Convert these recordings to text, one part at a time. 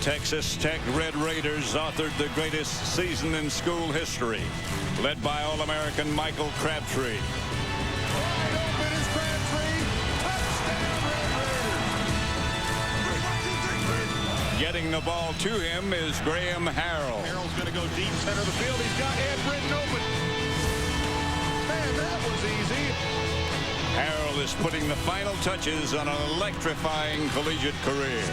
Texas Tech Red Raiders authored the greatest season in school history, led by All-American Michael Crabtree. Wide open is Crabtree. Touchdown, Red Raiders. Getting the ball to him is Graham Harrell. Harrell's going to go deep center of the field. He's got Ed Britton open. Man, that was easy. Harrell is putting the final touches on an electrifying collegiate career.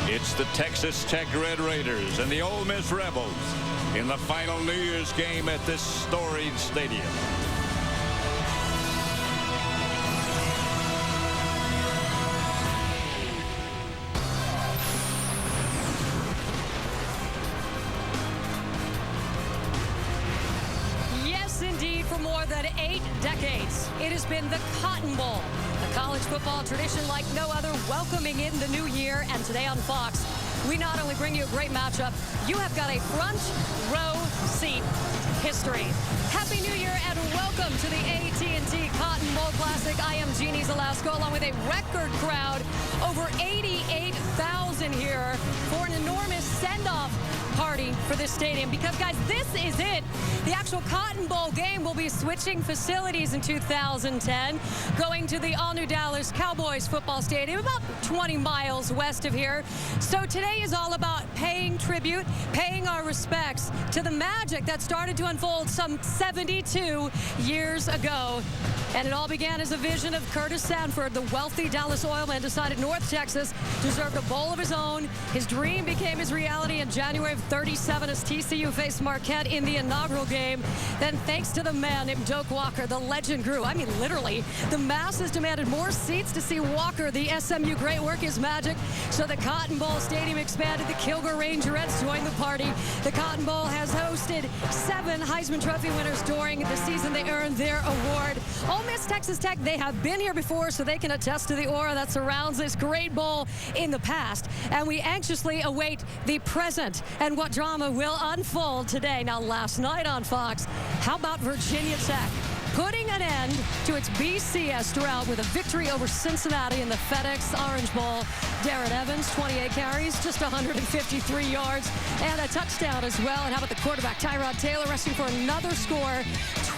It's the Texas Tech Red Raiders and the Ole Miss Rebels in the final New Year's game at this storied stadium. Yes, indeed, for more than 8 decades, it has been the Cotton Bowl, a college football tradition like no other, welcoming in the new year. And today on Fox, we not only bring you a great matchup, you have got a front row seat history. Happy New Year and welcome to the AT&T Cotton Bowl Classic. I am Jeannie Zalasko, along with a record crowd, over 88,000 here for an enormous send-off party for this stadium, because guys, this is it. The actual Cotton Bowl game will be switching facilities in 2010, going to the all-new Dallas Cowboys football stadium, about 20 miles west of here. So today is all about paying tribute, paying our respects to the magic that started to unfold some 72 years ago. And it all began as a vision of Curtis Sanford. The wealthy Dallas oilman decided North Texas deserved a bowl of his own. His dream became his reality in January of '37 as TCU faced Marquette in the inaugural game. Then, thanks to the man named Doak Walker, the legend grew. I mean, literally, the masses demanded more seats to see Walker, the SMU great, work his magic. So the Cotton Bowl Stadium expanded. The Kilgore Rangerettes joined the party. The Cotton Bowl has hosted 7 Heisman Trophy winners during the season they earned their award. Ole Miss, Texas Tech, they have been here before, so they can attest to the aura that surrounds this great bowl in the past. And we anxiously await the present and what drama will unfold today. Now, last night on Fox, how about Virginia Tech putting an end to its BCS drought with a victory over Cincinnati in the FedEx Orange Bowl? Darren Evans, 28 carries, just 153 yards, and a touchdown as well. And how about the quarterback, Tyrod Taylor, rushing for another score,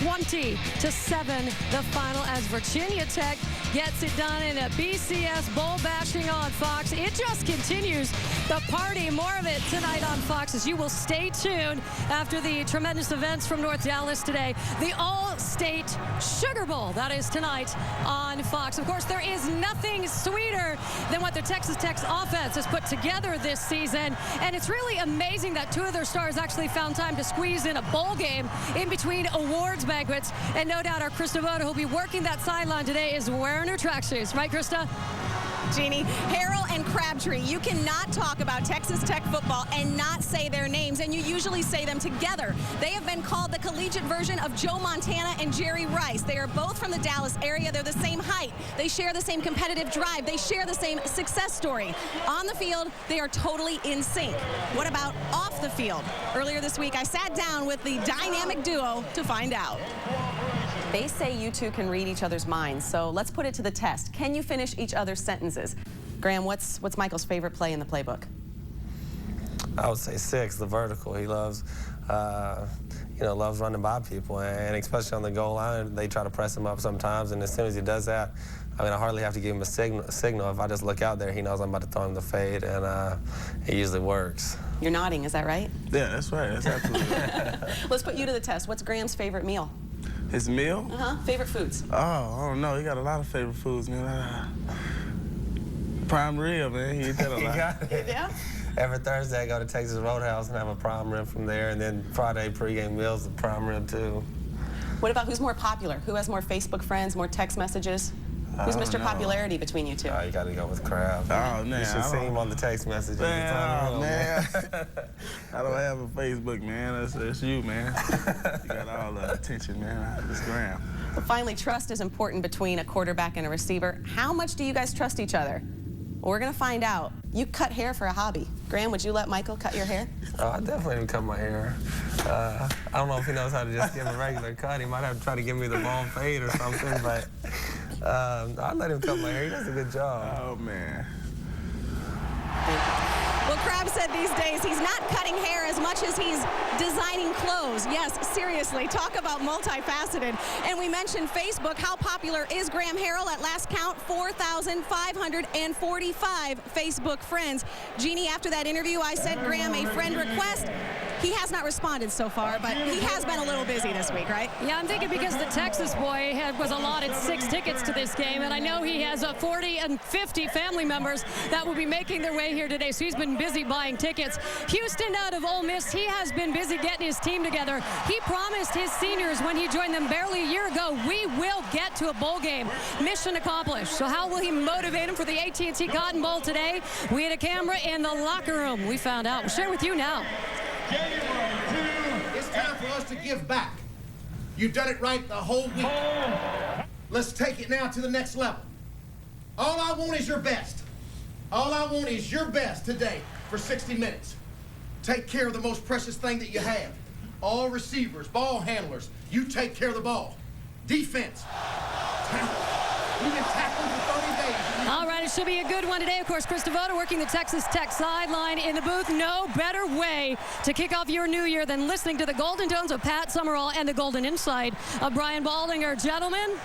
20-7, the final, as Virginia Tech gets it done in a BCS bowl bashing on Fox. It just continues the party. More of it tonight on Fox, as you will stay tuned after the tremendous events from North Dallas today. The All-State Sugar Bowl, that is tonight on Fox. Of course, there is nothing sweeter than what the Texas Tech's offense has put together this season, and it's really amazing that 2 of their stars actually found time to squeeze in a bowl game in between awards banquets. And no doubt our Krista Voda, who'll be working that sideline today, is wearing her tracksuits. Right, Krista? Jeannie, Harrell and Crabtree, you cannot talk about Texas Tech football and not say their names, and you usually say them together. They have been called the collegiate version of Joe Montana and Jerry Rice. They are both from the Dallas area. They're the same height. They share the same competitive drive. They share the same success story. On the field, they are totally in sync. What about off the field? Earlier this week, I sat down with the dynamic duo to find out. They say you two can read each other's minds, so let's put it to the test. Can you finish each other's sentences? Graham, what's Michael's favorite play in the playbook? I would say 6, the vertical. He loves, loves running by people, and especially on the goal line, they try to press him up sometimes, and as soon as he does that, I mean, I hardly have to give him a signal. If I just look out there, he knows I'm about to throw him the fade, and it usually works. You're nodding, is that right? Yeah, that's right. That's absolutely right. Let's put you to the test. What's Graham's favorite meal? His meal? Favorite foods? Oh, I don't know. He got a lot of favorite foods, man. Prime rib, man. He eat that a lot. He got it. Yeah? Every Thursday, I go to Texas Roadhouse and have a prime rib from there, and then Friday pregame meals, the prime rib too. What about who's more popular? Who has more Facebook friends, more text messages? Who's Mr. Popularity between you two? Oh, you got to go with Crab. Oh, man. You should see him on the text messages. Man, man. I don't have a Facebook, man. That's you, man. You got all the attention, man. It's Graham. Well, finally, trust is important between a quarterback and a receiver. How much do you guys trust each other? Well, we're going to find out. You cut hair for a hobby. Graham, would you let Michael cut your hair? Oh, I definitely would cut my hair. I don't know if he knows how to just give a regular cut. He might have to try to give me the bald fade or something, but I'd let him cut my hair. He does a good job. Oh, man. Well, Crabbe said these days he's not cutting hair as much as he's designing clothes. Yes, seriously, talk about multifaceted. And we mentioned Facebook. How popular is Graham Harrell? At last count, 4,545 Facebook friends. Jeannie, after that interview, I sent Graham a friend request. He has not responded so far, but he has been a little busy this week, right? Yeah, I'm thinking because the Texas boy was allotted 6 tickets to this game, and I know he has 40 and 50 family members that will be making their way here today, so he's been busy buying tickets. Houston out of Ole Miss, he has been busy getting his team together. He promised his seniors when he joined them barely a year ago, we will get to a bowl game. Mission accomplished. So how will he motivate them for the AT&T Cotton Bowl today? We had a camera in the locker room. We found out. We'll share with you now. It's time for us to give back. You've done it right the whole week. Let's take it now to the next level. All I want is your best. All I want is your best today for 60 minutes. Take care of the most precious thing that you have. All receivers, ball handlers, you take care of the ball. Defense. We've been tackling for 30 days. All right, it should be a good one today. Of course, Chris Devoto working the Texas Tech sideline in the booth. No better way to kick off your new year than listening to the Golden Tones of Pat Summerall and the Golden Insight of Brian Baldinger. Gentlemen.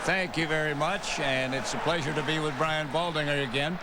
Thank you very much, and it's a pleasure to be with Brian Baldinger again.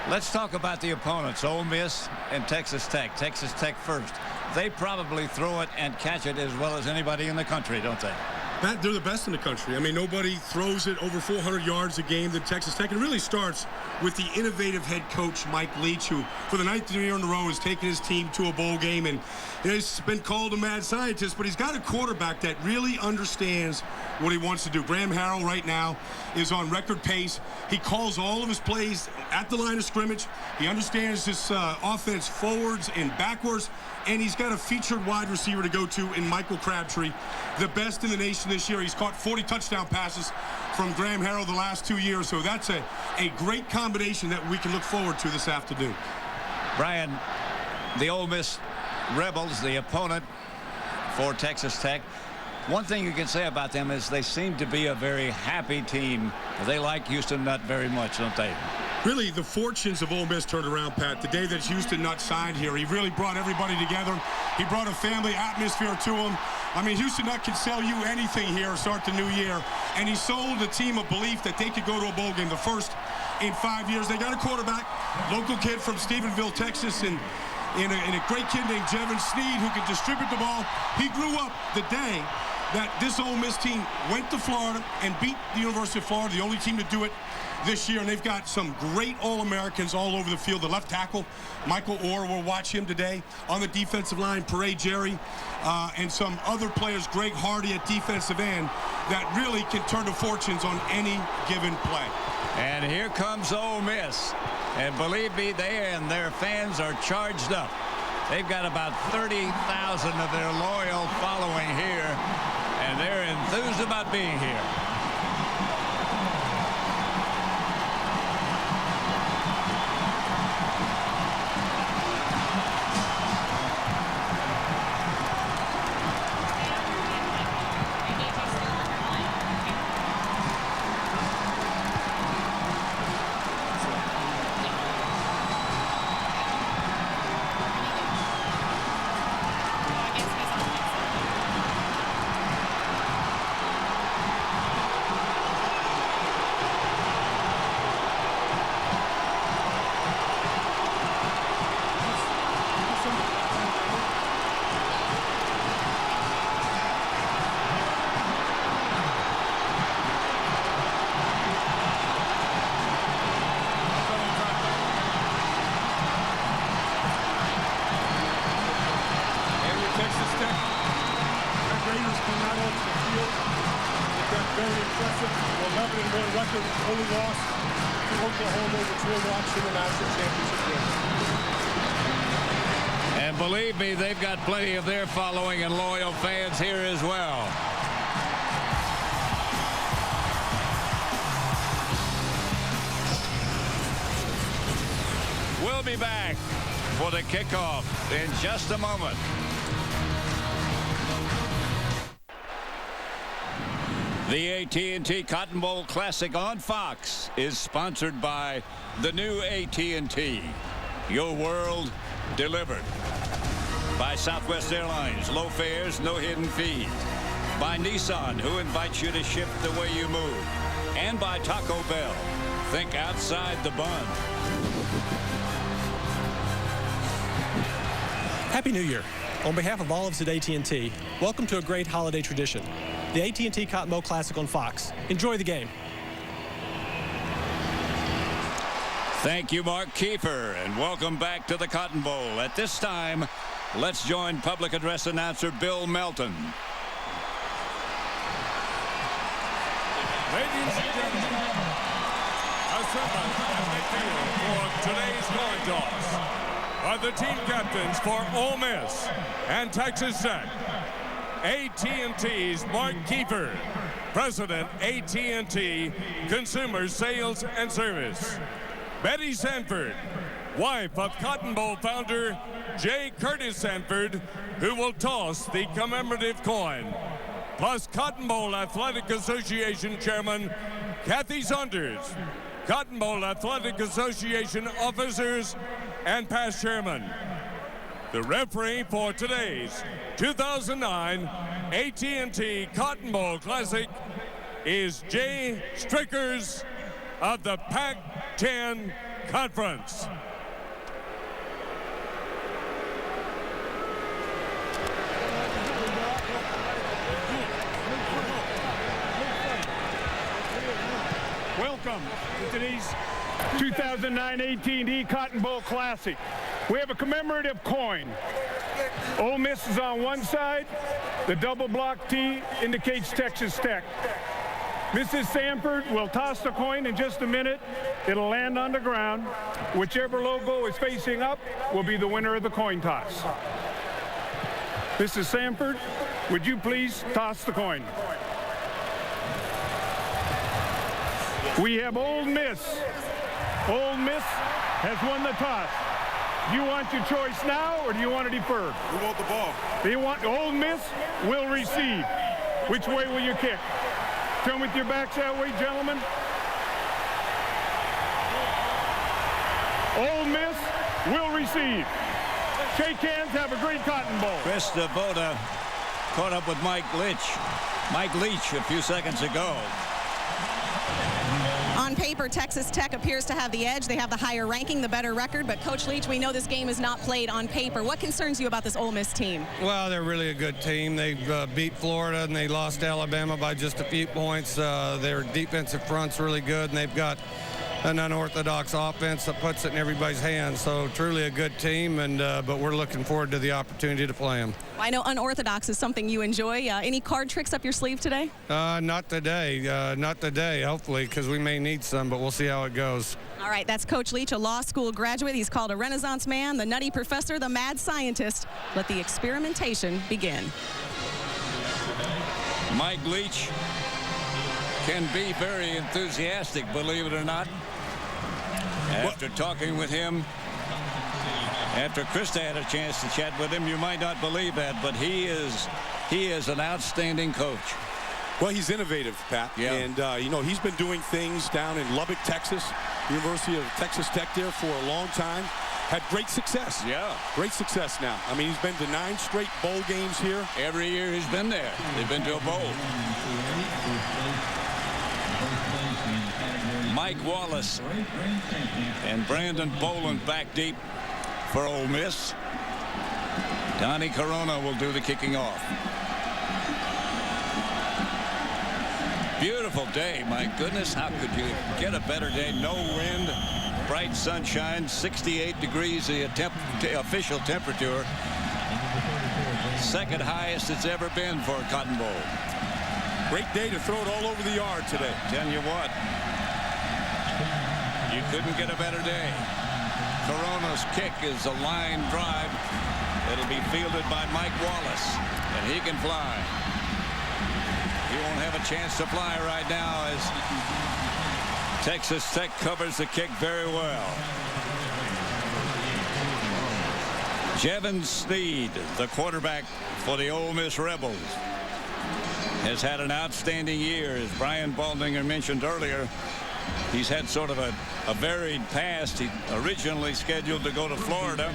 Let's talk about the opponents, Ole Miss and Texas Tech. Texas Tech first. They probably throw it and catch it as well as anybody in the country, don't they? They're the best in the country. I mean, nobody throws it over 400 yards a game than Texas Tech. It really starts with the innovative head coach, Mike Leach, who for the 9th year in a row has taken his team to a bowl game. And he's been called a mad scientist, but he's got a quarterback that really understands what he wants to do. Graham Harrell right now is on record pace. He calls all of his plays at the line of scrimmage. He understands this offense forwards and backwards. And he's got a featured wide receiver to go to in Michael Crabtree, the best in the nation this year. He's caught 40 touchdown passes from Graham Harrell the last 2 years. So that's a great combination that we can look forward to this afternoon. Brian, the Ole Miss Rebels, the opponent for Texas Tech, one thing you can say about them is they seem to be a very happy team. They like Houston Nutt very much, don't they? Really, the fortunes of Ole Miss turned around, Pat. The day that Houston Nutt signed here, he really brought everybody together. He brought a family atmosphere to them. I mean, Houston Nutt can sell you anything here to start the new year. And he sold a team of belief that they could go to a bowl game, the first in 5 years. They got a quarterback, local kid from Stephenville, Texas, and a great kid named Jevin Sneed who can distribute the ball. He grew up the day that this Ole Miss team went to Florida and beat the University of Florida, the only team to do it this year. And they've got some great All-Americans all over the field. The left tackle, Michael Orr, we'll watch him today. On the defensive line, Paray Jerry, and some other players, Greg Hardy at defensive end, that really can turn the fortunes on any given play. And here comes Ole Miss. And believe me, they and their fans are charged up. They've got about 30,000 of their loyal following here, and they're enthused about being here. Very impressive. 11-1 record, only lost to Oklahoma, which we'll watch in the national championship game. And believe me, they've got plenty of their following and loyal fans here as well. We'll be back for the kickoff in just a moment. The AT&T Cotton Bowl Classic on Fox is sponsored by the new AT&T. Your world delivered. By Southwest Airlines, low fares, no hidden fees. By Nissan, who invites you to shift the way you move. And by Taco Bell. Think outside the bun. Happy New Year. On behalf of all of us at AT&T, welcome to a great holiday tradition. The AT&T Cotton Bowl Classic on Fox. Enjoy the game. Thank you, Mark Kiefer, and welcome back to the Cotton Bowl. At this time, let's join public address announcer Bill Melton. Ladies and gentlemen, assembled at midfield for today's coin toss are the team captains for Ole Miss and Texas Tech. AT&T's Mark Kiefer, President, AT&T Consumer Sales and Service. Betty Sanford, wife of Cotton Bowl founder J. Curtis Sanford, who will toss the commemorative coin. Plus Cotton Bowl Athletic Association Chairman Kathy Saunders, Cotton Bowl Athletic Association officers, and past chairman. The referee for today's 2009 AT&T Cotton Bowl Classic is Jay Strickers of the Pac-10 Conference. Welcome to today's 2009 AT&T Cotton Bowl Classic. We have a commemorative coin. Ole Miss is on one side. The double block T indicates Texas Tech. Mrs. Sanford will toss the coin in just a minute. It'll land on the ground. Whichever logo is facing up will be the winner of the coin toss. Mrs. Sanford, would you please toss the coin? We have Ole Miss. Ole Miss has won the toss. Do you want your choice now, or do you want to defer? We want the ball. They want Ole Miss will receive. Which way will you kick? Turn with your backs that way, gentlemen. Ole Miss will receive. Shake hands. Have a great Cotton Bowl. Chris DeVota caught up with Mike Leach a few seconds ago. On paper, Texas Tech appears to have the edge. They have the higher ranking, the better record. But Coach Leach, we know this game is not played on paper. What concerns you about this Ole Miss team? Well, they're really a good team. They beat Florida and they lost Alabama by just a few points. Their defensive front's really good, and they've got an unorthodox offense that puts it in everybody's hands. So truly a good team, and but we're looking forward to the opportunity to play them. Well, I know unorthodox is something you enjoy. Any card tricks up your sleeve today? Not today. Not today, hopefully, because we may need some, but we'll see how it goes. All right, that's Coach Leach, a law school graduate. He's called a Renaissance man, the nutty professor, the mad scientist. Let the experimentation begin. Mike Leach can be very enthusiastic, believe it or not. After talking with him, after Krista had a chance to chat with him, you might not believe that, but he is an outstanding coach. Well, he's innovative, Pat. Yeah. And, you know, he's been doing things down in Lubbock, Texas, University of Texas Tech there for a long time. Had great success. Yeah. Great success now. I mean, he's been to 9 straight bowl games here. Every year he's been there. They've been to a bowl. Mike Wallace and Brandon Boland back deep for Ole Miss. Donnie Corona will do the kicking off. Beautiful day, my goodness. How could you get a better day? No wind, bright sunshine, 68 degrees the official temperature. Second highest it's ever been for a Cotton Bowl. Great day to throw it all over the yard today. Tell you what, you couldn't get a better day. Corona's kick is a line drive. It'll be fielded by Mike Wallace, and he can fly. He won't have a chance to fly right now as Texas Tech covers the kick very well. Jevin Sneed, the quarterback for the Ole Miss Rebels, has had an outstanding year. As Brian Baldinger mentioned earlier, he's had sort of a varied past. He originally scheduled to go to Florida,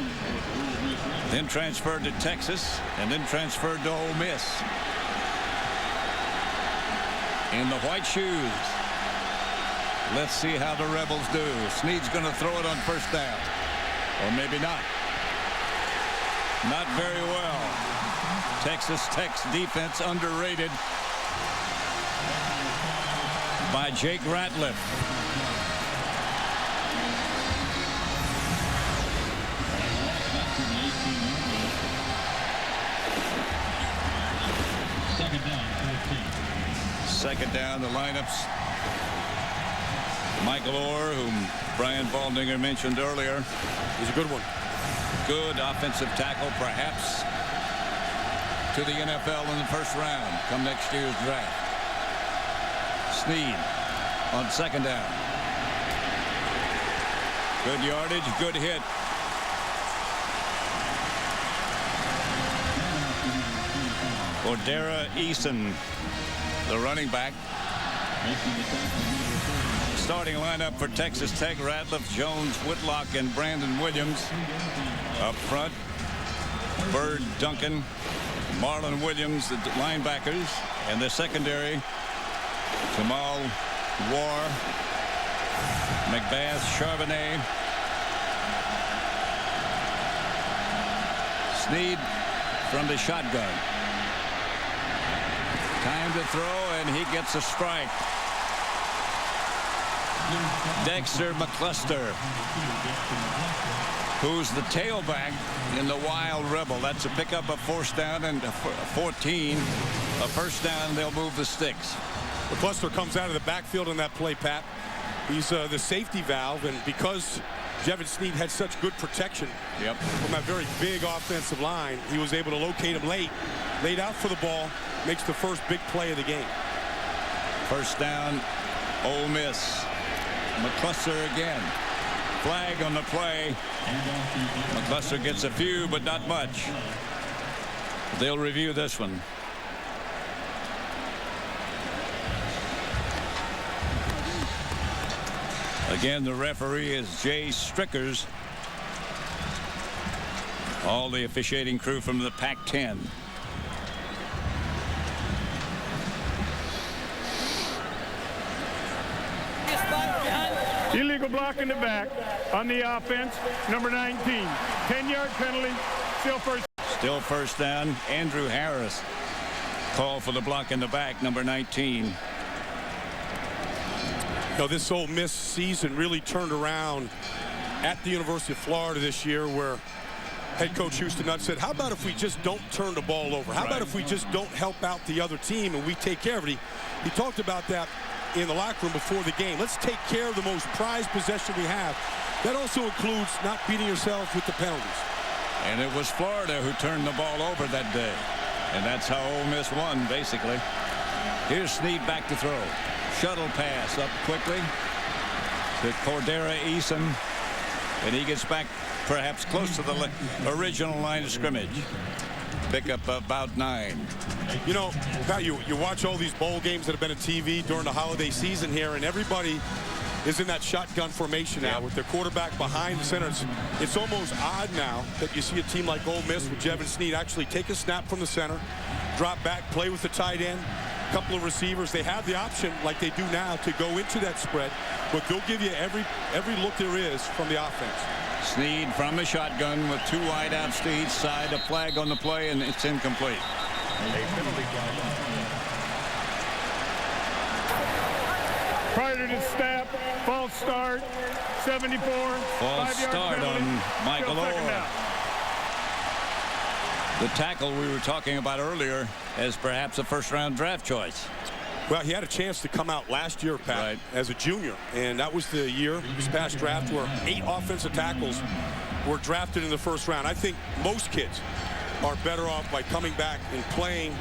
then transferred to Texas, and then transferred to Ole Miss. In the white shoes. Let's see how the Rebels do. Snead's going to throw it on first down. Or maybe not. Not very well. Texas Tech's defense underrated by Jake Ratliff. Second down, the lineups. Michael Orr, whom Brian Baldinger mentioned earlier. He's a good one. Good offensive tackle, perhaps to the NFL in the first round come next year's draft. Snead on second down. Good yardage, good hit. Cordera Eason, the running back. Starting lineup for Texas Tech: Ratliff, Jones, Whitlock, and Brandon Williams. Up front, Bird, Duncan, Marlon Williams, the linebackers, and the secondary, Jamal War, McBath, Charbonnet. Snead from the shotgun. Time to throw, and he gets a strike. Dexter McCluster, who's the tailback in the Wild Rebel. That's a pickup of first down and 14. A first down, they'll move the sticks. McCluster comes out of the backfield on that play, Pat. He's the safety valve, and because Jevan Snead had such good protection from that very big offensive line, he was able to locate him late, laid out for the ball, makes the first big play of the game. First down, Ole Miss. McCluster again. Flag on the play. McCluster gets a few, but not much. They'll review this one. Again, the referee is Jay Strickers. All the officiating crew from the Pac-10. Illegal block in the back on the offense, number 19. 10-yard penalty, still first. Still first down. Andrew Harris call for the block in the back, number 19. Now, this Ole Miss season really turned around at the University of Florida this year, where head coach Houston Nutt said, how about if we just don't turn the ball over? How about if we just don't help out the other team and we take care of it? He talked about that in the locker room before the game. Let's take care of the most prized possession we have. That also includes not beating yourself with the penalties. And it was Florida who turned the ball over that day. And that's how Ole Miss won, basically. Here's Snead back to throw. Shuttle pass up quickly to Cordera Eason. And he gets back perhaps close to the original line of scrimmage. Pickup about 9. You know, Pat, you watch all these bowl games that have been on TV during the holiday season here, and everybody is in that shotgun formation now with their quarterback behind the center. It's almost odd now that you see a team like Ole Miss with Jevan Snead actually take a snap from the center, drop back, play with the tight end, a couple of receivers. They have the option, like they do now, to go into that spread, but they'll give you every look there is from the offense. Snead from the shotgun with 2 wideouts to each side. A flag on the play, and it's incomplete. Prior to the snap, false start, 74. False start on Michael Orr. The tackle we were talking about earlier as perhaps a first-round draft choice. Well, he had a chance to come out last year, Pat, as a junior, and that was the year, this past draft, where 8 offensive tackles were drafted in the first round. I think most kids are better off by coming back and playing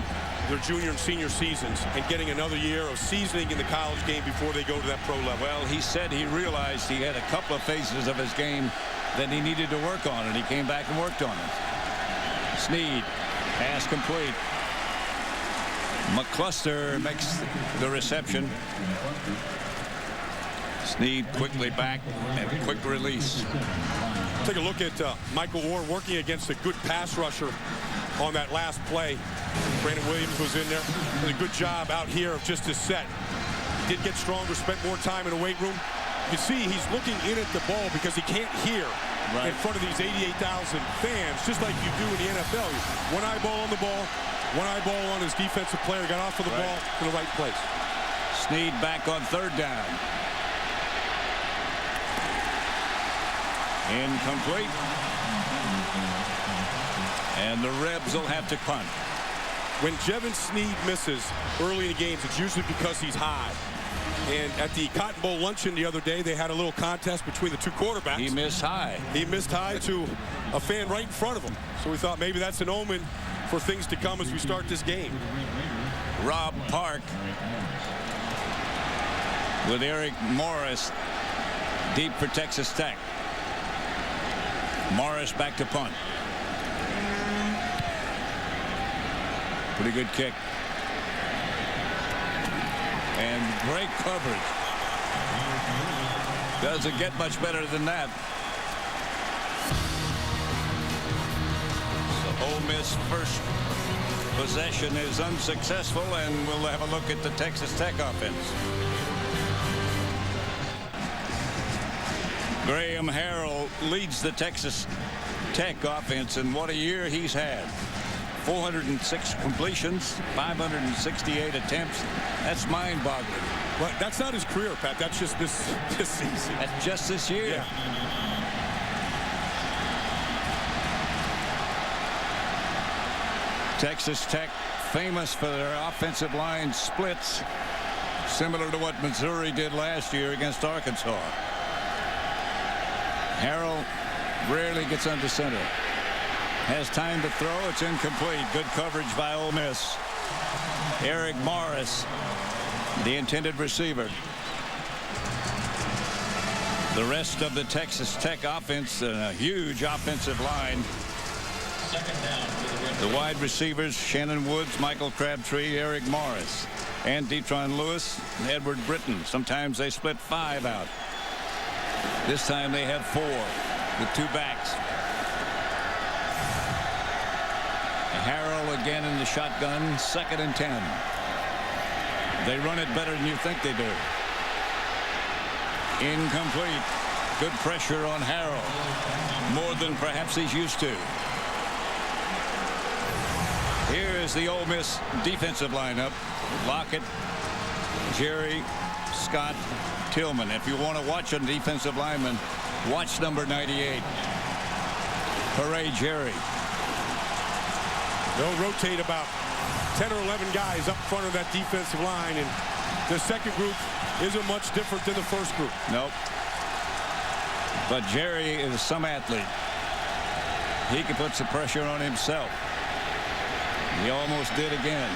their junior and senior seasons and getting another year of seasoning in the college game before they go to that pro level. Well, he said he realized he had a couple of phases of his game that he needed to work on, and he came back and worked on it. Snead, pass complete. McCluster makes the reception. Snead quickly back and quick release. Take a look at Michael Orr working against a good pass rusher on that last play. Brandon Williams was in there. Did a good job out here of just his set. Did get stronger, spent more time in the weight room. You can see he's looking in at the ball because he can't hear in front of these 88,000 fans, just like you do in the NFL. One eyeball on the ball, one eyeball on his defensive player, got off of the ball to the right place. Snead back on third down. Incomplete. And the Rebs will have to punt. When Jevan Snead misses early in the games, it's usually because he's high. And at the Cotton Bowl luncheon the other day, they had a little contest between the two quarterbacks. He missed high. He missed high to a fan right in front of him. So we thought maybe that's an omen for things to come as we start this game. Rob Park with Eric Morris deep for Texas Tech. Morris back to punt. Pretty good kick. And great coverage. Doesn't get much better than that. So Ole Miss first possession is unsuccessful, and we'll have a look at the Texas Tech offense. Graham Harrell leads the Texas Tech offense, and what a year he's had. 406 completions, 568 attempts. That's mind-boggling. Well, that's not his career, Pat. That's just this season. That's just this year. Yeah. Texas Tech famous for their offensive line splits, similar to what Missouri did last year against Arkansas. Harrell rarely gets under center. Has time to throw. It's incomplete. Good coverage by Ole Miss. Eric Morris, the intended receiver. The rest of the Texas Tech offense, a huge offensive line. The wide receivers, Shannon Woods, Michael Crabtree, Eric Morris, and Detron Lewis and Edward Britton. Sometimes they split 5 out. This time they have 4 with 2 backs. Harrell again in the shotgun, 2nd and 10. They run it better than you think they do. Incomplete. Good pressure on Harrell. More than perhaps he's used to. Here is the Ole Miss defensive lineup. Lockett, Jerry, Scott, Tillman. If you want to watch a defensive lineman, watch number 98. Hooray, Jerry. They'll rotate about 10 or 11 guys up front of that defensive line, and the second group isn't much different than the first group. Nope. But Jerry is some athlete. He can put some pressure on himself. He almost did again.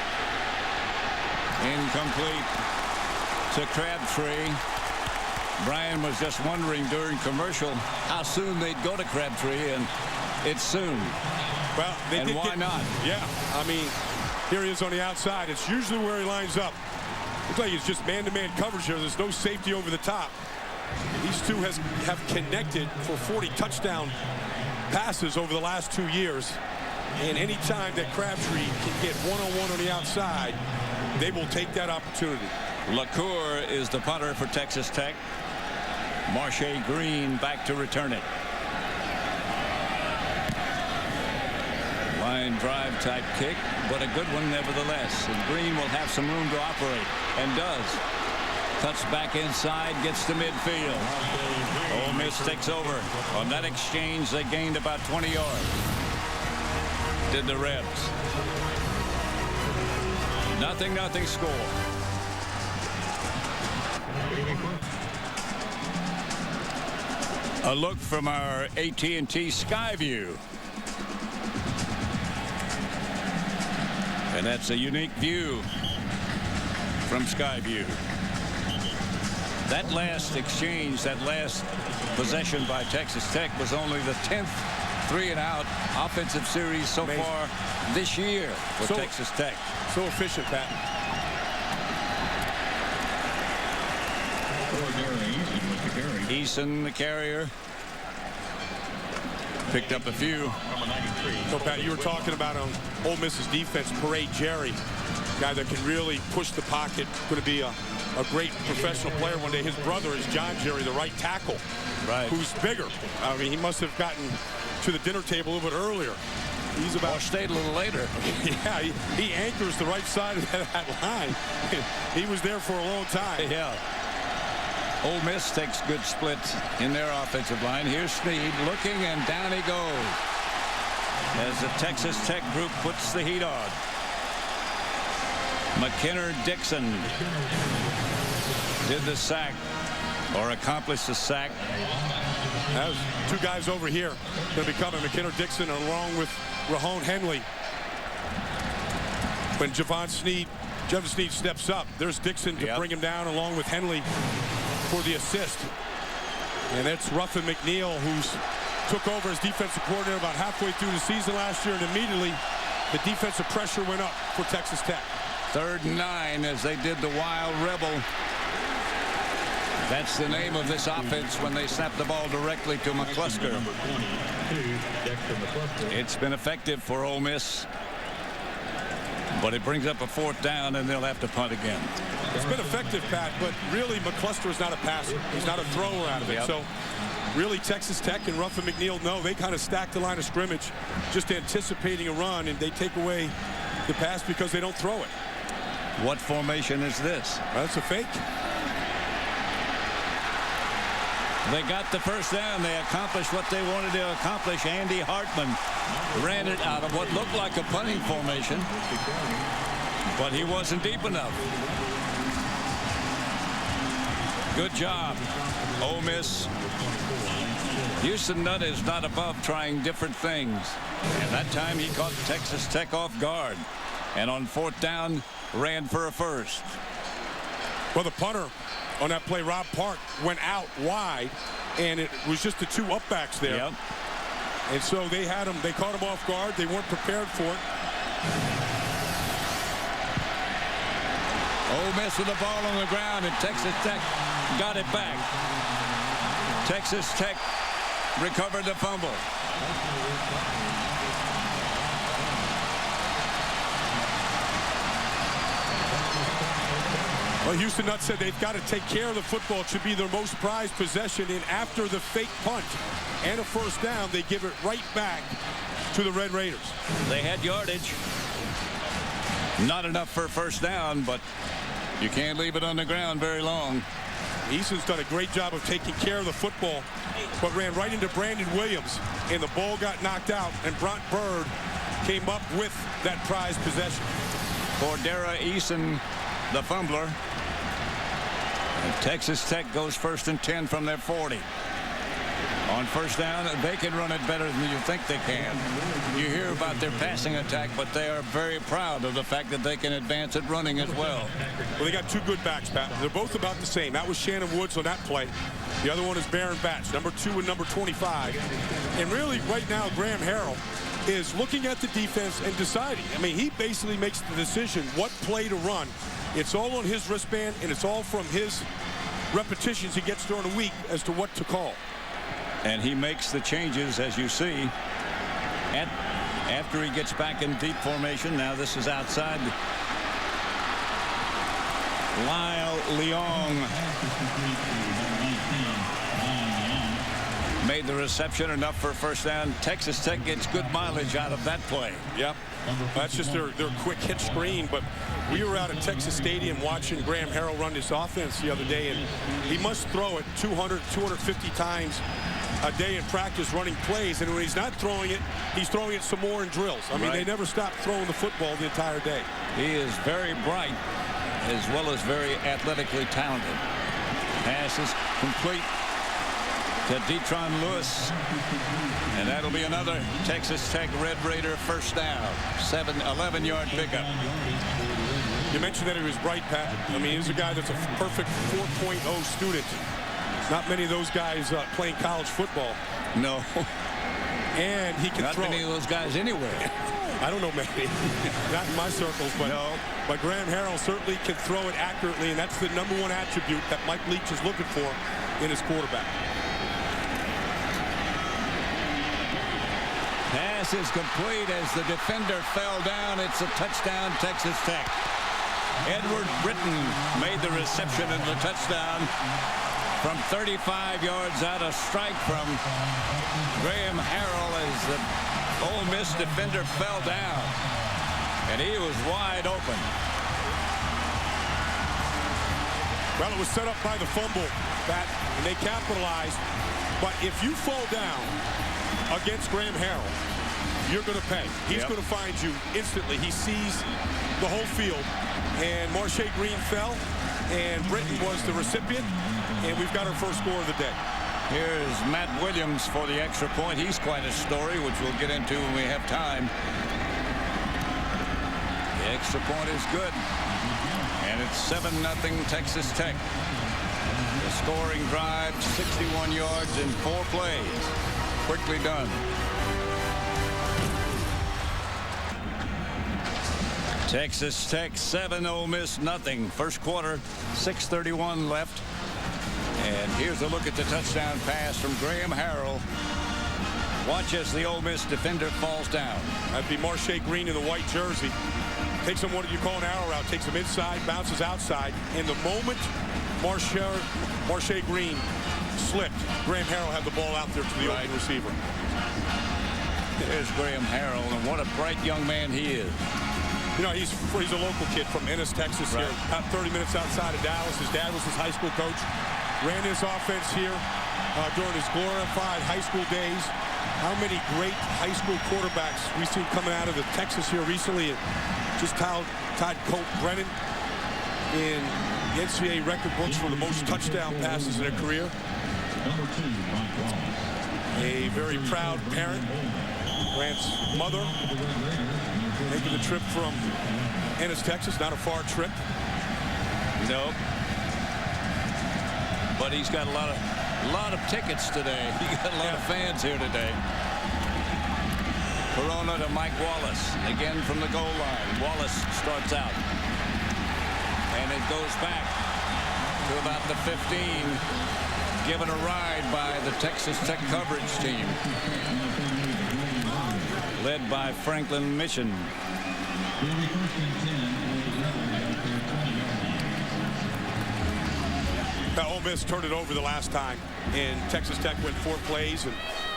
Incomplete to Crabtree. Brian was just wondering during commercial how soon they'd go to Crabtree, and it's soon. Well, why not? Yeah, I mean, here he is on the outside. It's usually where he lines up. Looks like it's just man-to-man coverage here. There's no safety over the top. These two have connected for 40 touchdown passes over the last 2 years. And any time that Crabtree can get one-on-one on the outside, they will take that opportunity. LaCour is the punter for Texas Tech. Marche Green back to return it. Line drive type kick, but a good one nevertheless. And Green will have some room to operate, and does. Cuts back inside, gets to midfield. Ole Miss takes over. On that exchange, they gained about 20 yards. Did the Rebs. 0-0 score. A look from our AT&T Skyview. And that's a unique view from Skyview. That last exchange, that last possession by Texas Tech was only the 10th 3-and-out offensive series so far this year for Texas Tech. So efficient, Pat. Eason, the carrier, picked up a few. So, Pat, you were talking about on Ole Miss's defense, Parade Jerry, guy that can really push the pocket, going to be a great professional player one day. His brother is John Jerry, the right tackle, who's bigger. I mean, he must have gotten to the dinner table a little bit earlier. He's about... Or stayed a little later. Yeah, he anchors the right side of that line. He was there for a long time. Yeah. Ole Miss takes good splits in their offensive line. Here's Snead looking, and down he goes as the Texas Tech group puts the heat on. McKinnon-Dixon did the sack, or accomplished the sack. That was two guys over here going to be coming. McKinnon-Dixon along with Rahone Henley. When Jevan Snead steps up, there's Dixon to bring him down along with Henley for the assist. And that's Ruffin McNeil, who's took over as defensive coordinator about halfway through the season last year, and immediately the defensive pressure went up for Texas Tech. 3rd and 9 as they did the Wild Rebel. That's the name of this offense when they snap the ball directly to McClusker. It's been effective for Ole Miss, but it brings up a 4th down, and they'll have to punt again. It's been effective, Pat, but really McCluster is not a passer. He's not a thrower out of it. So really Texas Tech and Ruffin McNeil know they kind of stack the line of scrimmage, just anticipating a run, and they take away the pass because they don't throw it. What formation is this? That's a fake. They got the 1st down. They accomplished what they wanted to accomplish. Andy Hartman ran it out of what looked like a punting formation, but he wasn't deep enough. Good job, Ole Miss. Houston Nutt is not above trying different things. And that time he caught Texas Tech off guard. And on 4th down, ran for a 1st. Well, the punter on that play, Rob Park, went out wide, and it was just the 2 upbacks there. Yep. And so they had him, they caught him off guard. They weren't prepared for it. Ole Miss with the ball on the ground, and Texas Tech got it back. Texas Tech recovered the fumble. Well, Houston Nutt said they've got to take care of the football. It should be their most prized possession. And after the fake punt and a 1st down, they give it right back to the Red Raiders. They had yardage. Not enough for a 1st down, but you can't leave it on the ground very long. Eason's done a great job of taking care of the football, but ran right into Brandon Williams, and the ball got knocked out, and Bront Bird came up with that prized possession. Cordera Eason, the fumbler. And Texas Tech goes 1st and 10 from their 40. On 1st down, they can run it better than you think they can. You hear about their passing attack, but they are very proud of the fact that they can advance at running as well. Well, they got 2 good backs, Pat. They're both about the same. That was Shannon Woods on that play. The other one is Baron Batch, number 2 and number 25. And really, right now, Graham Harrell is looking at the defense and deciding. I mean, he basically makes the decision what play to run. It's all on his wristband, and it's all from his repetitions he gets during the week as to what to call. And he makes the changes, as you see, after he gets back in deep formation. Now this is outside. Lyle Leong made the reception, enough for a 1st down. Texas Tech gets good mileage out of that play. Yep. That's just their quick hit screen. But we were out at Texas Stadium watching Graham Harrell run this offense the other day, and he must throw it 200, 250 times a day in practice running plays. And when he's not throwing it, he's throwing it some more in drills. I mean, they never stop throwing the football the entire day. He is very bright as well as very athletically talented. Pass is complete to Detron Lewis, and that'll be another Texas Tech Red Raider 1st down. 11-yard pickup. You mentioned that he was bright, Pat. I mean, he's a guy that's a perfect 4.0 student. Not many of those guys playing college football. No. and he can Not throw. many of those guys anywhere. I don't know, maybe. Not in my circles, but, but Graham Harrell certainly can throw it accurately, and that's the #1 attribute that Mike Leach is looking for in his quarterback. Pass is complete as the defender fell down. It's a touchdown, Texas Tech. Edward Britton made the reception and the touchdown from 35 yards out. A strike from Graham Harrell as the Ole Miss defender fell down, and he was wide open. Well, it was set up by the fumble, Pat, and they capitalized. But if you fall down against Graham Harrell, you're going to pay. He's going to find you instantly. He sees the whole field, and Marche Green fell, and Britton was the recipient, and we've got our first score of the day. Here's Matt Williams for the extra point. He's quite a story, which we'll get into when we have time. The extra point is good. And it's 7-0 Texas Tech. The scoring drive, 61 yards in 4 plays. Quickly done. Texas Tech 7, Ole Miss nothing. First quarter, 6:31 left. And here's a look at the touchdown pass from Graham Harrell. Watch as the Ole Miss defender falls down. That'd be Marche Green in the white jersey. Takes him what you call an arrow route. Takes him inside, bounces outside. And the moment Marche Green slipped, Graham Harrell had the ball out there to the open receiver. There's Graham Harrell, and what a bright young man he is. You know, he's a local kid from Ennis, Texas, here, about 30 minutes outside of Dallas. His dad was his high school coach. Ran his offense here during his glorified high school days. How many great high school quarterbacks we've seen coming out of the Texas here recently. And just Todd Colt Brennan in the NCAA record books for the most touchdown passes in a career. A very proud parent. Grant's mother making the trip from Ennis, Texas. Not a far trip. Nope. But he's got a lot of tickets today. He got a lot of fans here today. Corona to Mike Wallace. Again from the goal line. Wallace starts out. And it goes back to about the 15. Given a ride by the Texas Tech coverage team. Led by Franklin Mission. Now, Ole Miss turned it over the last time, and Texas Tech went 4 plays and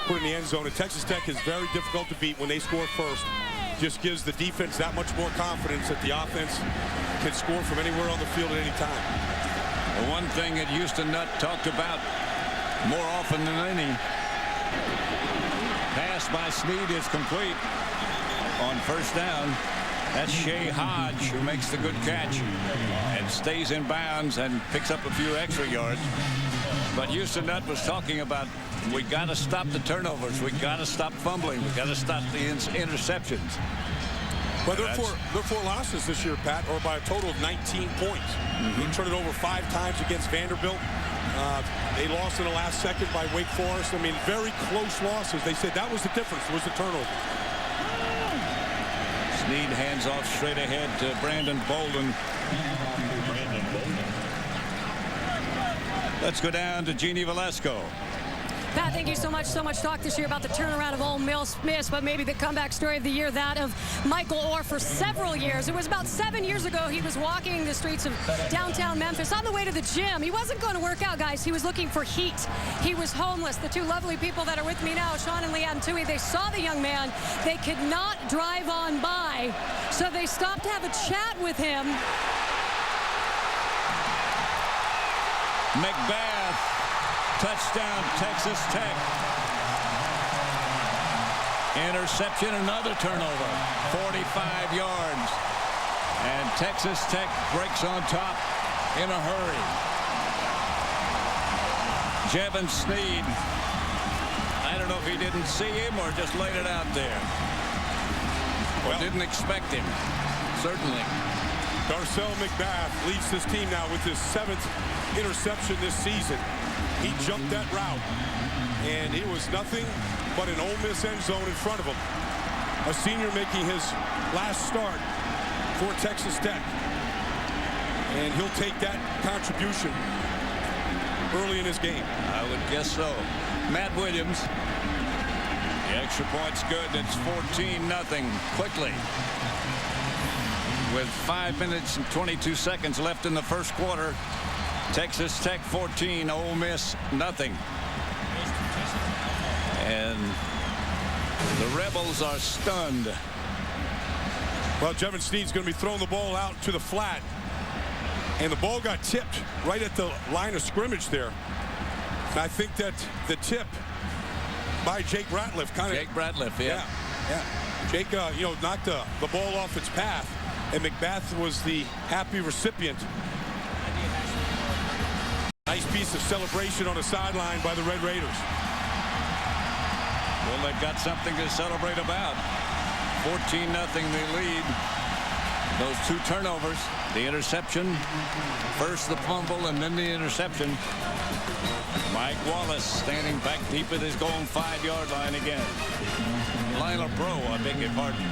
put it in the end zone. And Texas Tech is very difficult to beat when they score first. Just gives the defense that much more confidence that the offense can score from anywhere on the field at any time. The one thing that Houston Nutt talked about more often than any. Pass by Snead is complete on first down. That's Shea Hodge who makes the good catch and stays in bounds and picks up a few extra yards. But Houston Nutt was talking about we got to stop the turnovers. We got to stop fumbling. We got to stop the interceptions. Well, they're 4 losses this year, Pat, or by a total of 19 points. They turned it over 5 times against Vanderbilt. They lost in the last second by Wake Forest. I mean, very close losses. They said that was the difference, was the turnover. Snead hands off straight ahead to Brandon Bolden. Let's go down to Jeannie Velasco. Pat, thank you so much. So much talk this year about the turnaround of Ole Miss, but maybe the comeback story of the year, that of Michael Orr for several years. It was about 7 years ago. He was walking the streets of downtown Memphis on the way to the gym. He wasn't going to work out, guys. He was looking for heat. He was homeless. The 2 lovely people that are with me now, Sean and Leanne Tui, they saw the young man. They could not drive on by, so they stopped to have a chat with him. McBath. Touchdown, Texas Tech. Interception, another turnover. 45 yards. And Texas Tech breaks on top in a hurry. Jevin Snead. I don't know if he didn't see him or just laid it out there. Or didn't expect him. Certainly. Darcel McBath leads this team now with his 7th interception this season. He jumped that route, and it was nothing but an Ole Miss end zone in front of him. A senior making his last start for Texas Tech. And he'll take that contribution early in his game. I would guess so. Matt Williams. The extra point's good. It's 14-0 quickly. With 5 minutes and 22 seconds left in the first quarter. Texas Tech 14, Ole Miss nothing. And the Rebels are stunned. Well, Jevon Snead's going to be throwing the ball out to the flat. And the ball got tipped right at the line of scrimmage there. And I think that the tip by Jake Ratliff kind of... Jake Ratliff, yeah. Jake, knocked the ball off its path. And McBath was the happy recipient. Nice piece of celebration on the sideline by the Red Raiders. Well, they've got something to celebrate about. 14-0 they lead. Those two turnovers, the interception, first the fumble and then the interception. Mike Wallace standing back deep at his own 5-yard line again. Lionel Bro, I beg your pardon.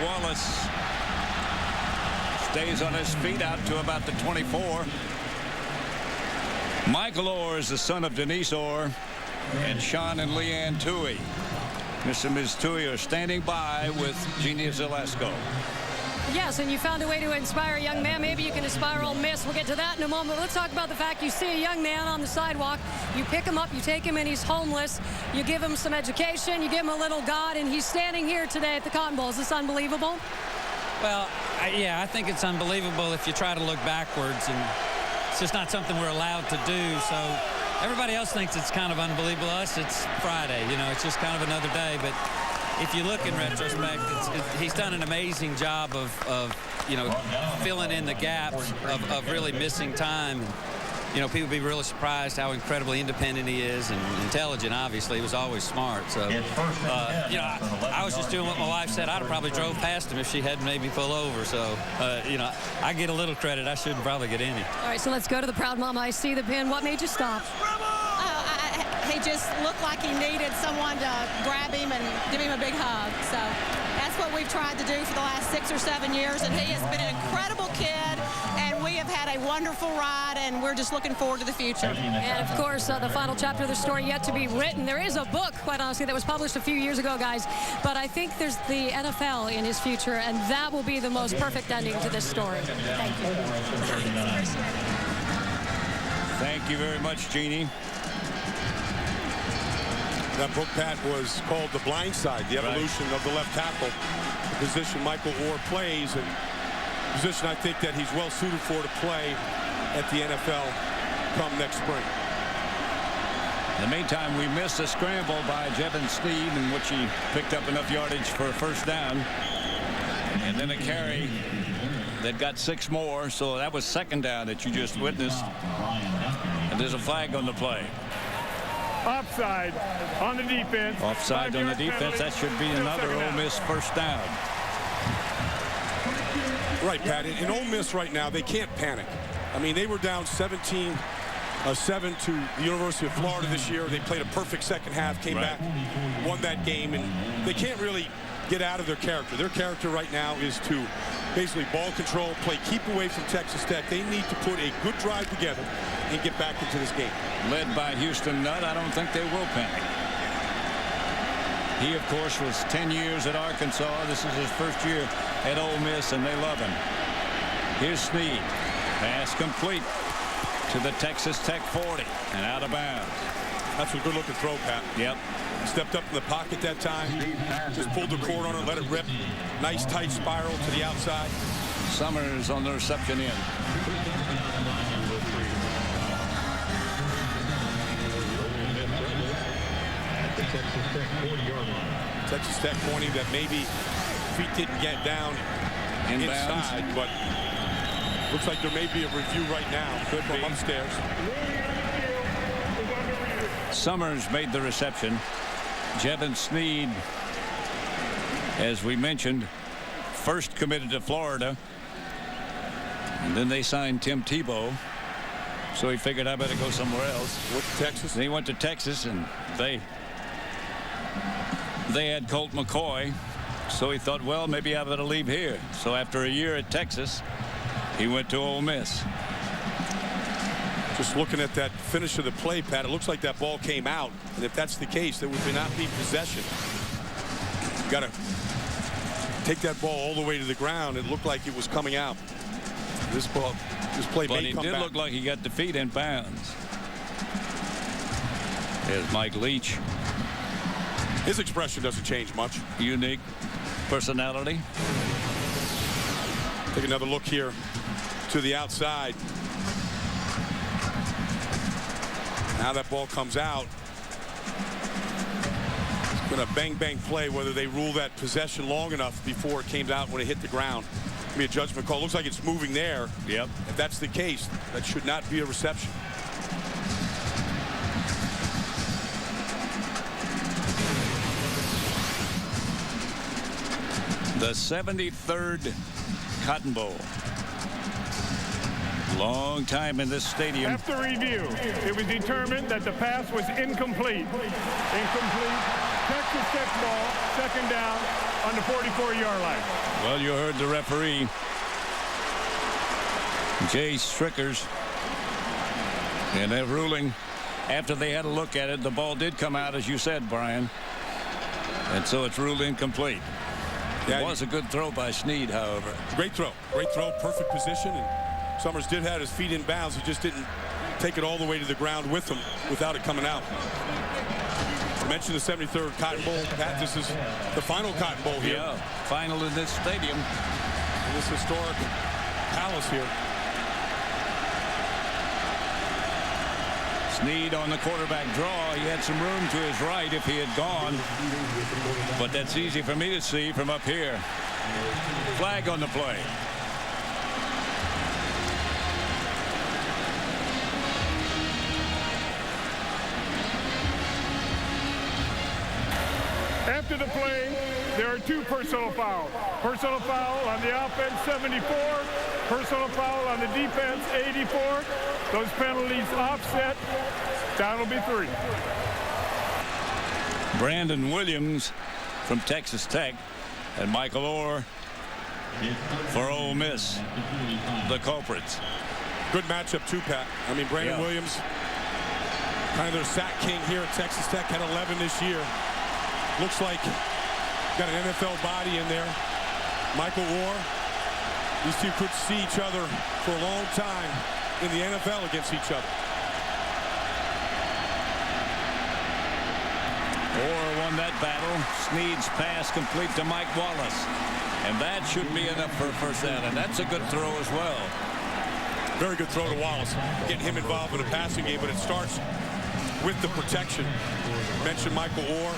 Wallace stays on his feet out to about the 24. Michael Orr is the son of Denise Orr and Sean and Leanne Toohey. Mr. and Ms. Toohey are standing by with Jeannie Zalesko. Yes, and you found a way to inspire a young man. Maybe you can inspire Ole Miss. We'll get to that in a moment. Let's talk about the fact you see a young man on the sidewalk. You pick him up, you take him, and he's homeless. You give him some education, you give him a little God, and he's standing here today at the Cotton Bowl. Is this unbelievable? Well, yeah, I think it's unbelievable if you try to look backwards, and it's just not something we're allowed to do. So everybody else thinks it's kind of unbelievable. Us, it's Friday. It's just kind of another day. But if you look in retrospect, he's done an amazing job of filling in the gaps of really missing time. People be really surprised how incredibly independent he is and intelligent. Obviously, he was always smart. So, I was just doing what my wife said. I'd have probably drove past him if she hadn't made me pull over. So, I get a little credit. I shouldn't probably get any. All right, so let's go to the proud mama. I see the pin. What made you stop? He just looked like he needed someone to grab him and give him a big hug. So that's what we've tried to do for the last 6 or 7 years. And he has been an incredible kid. And we have had a wonderful ride. And we're just looking forward to the future. And, of course, the final chapter of the story yet to be written. There is a book, quite honestly, that was published a few years ago, guys. But I think there's the NFL in his future. And that will be the most perfect ending to this story. Thank you. Thank you very much, Jeannie. That book, Pat, was called The Blind Side, the evolution of the left tackle, the position Michael Orr plays, and a position I think that he's well suited for to play at the NFL come next spring. In the meantime, we missed a scramble by Jevon Snead in which he picked up enough yardage for a first down. And then a carry that got 6 more, so that was second down that you just witnessed. And there's a flag on the play. Offside on the defense. Offside on the defense. That should be another Ole Miss first down. Right, Pat. In Ole Miss right now, they can't panic. I mean, they were down 17-7 to the University of Florida this year. They played a perfect second half, came back, won that game, and they can't really get out of their character. Their character right now is to basically ball control, play keep away from Texas Tech. They need to put a good drive together and get back into this game. Led by Houston Nutt, I don't think they will panic. He, of course, was 10 years at Arkansas. This is his first year at Ole Miss, and they love him. Here's Snead. Pass complete to the Texas Tech 40 and out of bounds. That's a good-looking throw, Pat. Yep. Stepped up in the pocket that time. Just pulled the cord on it, let it rip. Nice tight spiral to the outside. Summers on the reception end. Texas Tech pointing that maybe feet didn't get down inside, but looks like there may be a review right now. Could be upstairs. Summers made the reception. Jevan Snead, as we mentioned, first committed to Florida, and then they signed Tim Tebow. So he figured I better go somewhere else. Went to Texas. And he went to Texas, and they had Colt McCoy. So he thought, well, maybe I better leave here. So after a year at Texas, he went to Ole Miss. Just looking at that finish of the play, Pat, it looks like that ball came out. And if that's the case, there would not be possession. You got to take that ball all the way to the ground. It looked like it was coming out. This play but may come it did back. look like he got the feet in bounds. There's Mike Leach. His expression doesn't change much. Unique personality. Take another look here to the outside. Now that ball comes out. It's been a bang-bang play, whether they rule that possession long enough before it came out when it hit the ground. It'll be a judgment call. Looks like it's moving there. Yep. If that's the case, that should not be a reception. The 73rd Cotton Bowl. Long time in this stadium. After review, it was determined that the pass was incomplete. Incomplete. Texas Tech ball, second down on the 44-yard line. Well, you heard the referee, Jay Strickers, and that ruling, after they had a look at it, the ball did come out, as you said, Brian, and so it's ruled incomplete. It was a good throw by Snead, however. Great throw, perfect position, and Summers did have his feet in bounds. He just didn't take it all the way to the ground with him without it coming out. I mentioned the 73rd Cotton Bowl. Pat, this is the final Cotton Bowl here. Yeah, final in this stadium. In this historic palace here. Snead on the quarterback draw. He had some room to his right if he had gone. But that's easy for me to see from up here. Flag on the play. After the play, there are two personal fouls. Personal foul on the offense, 74. Personal foul on the defense, 84. Those penalties offset. That'll be 3. Brandon Williams from Texas Tech and Michael Orr for Ole Miss, the culprits. Good matchup too, Pat. I mean, Brandon Williams, kind of their sack king here at Texas Tech, had 11 this year. Looks like got an NFL body in there. Michael Orr. These two could see each other for a long time in the NFL against each other. Orr won that battle. Snead's pass complete to Mike Wallace. And that should be enough for a first down. And that's a good throw as well. Very good throw to Wallace. Getting him involved in the passing game, but it starts with the protection. Mentioned Michael Orr.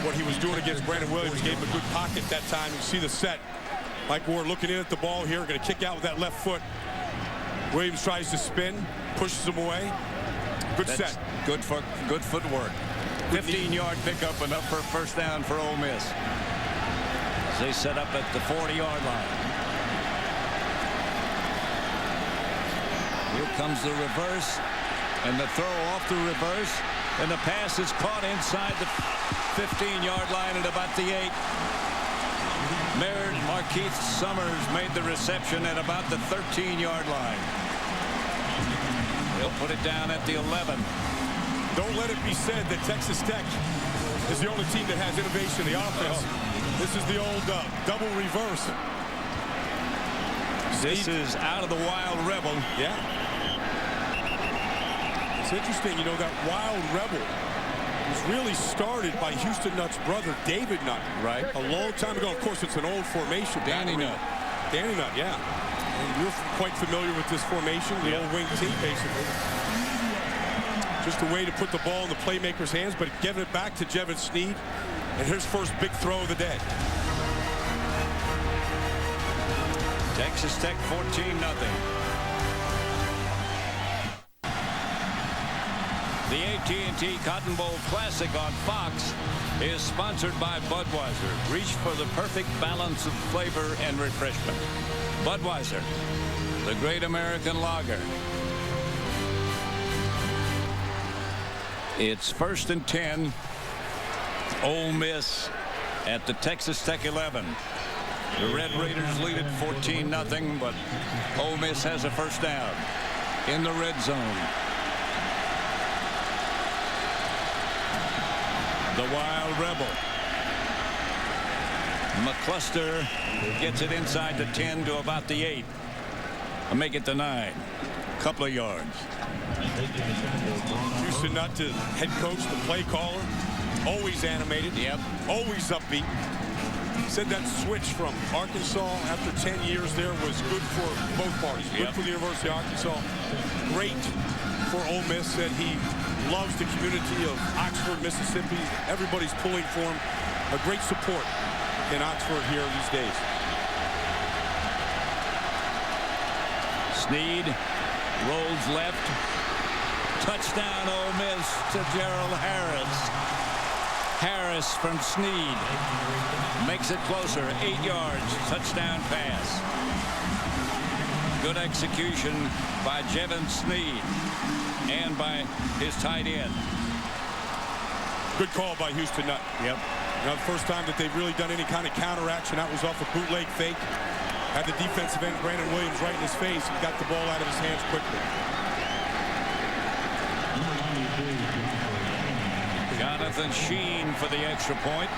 What he was doing against Brandon Williams gave him a good pocket that time. You see the set. Mike Orr looking in at the ball here. Going to kick out with that left foot. Williams tries to spin. Pushes him away. Good set. Good footwork. 15-yard pickup, enough for a first down for Ole Miss. As they set up at the 40-yard line. Here comes the reverse. And the throw off the reverse. And the pass is caught inside the 15-yard line at about the 8. Markeith Summers made the reception at about the 13-yard line. He'll put it down at the 11. Don't let it be said that Texas Tech is the only team that has innovation in the offense. This is the old double reverse. This is out of the Wild Rebel. Yeah. It's interesting, you know, that Wild Rebel was really started by Houston Nutt's brother, David Nutt. Right. A long time ago. Of course, it's an old formation. Danny Nutt. Danny Nutt, yeah. And you're quite familiar with this formation, the old wing team, basically. Just a way to put the ball in the playmaker's hands, but giving it back to Jevan Snead. And his first big throw of the day. Texas Tech 14-0. The AT&T Cotton Bowl Classic on Fox is sponsored by Budweiser. Reach for the perfect balance of flavor and refreshment. Budweiser, the great American lager. It's 1st and 10. Ole Miss at the Texas Tech 11. The Red Raiders lead it 14-0, but Ole Miss has a first down in the red zone. The Wild Rebel. McCluster gets it inside the 10 to about the 8. I'll make it the 9. Couple of yards. Houston Nutt, the head coach, the play caller, always animated. Yep. Always upbeat. Said that switch from Arkansas after 10 years there was good for both parties. Good for the University of Arkansas. Great for Ole Miss. Said he loves the community of Oxford, Mississippi. Everybody's pulling for him. A great support in Oxford here these days. Snead rolls left. Touchdown Ole Miss to Gerald Harris. Harris from Snead makes it closer. 8 yards. Touchdown pass. Good execution by Jevin Snead and by his tight end. Good call by Houston Nutt. Yep. Now, the first time that they've really done any kind of counteraction, that was off a bootleg fake. Had the defensive end, Brandon Williams, right in his face. He got the ball out of his hands quickly. Jonathan Sheen for the extra point.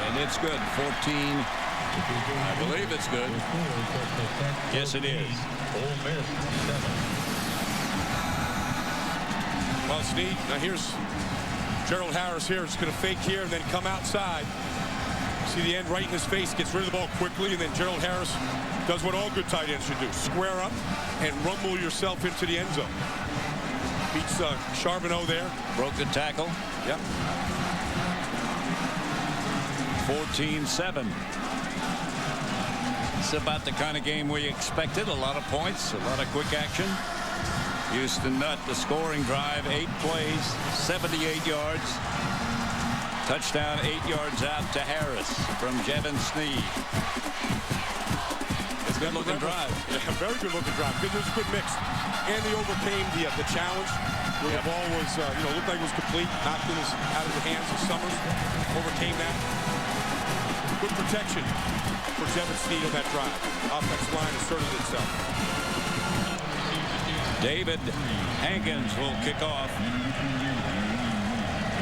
And it's good. 14. I believe it's good. Yes, it is. Well, Snead, now here's Gerald Harris here. It's going to fake here and then come outside. See the end right in his face, gets rid of the ball quickly, and then Gerald Harris does what all good tight ends should do. Square up and rumble yourself into the end zone. Beats Charbonneau there. Broke the tackle. Yep. 14-7. It's about the kind of game we expected. A lot of points, a lot of quick action. Houston Nutt, the scoring drive, 8 plays, 78 yards. Touchdown, 8 yards out to Harris from Jevin Snead. It's a good-looking drive. Yeah, very good-looking drive. It was a good mix. And they overcame the challenge where the ball was, looked like it was complete, knocked in out of the hands of Summers. Overcame that. Good protection for Jevin Snead on that drive. Offensive line asserted itself. David Hankins will kick off.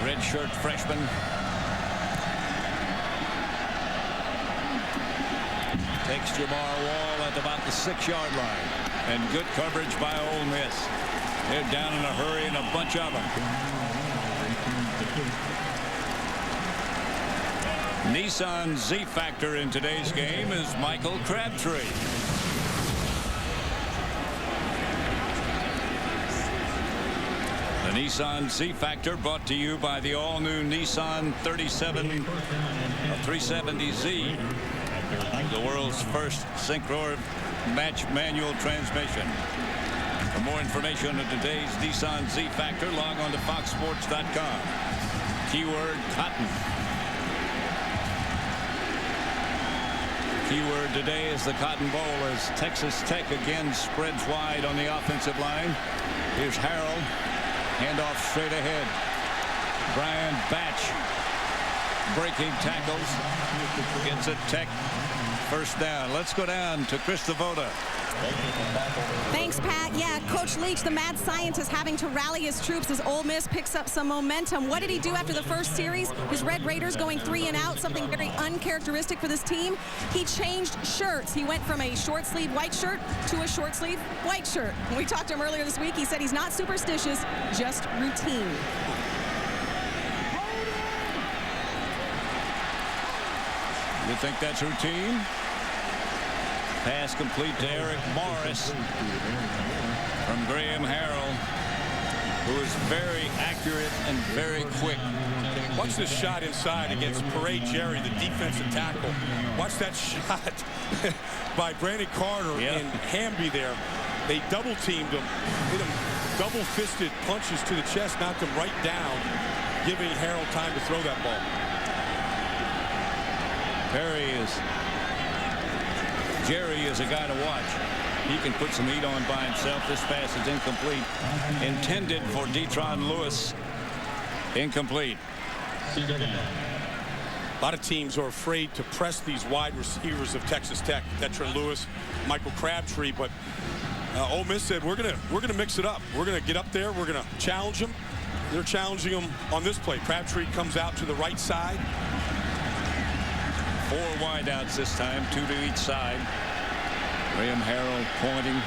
Redshirt freshman. Takes Jamar Wall at about the 6-yard line. And good coverage by Ole Miss. They're down in a hurry and a bunch of them. Nissan Z-Factor in today's game is Michael Crabtree. The Nissan Z-Factor brought to you by the all-new Nissan 370Z, the world's first synchro match manual transmission. For more information on today's Nissan Z-Factor, log on to foxsports.com. Keyword cotton. Keyword today is the Cotton Bowl as Texas Tech again spreads wide on the offensive line. Here's Harrell. Handoff straight ahead. Brian Batch breaking tackles. Gets a Tech first down. Let's go down to Chris Devoda. Thanks, Pat. Yeah, Coach Leach, the mad scientist, having to rally his troops as Ole Miss picks up some momentum. What did he do after the first series? His Red Raiders going 3 and out, something very uncharacteristic for this team. He changed shirts. He went from a short sleeve white shirt to a short sleeve white shirt. When we talked to him earlier this week, he said he's not superstitious, just routine. You think that's routine? Pass complete to Eric Morris from Graham Harrell, who is very accurate and very quick. Watch this shot inside against Parade Jerry, the defensive tackle. Watch that shot by Brandon Carter and Hamby there. They double-teamed him, hit him double-fisted punches to the chest, knocked him right down, giving Harold time to throw that ball. Jerry is a guy to watch. He can put some heat on by himself. This pass is incomplete. Intended for Detron Lewis. Incomplete. A lot of teams are afraid to press these wide receivers of Texas Tech, Detron Lewis, Michael Crabtree, but Ole Miss said we're gonna mix it up. We're gonna get up there. We're gonna challenge them. They're challenging them on this play. Crabtree comes out to the right side. 4 wideouts this time, 2 to each side. Graham Harrell pointing.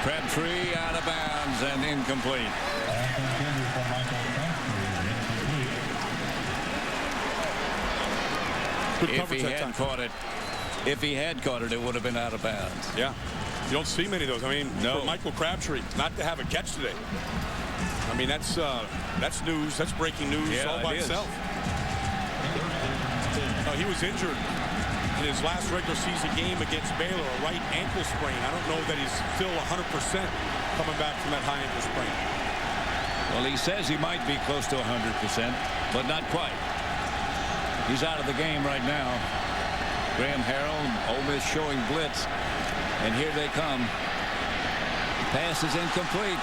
Crabtree out of bounds and incomplete. If he had caught it, it would have been out of bounds. Yeah. You don't see many of those. I mean, for Michael Crabtree not to have a catch today. I mean, that's news. That's breaking news all by itself. He was injured in his last regular season game against Baylor, a right ankle sprain. I don't know that he's still 100% coming back from that high ankle sprain. Well, he says he might be close to 100%, but not quite. He's out of the game right now. Graham Harrell, Ole Miss showing blitz, and here they come. Pass is incomplete.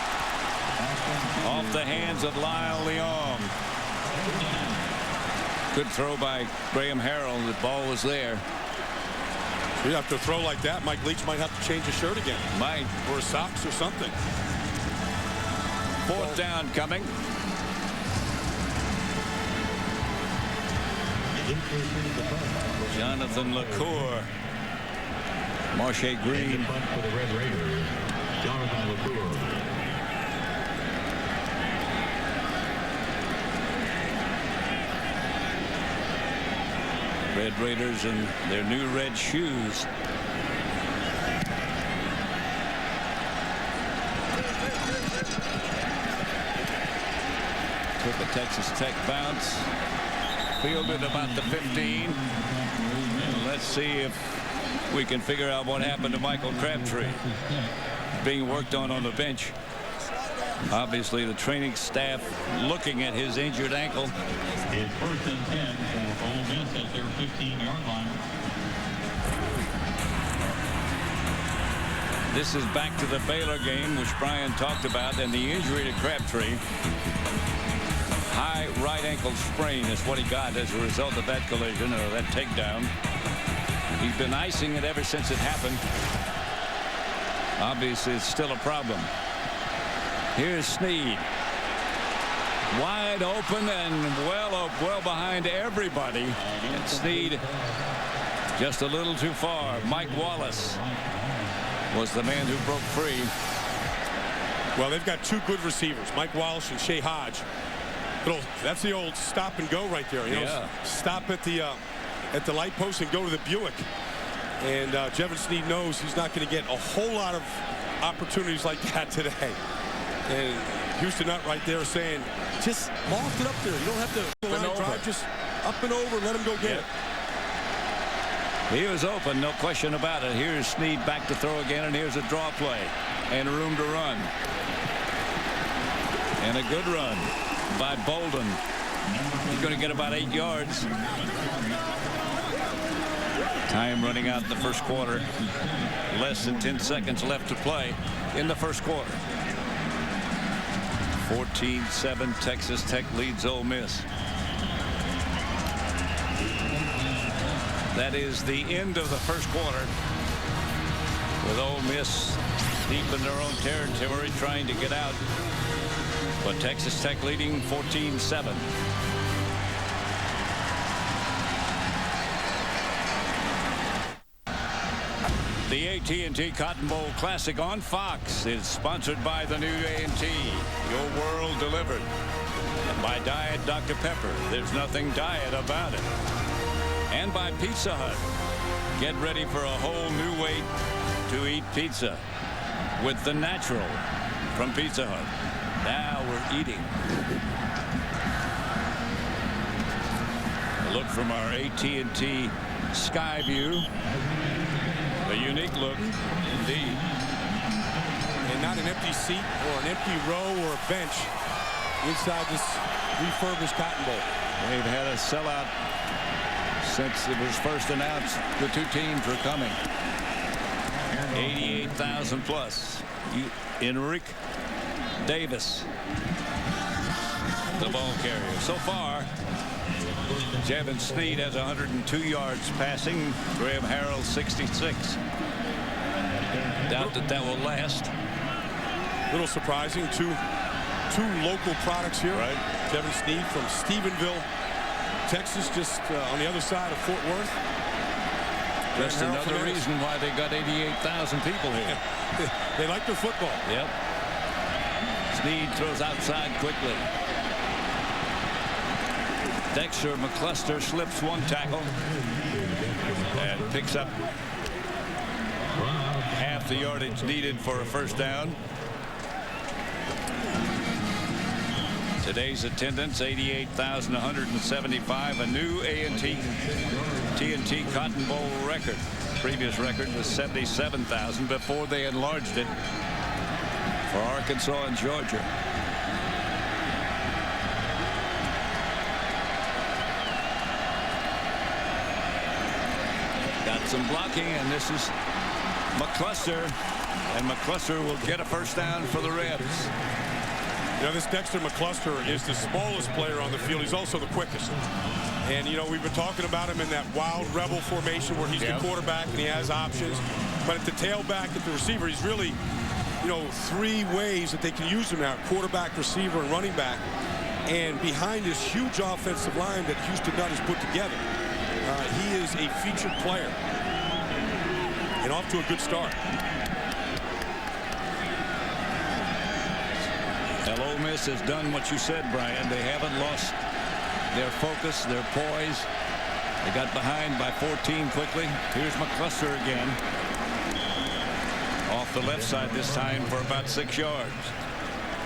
Off the hands of Lyle Leong. Good throw by Graham Harrell. The ball was there. You have to throw like that. Mike Leach might have to change his shirt again. Might. Or his socks or something. 4th down coming. Jonathan LaCour. Marche Green. For the Red Raiders, Jonathan LaCour. Red Raiders in their new red shoes. Took a Texas Tech bounce. Fielded about the 15. Let's see if we can figure out what happened to Michael Crabtree. Being worked on the bench. Obviously, the training staff looking at his injured ankle. It's 1st and 10 for Ole Miss at their 15-yard line. This is back to the Baylor game, which Brian talked about, and the injury to Crabtree. High right ankle sprain is what he got as a result of that collision or that takedown. He's been icing it ever since it happened. Obviously, it's still a problem. Here's Snead. Wide open and well behind everybody. And Snead just a little too far. Mike Wallace was the man who broke free. Well, they've got 2 good receivers, Mike Wallace and Shea Hodge. That's the old stop and go right there. You know, stop at the light post and go to the Buick. And Jevon Snead knows he's not going to get a whole lot of opportunities like that today. And Houston Nutt right there saying, just loft it up there. You don't have to line drive, just up and over, let him go get it. He was open, no question about it. Here's Snead back to throw again, and here's a draw play and room to run. And a good run by Bolden. He's going to get about 8 yards. Time running out in the first quarter. Less than 10 seconds left to play in the first quarter. 14-7, Texas Tech leads Ole Miss. That is the end of the first quarter, with Ole Miss deep in their own territory trying to get out. But Texas Tech leading 14-7. The AT&T Cotton Bowl Classic on Fox is sponsored by the new A&T, your world delivered. And by Diet Dr. Pepper, there's nothing diet about it. And by Pizza Hut. Get ready for a whole new way to eat pizza. with the natural from Pizza Hut. Now we're eating. A look from our AT&T Sky View. A unique look indeed. And not an empty seat or an empty row or a bench inside this refurbished Cotton Bowl. They've had a sellout since it was first announced the two teams were coming. 88,000 plus. Enrique Davis, the ball carrier. So far, Jevan Snead has 102 yards passing. Graham Harrell 66. Doubt that will last. A little surprising. Two local products here. Right. Jevan Snead from Stephenville, Texas, just on the other side of Fort Worth. Just another reason why they got 88,000 people here. They like their football. Yep. Snead throws outside quickly. Dexter McCluster slips one tackle and picks up half the yardage needed for a first down. Today's attendance 88,175, a new TNT Cotton Bowl record. Previous record was 77,000 before they enlarged it for Arkansas and Georgia. Got some blocking, and this is McCluster, and McCluster will get a first down for the Rebs. You know, this Dexter McCluster is the smallest player on the field. He's also the quickest. And, you know, we've been talking about him in that wild rebel formation where he's the quarterback and he has options. But at the tailback, at the receiver, he's really, you know, three ways that they can use him now: quarterback, receiver, and running back. And behind this huge offensive line that Houston Nutt has put together, he is a featured player. And off to a good start. Ole Miss has done what you said, Brian. They haven't lost their focus, their poise. They got behind by 14 quickly. Here's McCluster again. Off the left side this time for about 6 yards.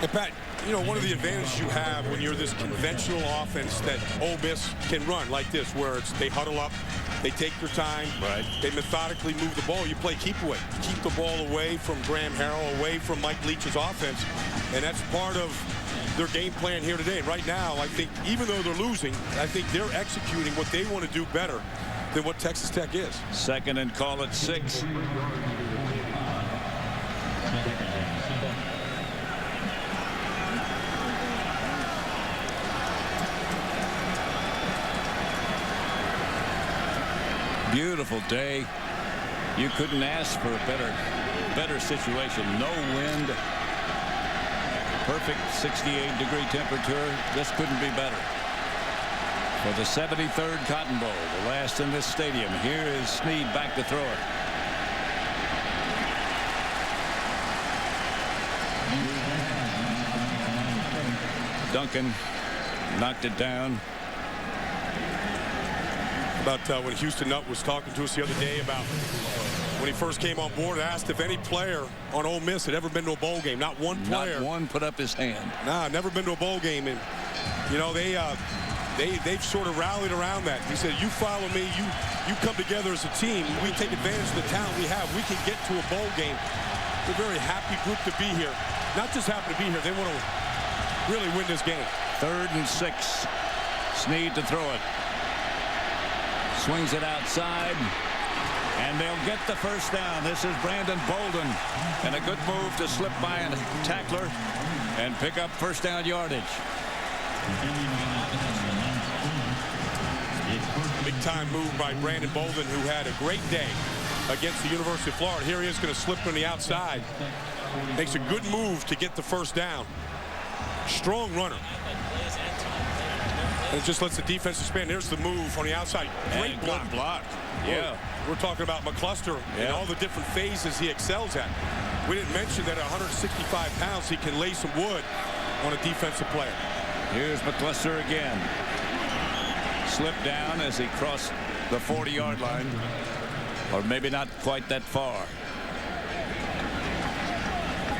And Pat, you know, one of the advantages you have when you're this conventional offense that Ole Miss can run like this, where it's they huddle up, they take their time, they methodically move the ball. You play keep away. Keep the ball away from Graham Harrell, away from Mike Leach's offense. And that's part of their game plan here today. And right now, I think even though they're losing, I think they're executing what they want to do better than what Texas Tech is. Second and call it 6. Beautiful day. You couldn't ask for a better situation. No wind. Perfect 68-degree temperature. This couldn't be better. For the 73rd Cotton Bowl, the last in this stadium. Here is Snead back to throw it. Duncan knocked it down. About when Houston Nutt was talking to us the other day about when he first came on board, asked if any player on Ole Miss had ever been to a bowl game. Not one player. Not one put up his hand. Nah, never been to a bowl game. And, you know, they've sort of rallied around that. He said, you follow me, you come together as a team, we take advantage of the talent we have, we can get to a bowl game. They're a very happy group to be here. Not just happy to be here, they want to really win this game. 3rd and 6. Snead to throw it. Swings it outside, and they'll get the first down. This is Brandon Bolden, and a good move to slip by a tackler and pick up first down yardage. Big time move by Brandon Bolden, who had a great day against the University of Florida. Here he is going to slip from the outside. Makes a good move to get the first down. Strong runner. And it just lets the defense expand. There's the move on the outside. Great block. Yeah. We're talking about McCluster and all the different phases he excels at. We didn't mention that at 165 pounds, he can lay some wood on a defensive player. Here's McCluster again. Slipped down as he crossed the 40-yard line. Or maybe not quite that far.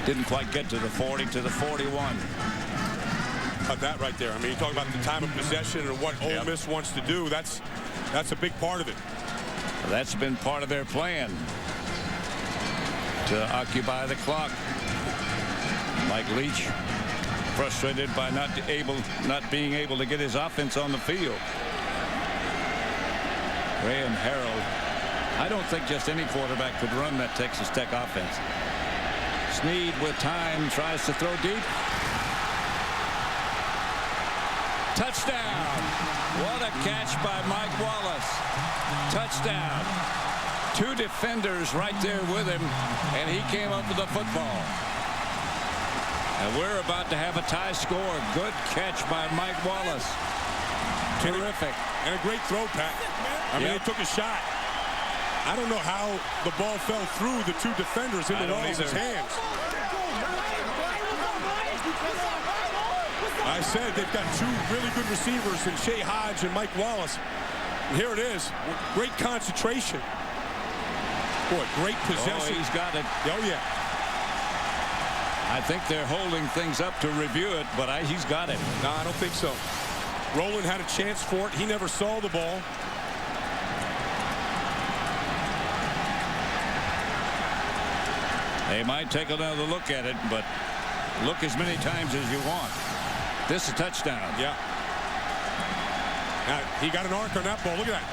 Didn't quite get to the 40, to the 41. That right there. I mean, you talk about the time of possession and what Ole Miss wants to do. That's a big part of it. That's been part of their plan, to occupy the clock. Mike Leach, frustrated by not being able to get his offense on the field. Graham Harrell. I don't think just any quarterback could run that Texas Tech offense. Snead with time tries to throw deep. Touchdown. What a catch by Mike Wallace. Touchdown. 2 defenders right there with him, and he came up with the football. And we're about to have a tie score. Good catch by Mike Wallace. Terrific. And a great throw, Pat. I mean, he took a shot. I don't know how the ball fell through the 2 defenders into Wallace's hands. I said they've got 2 really good receivers in Shea Hodge and Mike Wallace. And here it is. Great concentration. Boy, great possession. Oh, he's got it. Oh, yeah. I think they're holding things up to review it, but he's got it. No, I don't think so. Rowland had a chance for it. He never saw the ball. They might take another look at it, but look as many times as you want. This is a touchdown. Yeah. Now, he got an arc on that ball. Look at that.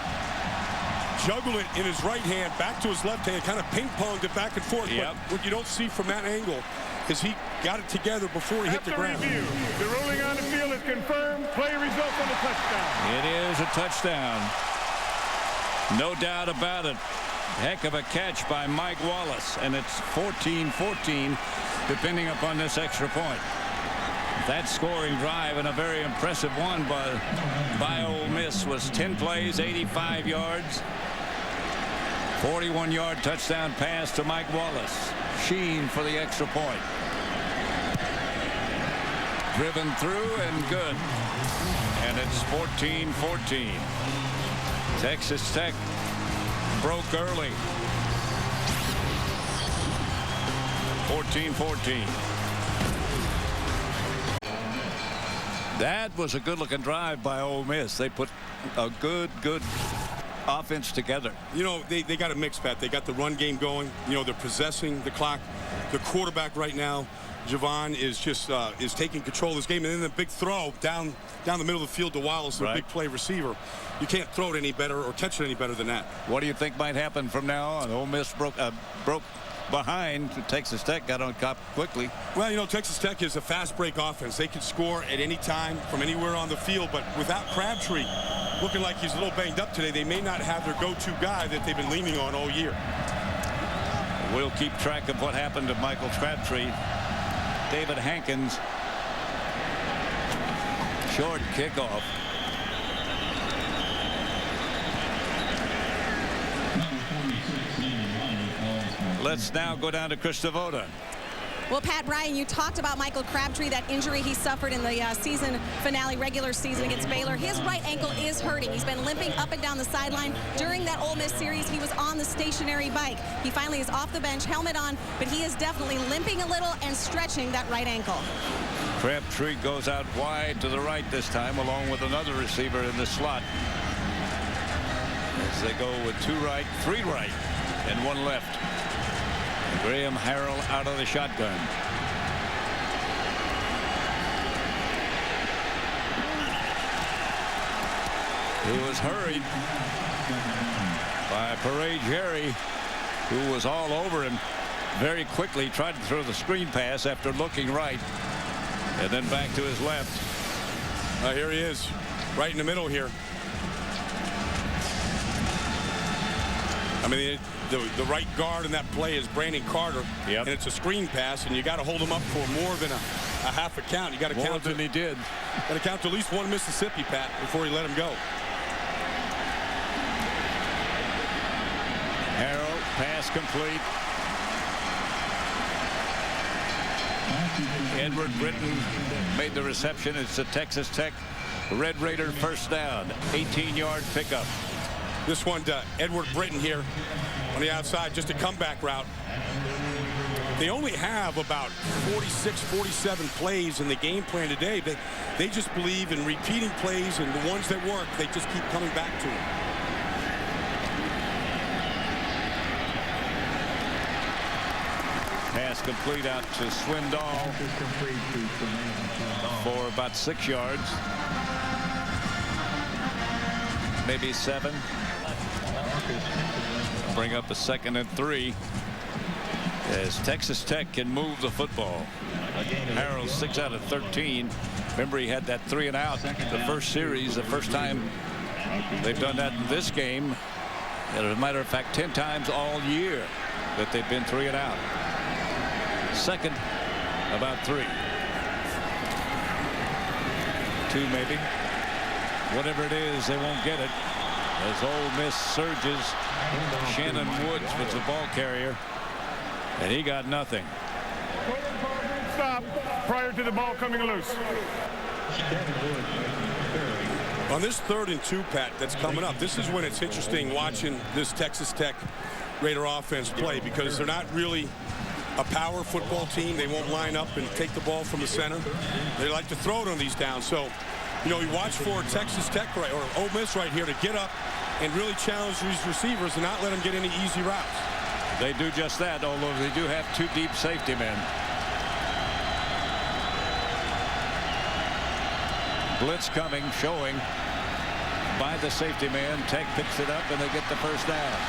Juggled it in his right hand, back to his left hand, kind of ping-ponged it back and forth. Yep. But what you don't see from that angle is he got it together before he hit the ground. Review. The ruling on the field is confirmed. Play results on the touchdown. It is a touchdown. No doubt about it. Heck of a catch by Mike Wallace, and it's 14-14 depending upon this extra point. That scoring drive, and a very impressive one by Ole Miss, was 10 plays, 85 yards. 41-yard touchdown pass to Mike Wallace. Sheen for the extra point. Driven through and good. And it's 14-14. Texas Tech broke early. 14-14. That was a good-looking drive by Ole Miss. They put a good offense together. You know, they got a mix, Pat. They got the run game going. You know, they're possessing the clock. The quarterback right now, Javon, is just is taking control of this game. And then the big throw down the middle of the field to Wallace, the big play receiver. You can't throw it any better or catch it any better than that. What do you think might happen from now on? Ole Miss broke behind. Texas Tech got on top quickly. Well, you know, Texas Tech is a fast break offense. They can score at any time from anywhere on the field, but without Crabtree looking like he's a little banged up today, they may not have their go-to guy that they've been leaning on all year. We'll keep track of what happened to Michael Crabtree. David Hankins, short kickoff. Let's now go down to Chris Devoda. Well, Pat, Brian, you talked about Michael Crabtree, that injury he suffered in the season finale, regular season against Baylor. His right ankle is hurting. He's been limping up and down the sideline. During that Ole Miss series, he was on the stationary bike. He finally is off the bench, helmet on, but he is definitely limping a little and stretching that right ankle. Crabtree goes out wide to the right this time, along with another receiver in the slot. As they go with 2 right, 3 right, and 1 left. Graham Harrell out of the shotgun. He was hurried by Parade Jerry, who was all over him. Very quickly tried to throw the screen pass after looking right, and then back to his left. Here he is, right in the middle here. I mean, the right guard in that play is Brandon Carter, and it's a screen pass, and you got to hold him up for more than a half a count. You got to count than he did. Got to count to at least 1 Mississippi, Pat, before you let him go. Harrell, pass complete. Edward Britton made the reception. It's a Texas Tech Red Raider first down. 18-yard pickup. This one to Edward Britton here on the outside, just a comeback route. They only have about 46, 47 plays in the game plan today. They just believe in repeating plays, and the ones that work, they just keep coming back to them. Pass complete out to Swindoll for about 6 yards. Maybe 7. Bring up a 2nd and 3 as Texas Tech can move the football. Harrell 6 out of 13. Remember, he had that 3 and out the first series, the first time they've done that in this game. As a matter of fact, 10 times all year that they've been 3 and out. 2nd, about 3. 2 maybe. Whatever it is, they won't get it. As Ole Miss surges, Shannon Woods was the ball carrier, and he got nothing. Stop prior to the ball coming loose. On this 3rd and 2, Pat, that's coming up, this is when it's interesting watching this Texas Tech Raider offense play, because they're not really a power football team. They won't line up and take the ball from the center. They like to throw it on these downs. So, you know, you watch for Texas Tech or Ole Miss right here to get up and really challenge these receivers and not let them get any easy routes. They do just that, although they do have 2 deep safety men. Blitz coming, showing by the safety man. Tech picks it up, and they get the first down.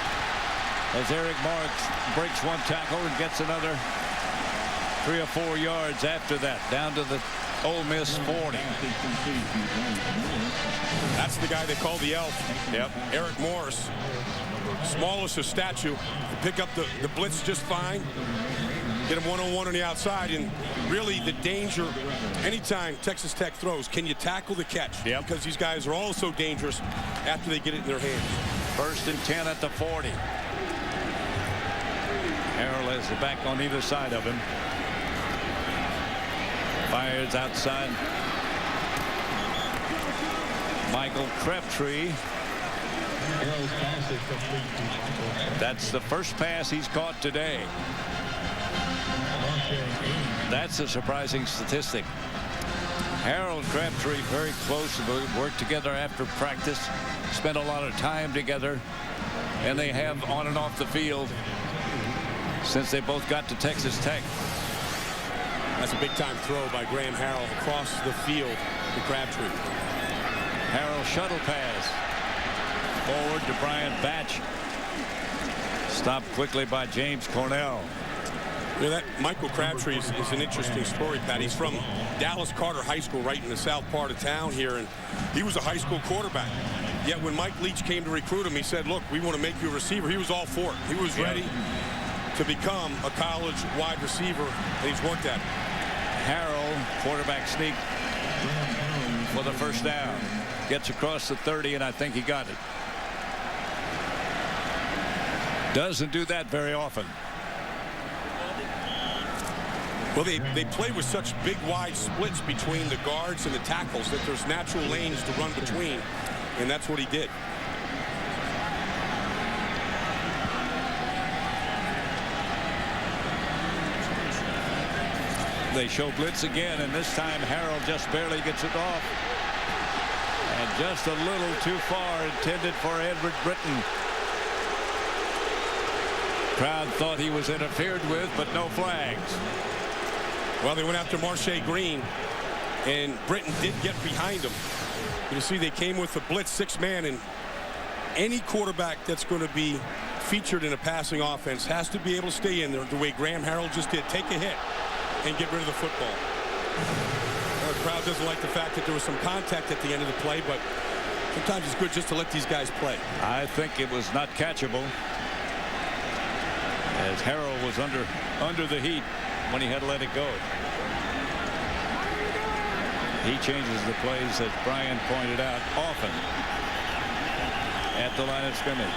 As Eric Marks breaks 1 tackle and gets another 3 or 4 yards after that, down to the Ole Miss 40. That's the guy they call the elf. Yep. Eric Morris, smallest of stature, pick up the blitz just fine. Get him one-on-one on the outside, and really the danger anytime Texas Tech throws, can you tackle the catch? Yep. Because these guys are all so dangerous after they get it in their hands. 1st and 10 at the 40. Harrell has the back on either side of him. Fires outside. Michael Crabtree. That's the first pass he's caught today. That's a surprising statistic. Harrell and Crabtree very close. They worked together after practice, spent a lot of time together, and they have on and off the field since they both got to Texas Tech. That's a big-time throw by Graham Harrell across the field to Crabtree. Harrell shuttle pass forward to Brian Batch. Stopped quickly by James Cornell. You know, that Michael Crabtree is an interesting story, Pat. He's from Dallas Carter High School right in the south part of town here, and he was a high school quarterback. Yet when Mike Leach came to recruit him, he said, look, we want to make you a receiver. He was all for it. He was ready to become a college wide receiver, and he's worked at it. Harrell, quarterback sneak for the first down. Gets across the 30, and I think he got it. Doesn't do that very often. Well, they play with such big, wide splits between the guards and the tackles that there's natural lanes to run between, and that's what he did. They show blitz again, and this time Harrell just barely gets it off. And just a little too far, intended for Edward Britton. Crowd thought he was interfered with, but no flags. Well, they went after Marche Green, and Britton did get behind him. You see, they came with a blitz 6-man, and any quarterback that's going to be featured in a passing offense has to be able to stay in there the way Graham Harrell just did. Take a hit and get rid of the football. Well, the crowd doesn't like the fact that there was some contact at the end of the play, but sometimes it's good just to let these guys play. I think it was not catchable, as Harrell was under the heat when he had to let it go. He changes the plays, as Brian pointed out, often at the line of scrimmage.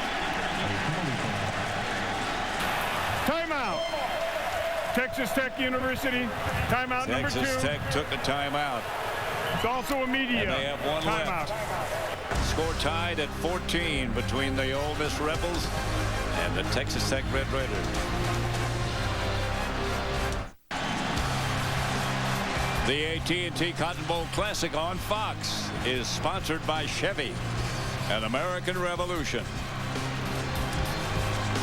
Timeout. Texas Tech University. Timeout number 2. Texas Tech took a timeout. It's also a media. And they have one timeout. left. Score tied at 14 between the Ole Miss Rebels and the Texas Tech Red Raiders. The AT&T Cotton Bowl Classic on Fox is sponsored by Chevy and American Revolution.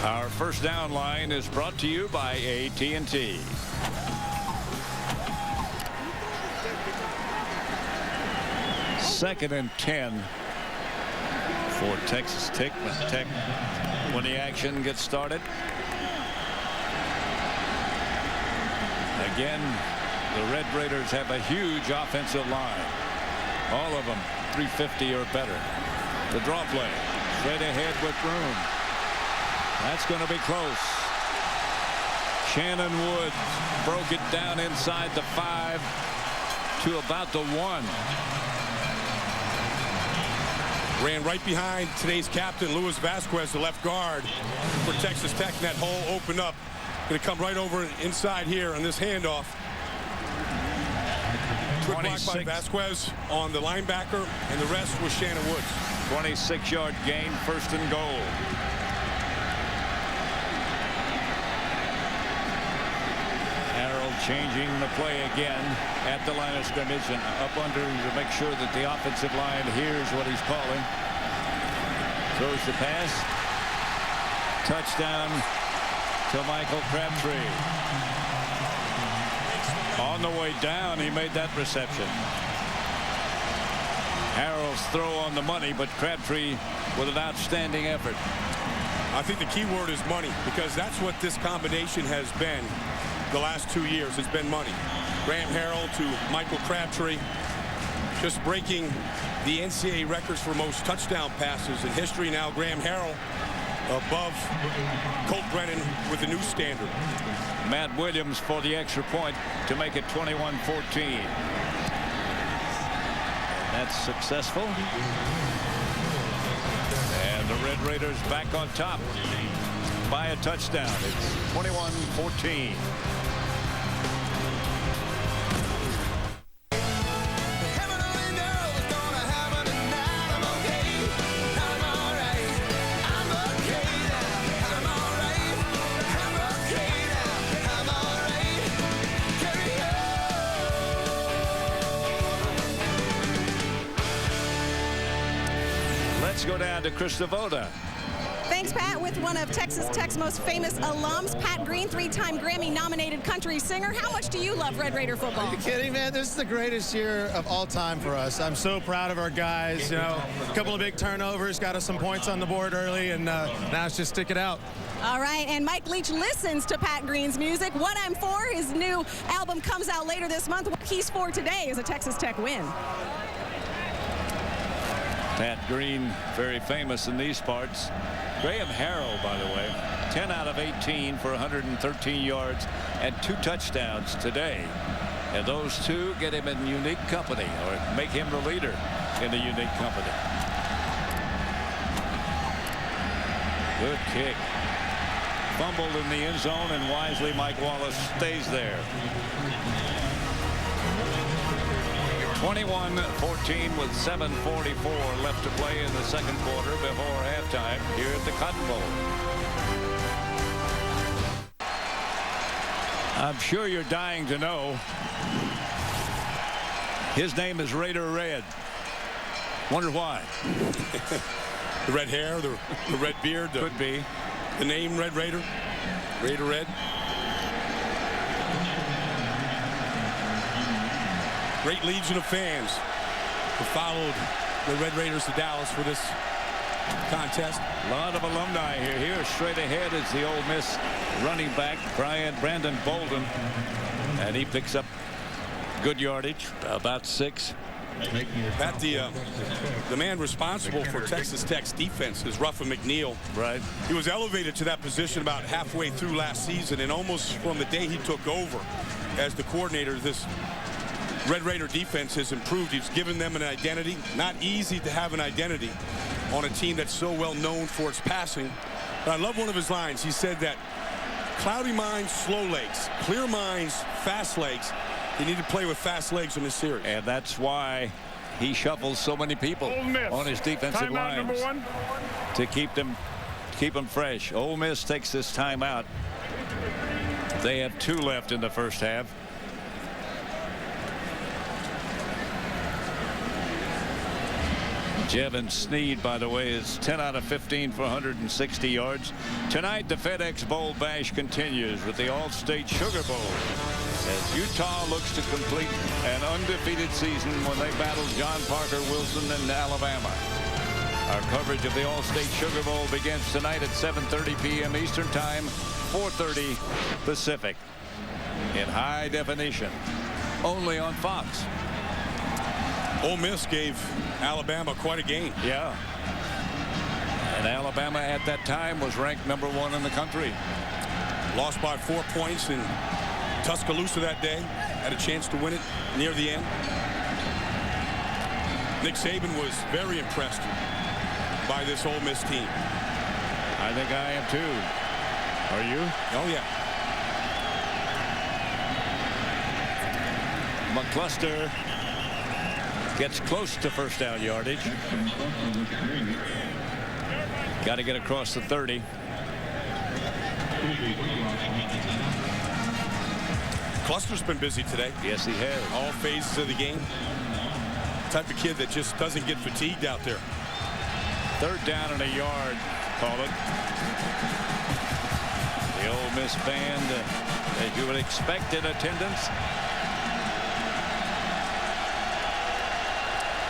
Our first down line is brought to you by AT&T. Second and 10 for Texas Tech when the action gets started. Again, the Red Raiders have a huge offensive line. All of them 350 or better. The draw play straight ahead with room. That's going to be close. Shannon Woods broke it down inside the 5 to about the 1. Ran right behind today's captain, Luis Vasquez, the left guard for Texas Tech. And that hole opened up. Going to come right over inside here on this handoff. Good block by Vasquez on the linebacker, and the rest was Shannon Woods. 26-yard gain, first and goal. Harold changing the play again at the line of scrimmage and up under to make sure that the offensive line hears what he's calling. Throws the pass. Touchdown to Michael Crabtree. On the way down, he made that reception. Harold's throw on the money, but Crabtree with an outstanding effort. I think the key word is money, because that's what this combination has been the last 2 years. It's been money. Graham Harold to Michael Crabtree, just breaking the NCAA records for most touchdown passes in history. Now Graham Harold above Colt Brennan with a new standard. Matt Williams for the extra point to make it 21-14. That's successful. And the Red Raiders back on top by a touchdown. It's 21-14. Let's go down to Chris Devoda. Thanks, Pat. With one of Texas Tech's most famous alums, Pat Green, 3-time Grammy-nominated country singer. How much do you love Red Raider football? Are you kidding, man? This is the greatest year of all time for us. I'm so proud of our guys. You know, a couple of big turnovers, got us some points on the board early, and now it's just stick it out. All right, and Mike Leach listens to Pat Green's music. What I'm For, his new album comes out later this month. What he's for today is a Texas Tech win. Pat Green, very famous in these parts. Graham Harold, by the way, 10 out of 18 for 113 yards and 2 touchdowns today. And those 2 get him in unique company, or make him the leader in the unique company. Good kick. Fumbled in the end zone, and wisely Mike Wallace stays there. 21-14 with 7:44 left to play in the second quarter before halftime here at the Cotton Bowl. I'm sure you're dying to know. His name is Raider Red. Wonder why. The red hair, the red beard. Could be. The name Red Raider. Raider Red. Great legion of fans who followed the Red Raiders to Dallas for this contest. A lot of alumni here. Here straight ahead is the Ole Miss running back, Brandon Bolden. And he picks up good yardage, about 6. Pat, the man responsible for Texas Tech's defense is Ruffin McNeil. Right. He was elevated to that position about halfway through last season, and almost from the day he took over as the coordinator, this Red Raider defense has improved. He's given them an identity. Not easy to have an identity on a team that's so well known for its passing. But I love one of his lines. He said that cloudy minds, slow legs. Clear minds, fast legs. You need to play with fast legs in this series. And that's why he shuffles so many people on his defensive lines to keep them fresh. Ole Miss takes this timeout. They have 2 left in the first half. Jevin Sneed, by the way, is 10 out of 15 for 160 yards. Tonight, the FedEx Bowl Bash continues with the All-State Sugar Bowl, as Utah looks to complete an undefeated season when they battle John Parker Wilson and Alabama. Our coverage of the All-State Sugar Bowl begins tonight at 7:30 p.m. Eastern Time, 4:30 Pacific, in high definition, only on Fox. Ole Miss gave Alabama quite a game. Yeah. And Alabama at that time was ranked #1 in the country. Lost by 4 points in Tuscaloosa that day. Had a chance to win it near the end. Nick Saban was very impressed by this Ole Miss team. I think I am too. Are you? Oh, yeah. McCluster gets close to first down yardage. Got to get across the 30. Cluster's been busy today. Yes, he has. All phases of the game. Type of kid that just doesn't get fatigued out there. 3rd down and a yard, call it. The Ole Miss band, as you would expect, in attendance.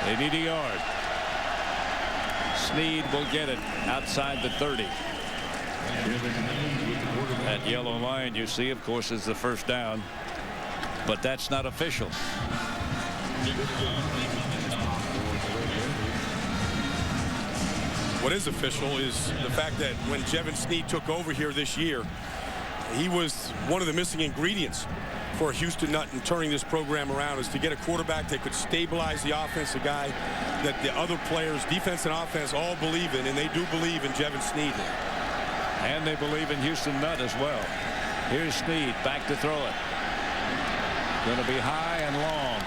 They need a yard. Sneed will get it outside the 30. That yellow line you see, of course, is the first down, but that's not official. What is official is the fact that when Jevin Sneed took over here this year, he was one of the missing ingredients for Houston Nutt in turning this program around, is to get a quarterback that could stabilize the offense, a guy that the other players, defense and offense, all believe in, and they do believe in Jevin Sneed. And they believe in Houston Nutt as well. Here's Sneed back to throw it. Going to be high and long.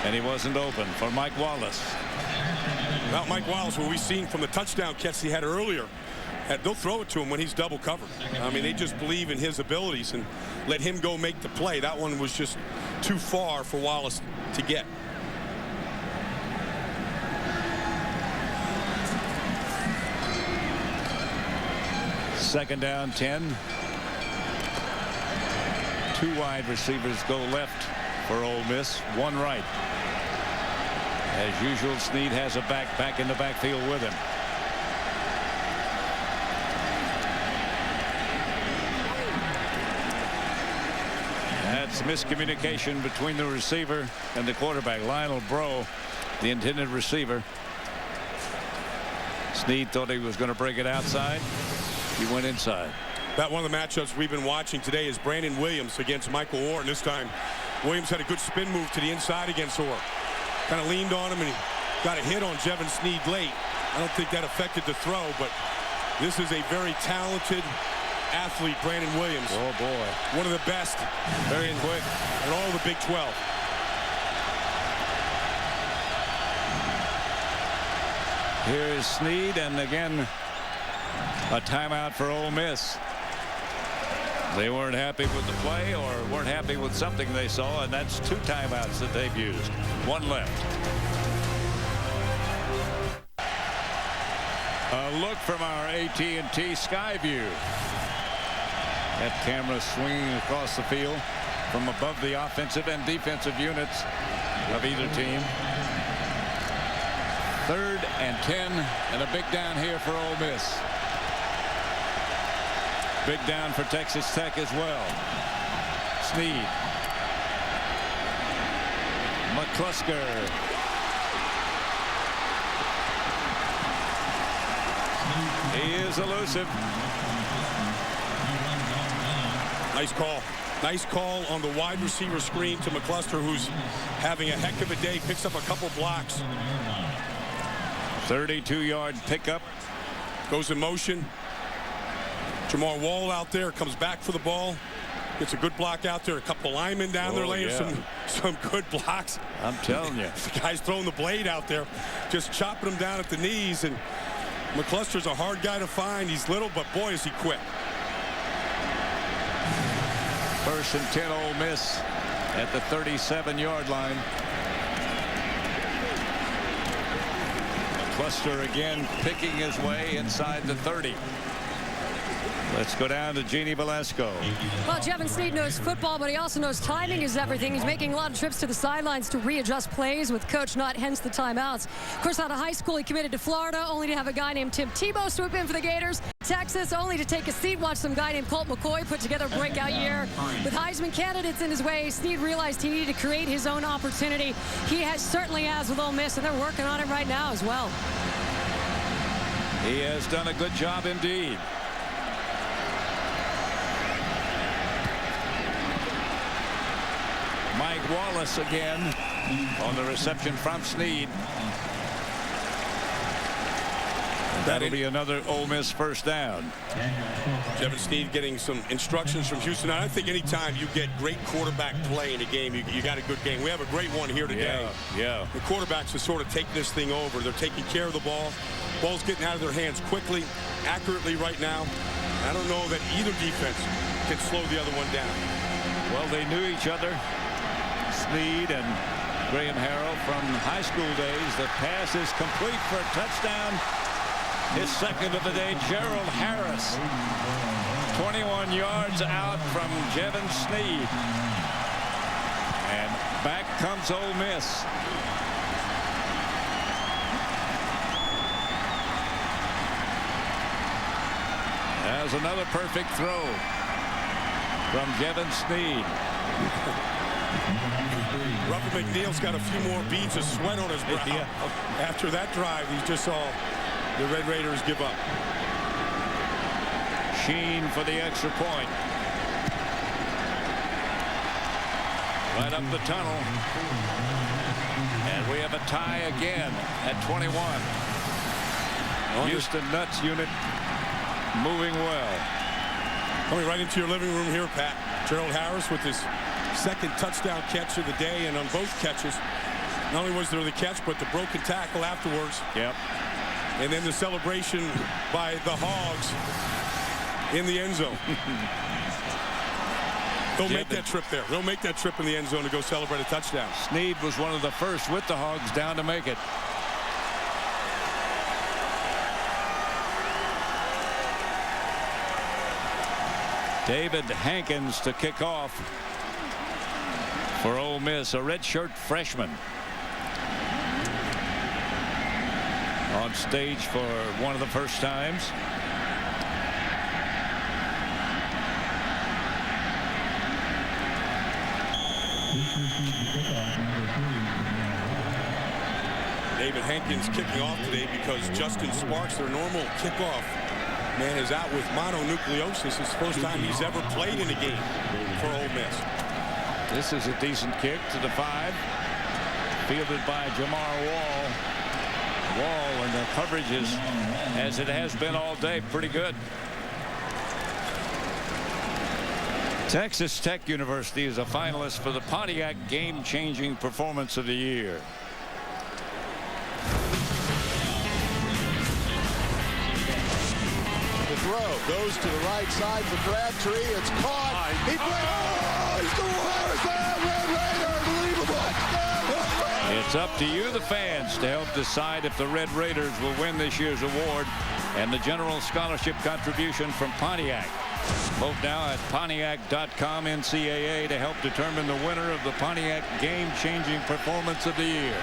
And he wasn't open for Mike Wallace. Well, Mike Wallace, what we've seen from the touchdown catch he had earlier, they'll throw it to him when he's double covered. I mean, they just believe in his abilities and let him go make the play. That one was just too far for Wallace to get. Second down, 10. 2 wide receivers go left for Ole Miss, 1 right. As usual, Sneed has a back in the backfield with him. That's miscommunication between the receiver and the quarterback. Lionel Bro, the intended receiver. Sneed thought he was going to break it outside. He went inside. That one of the matchups we've been watching today is Brandon Williams against Michael Orr. And this time, Williams had a good spin move to the inside against Orr. Kind of leaned on him and he got a hit on Jevin Sneed late. I don't think that affected the throw, but this is a very talented athlete, Brandon Williams. Oh, boy. One of the best. Very quick. In all the Big 12. Here's Sneed, and again, a timeout for Ole Miss. They weren't happy with the play or weren't happy with something they saw, and that's 2 timeouts that they've used. 1 left. A look from our AT&T Sky View. That camera swinging across the field from above the offensive and defensive units of either team. 3rd and 10, and a big down here for Ole Miss. Big down for Texas Tech as well. Sneed. McClusker. He is elusive. Nice call. Nice call on the wide receiver screen to McCluster, who's having a heck of a day. Picks up a couple blocks. 32-yard pickup. Goes in motion. Jamar Wall out there, comes back for the ball. Gets a good block out there. A couple linemen down there laying some good blocks. I'm telling you. The guy's throwing the blade out there, just chopping him down at the knees. And McCluster's a hard guy to find. He's little, but boy, is he quick. 1st and 10, Ole Miss at the 37-yard line. Cluster again picking his way inside the 30. Let's go down to Jeannie Velasco. Well, Jevin Snead knows football, but he also knows timing is everything. He's making a lot of trips to the sidelines to readjust plays with Coach Nutt, hence the timeouts. Of course, out of high school, he committed to Florida, only to have a guy named Tim Tebow swoop in for the Gators. Texas, only to take a seat, watch some guy named Colt McCoy put together a breakout year. With Heisman candidates in his way, Snead realized he needed to create his own opportunity. He certainly has with Ole Miss, and they're working on it right now as well. He has done a good job indeed. Mike Wallace again on the reception from Snead. That'll be another Ole Miss first down. Jevin Snead getting some instructions from Houston. I think anytime you get great quarterback play in a game, you got a good game. We have a great one here today. Yeah. The quarterbacks are sort of taking this thing over. They're taking care of the ball. Ball's getting out of their hands quickly, accurately right now. I don't know that either defense can slow the other one down. Well, they knew each other, Snead and Graham Harrell, from high school days. The pass is complete for a touchdown. His second of the day, Gerald Harris. 21 yards out from Jevin Snead. And back comes Ole Miss. There's another perfect throw from Jevin Snead. Robert McNeil's got a few more beads of sweat on his brow. Yeah. After that drive, he just saw the Red Raiders give up. Sheen for the extra point. Right up the tunnel. And we have a tie again at 21. Houston Nutt's unit moving well. Coming right into your living room here, Pat. Gerald Harris with his second touchdown catch of the day, and on both catches, not only was there the catch, but the broken tackle afterwards. Yep. And then the celebration by the Hogs in the end zone. They'll make that trip there. They'll make that trip in the end zone to go celebrate a touchdown. Snead was one of the first with the Hogs down to make it. David Hankins to kick off for Ole Miss, a redshirt freshman. On stage for one of the first times. David Hankins kicking off today because Justin Sparks, their normal kickoff man, is out with mononucleosis. It's the first time he's ever played in a game for Ole Miss. This is a decent kick to the 5. Fielded by Jamar Wall. Wall, and the coverage is, as it has been all day, pretty good. Texas Tech University is a finalist for the Pontiac Game-Changing Performance of the Year. The throw goes to the right side for Crabtree. It's caught. He he's the worst. Red Raider, unbelievable. It's up to you, the fans, to help decide if the Red Raiders will win this year's award and the general scholarship contribution from Pontiac. Vote now at Pontiac.com NCAA to help determine the winner of the Pontiac Game-Changing Performance of the Year,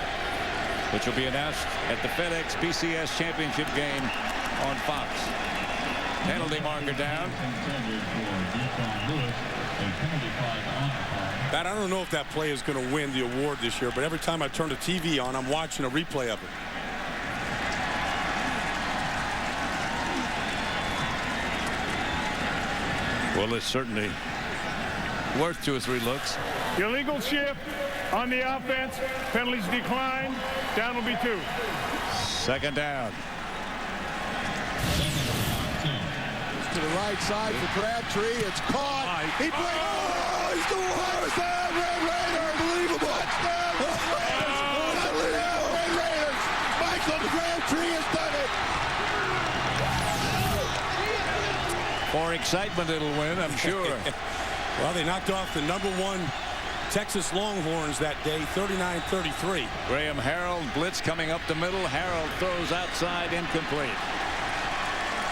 which will be announced at the FedEx BCS Championship game on Fox. Penalty marker down. Pat, I don't know if that play is going to win the award this year, but every time I turn the TV on, I'm watching a replay of it. Well, it's certainly worth 2 or 3 looks. Illegal shift on the offense. Penalties decline. Down will be 2. Second down. To the right side for Crabtree. It's caught. He he's the worst. Red Raider, unbelievable. Red Raiders. Michael Crabtree has done it. For excitement, it'll win, I'm sure. Well, they knocked off the #1 Texas Longhorns that day, 39-33. Graham Harrell, blitz coming up the middle. Harrell throws outside, incomplete.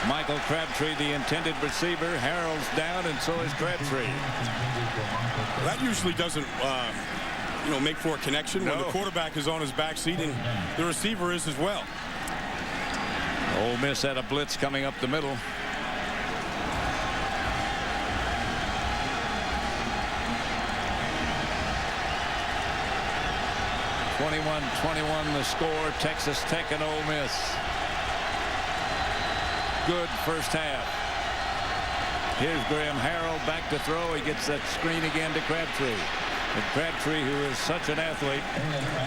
Michael Crabtree, the intended receiver. Harrell's down, and so is Crabtree. That usually doesn't, make for a connection when the quarterback is on his back seat and the receiver is as well. Ole Miss had a blitz coming up the middle. (21-21) the score. Texas Tech and Ole Miss. Good first half. Here's Graham Harrell back to throw. He gets that screen again to Crabtree. And Crabtree, who is such an athlete,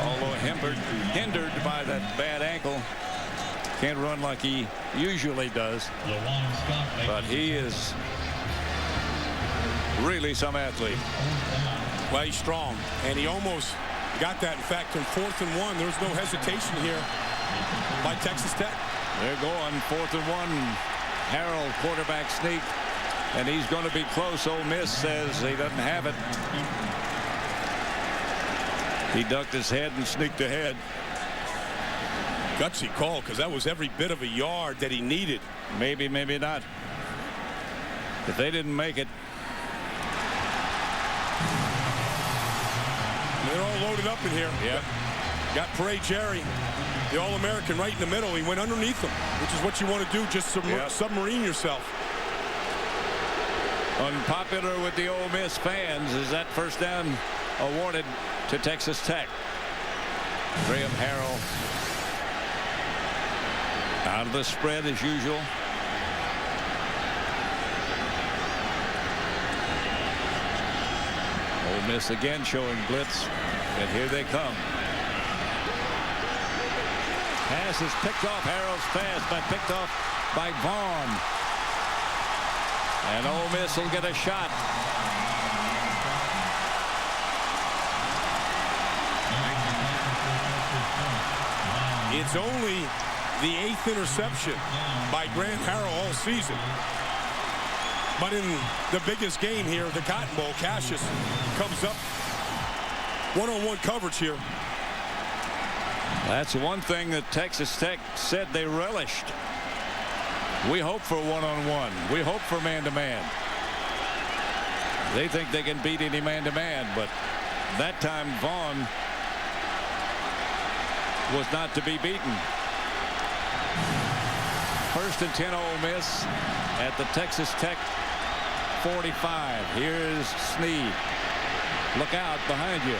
although hindered by that bad ankle, can't run like he usually does. But he is really some athlete. Well, he's strong, and he almost got that. In fact, in 4th and 1, there's no hesitation here by Texas Tech. They're going 4th and 1. Harrell quarterback sneak, and he's going to be close. Ole Miss says he doesn't have it. He ducked his head and sneaked ahead. Gutsy call, because that was every bit of a yard that he needed. Maybe, maybe not. If they didn't make it. They're all loaded up in here. Yeah. Got Pray Jerry, the All-American, right in the middle. He went underneath them, which is what you want to do, just submarine yourself. Unpopular with the Ole Miss fans is that first down awarded to Texas Tech. Graham Harrell out of the spread as usual. Ole Miss again showing blitz, and here they come. Pass is picked off. Harrell's pass, but picked off by Vaughn. And Ole Miss will get a shot. It's only the 8th interception by Graham Harrell all season. But in the biggest game here, the Cotton Bowl, Cassius comes up one-on-one coverage here. That's one thing that Texas Tech said they relished. We hope for one-on-one. We hope for man-to-man. They think they can beat any man-to-man, but that time Vaughn was not to be beaten. 1st and 10 Ole Miss at the Texas Tech 45. Here's Snead. Look out behind you.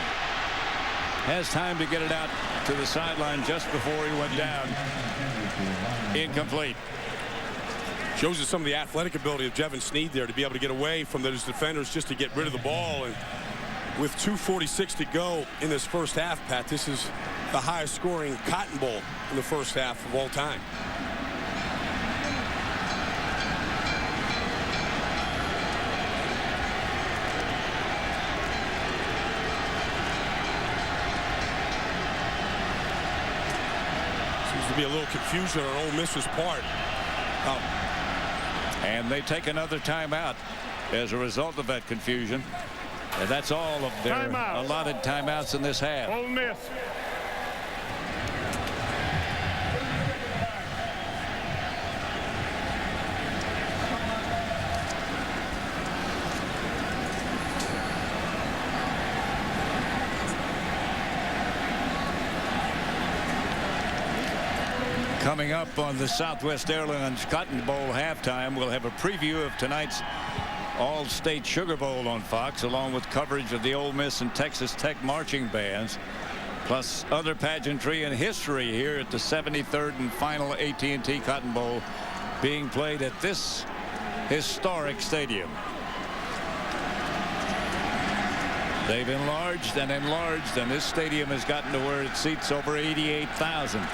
Has time to get it out to the sideline just before he went down. Incomplete. Shows us some of the athletic ability of Jevan Snead there to be able to get away from those defenders just to get rid of the ball. And with 2:46 to go in this first half, Pat, this is the highest scoring Cotton Bowl in the first half of all time. Seems to be a little confusion on Ole Miss's part. And they take another timeout as a result of that confusion. And that's all of their allotted timeouts in this half. Ole Miss. Coming up on the Southwest Airlines Cotton Bowl halftime, we'll have a preview of tonight's All-State Sugar Bowl on Fox, along with coverage of the Ole Miss and Texas Tech marching bands, plus other pageantry and history here at the 73rd and final AT&T Cotton Bowl being played at this historic stadium. They've enlarged and enlarged, and this stadium has gotten to where it seats over 88,000.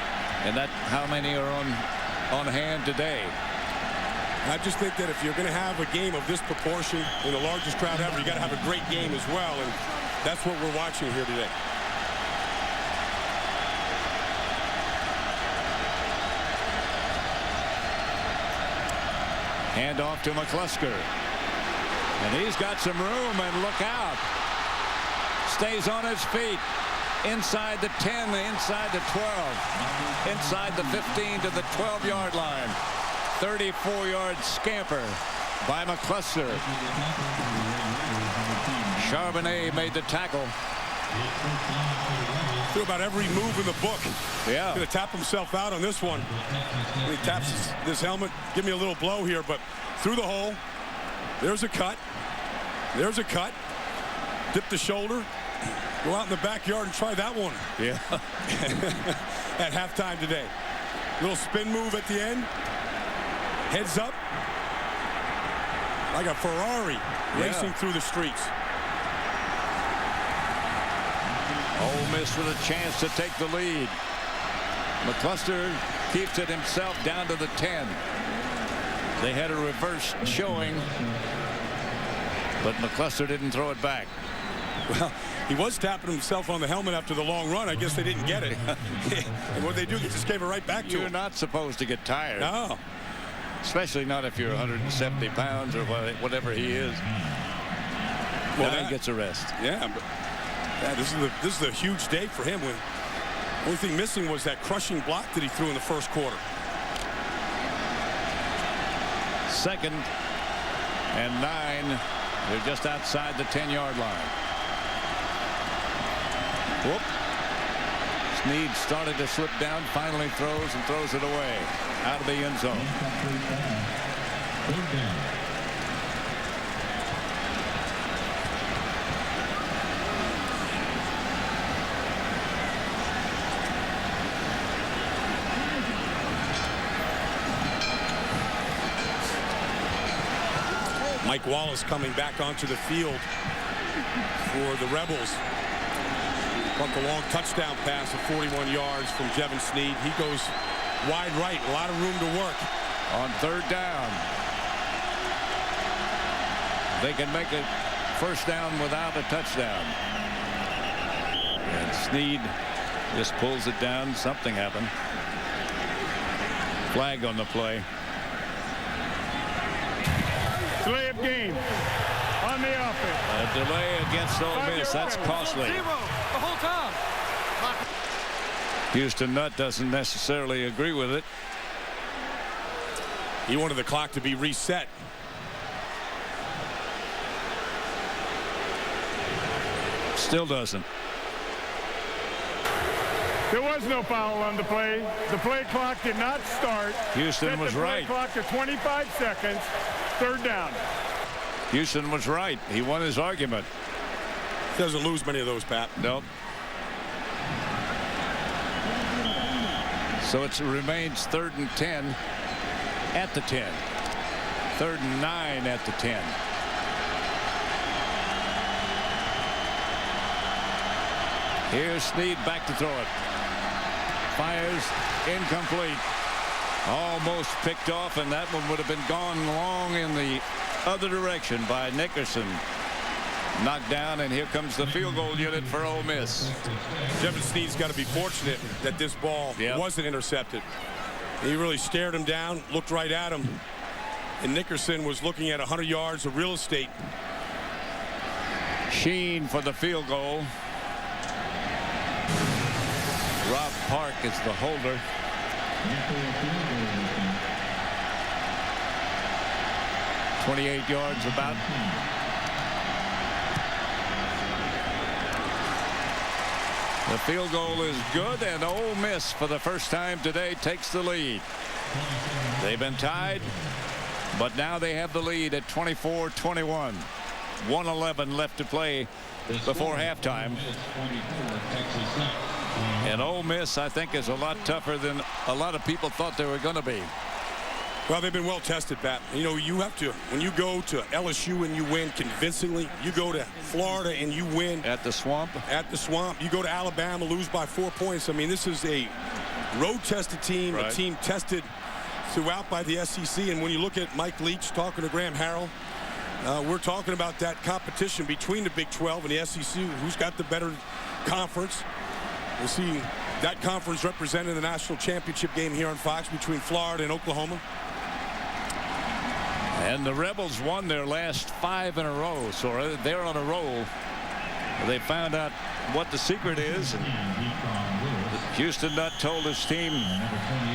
And that's how many are on hand today. I just think that if you're going to have a game of this proportion in the largest crowd ever, you got to have a great game as well, and that's what we're watching here today. Hand off to McClusker, and he's got some room, and look out. Stays on his feet. Inside the 10, inside the 12. Inside the 15 to the 12-yard line. 34-yard scamper by McCluster. Charbonnet made the tackle. Threw about every move in the book. Yeah. Going to tap himself out on this one. When he taps this helmet, give me a little blow here, but through the hole. There's a cut. There's a cut. Dip the shoulder. Go out in the backyard and try that one. Yeah. At halftime today. Little spin move at the end. Heads up. Like a Ferrari racing through the streets. Ole Miss with a chance to take the lead. McCluster keeps it himself down to the 10. They had a reverse showing, but McCluster didn't throw it back. Well, he was tapping himself on the helmet after the long run. I guess they didn't get it. And what they do, they just gave it right back to him. You're not supposed to get tired. No. Especially not if you're 170 pounds or whatever he is. Well, now he gets a rest. Yeah, but this is a huge day for him. When only thing missing was that crushing block that he threw in the first quarter. 2nd and 9. They're just outside the 10-yard line. Whoop. Snead started to slip down, finally throws and throws it away out of the end zone. Mike Wallace coming back onto the field for the Rebels. Bumped a long touchdown pass of 41 yards from Jevon Snead. He goes wide right, a lot of room to work. On 3rd down. They can make a first down without a touchdown. And Snead just pulls it down. Something happened. Flag on the play. Delay of game on the offense. A delay against Ole Miss. That's costly. The whole time. Houston Nutt doesn't necessarily agree with it. He wanted the clock to be reset. Still doesn't. There was no foul on the play. The play clock did not start. Houston was right. The play clock to 25 seconds. 3rd down. Houston was right. He won his argument. Doesn't lose many of those, Pat. Nope. So it remains 3rd and 10 at the 10. 3rd and 9 at the 10. Here's Snead back to throw it. Fires incomplete. Almost picked off, and that one would have been gone long in the other direction by Nickerson. Knocked down, and here comes the field goal unit for Ole Miss. Jevon Snead's got to be fortunate that this ball wasn't intercepted. He really stared him down, looked right at him, and Nickerson was looking at 100 yards of real estate. Sheen for the field goal. Rob Park is the holder. 28 yards about. The field goal is good, and Ole Miss for the first time today takes the lead. They've been tied, but now they have the lead at 24-21. 1:11 left to play before halftime. And Ole Miss, I think, is a lot tougher than a lot of people thought they were going to be. Well, they've been well tested, Pat. You know, you have to, when you go to LSU and you win convincingly, you go to Florida and you win. At the Swamp? At the Swamp. You go to Alabama, lose by 4 points. I mean, this is a road-tested team, a team tested throughout by the SEC. And when you look at Mike Leach talking to Graham Harrell, we're talking about that competition between the Big 12 and the SEC. Who's got the better conference? We'll see that conference represented in the national championship game here on Fox between Florida and Oklahoma. And the Rebels won their last 5 in a row, so they're on a roll. They found out what the secret is. Houston Nutt told his team,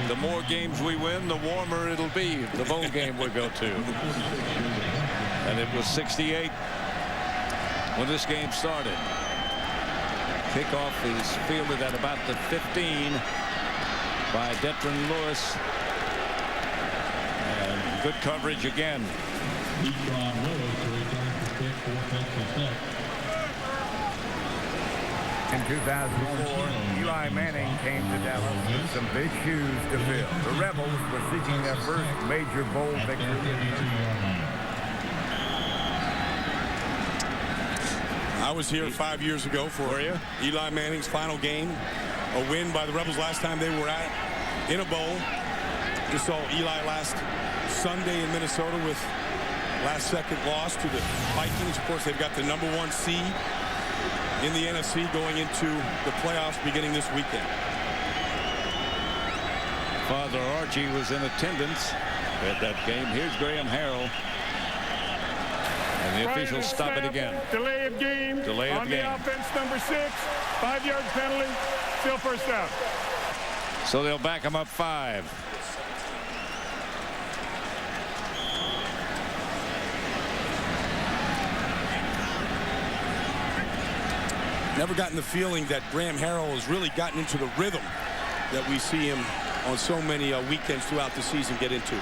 the more games we win, the warmer it'll be, the bowl game we go to. And it was 68 when this game started. Kickoff is fielded at about the 15 by Detron Lewis. And good coverage again. In 2004, Eli Manning came to Dallas with some big shoes to fill. The Rebels were seeking their first major bowl victory. I was here 5 years ago for Eli Manning's final game. A win by the Rebels last time they were in a bowl. Just saw Eli last Sunday in Minnesota with last-second loss to the Vikings. Of course, they've got the #1 seed in the NFC going into the playoffs beginning this weekend. Father Archie was in attendance at that game. Here's Graham Harrell. And the officials stop it again. Delay of game. Delay of on game. the offense, number 6. 5-yard penalty. Still first down. So they'll back him up 5. Never gotten the feeling that Graham Harrell has really gotten into the rhythm that we see him on so many weekends throughout the season get into.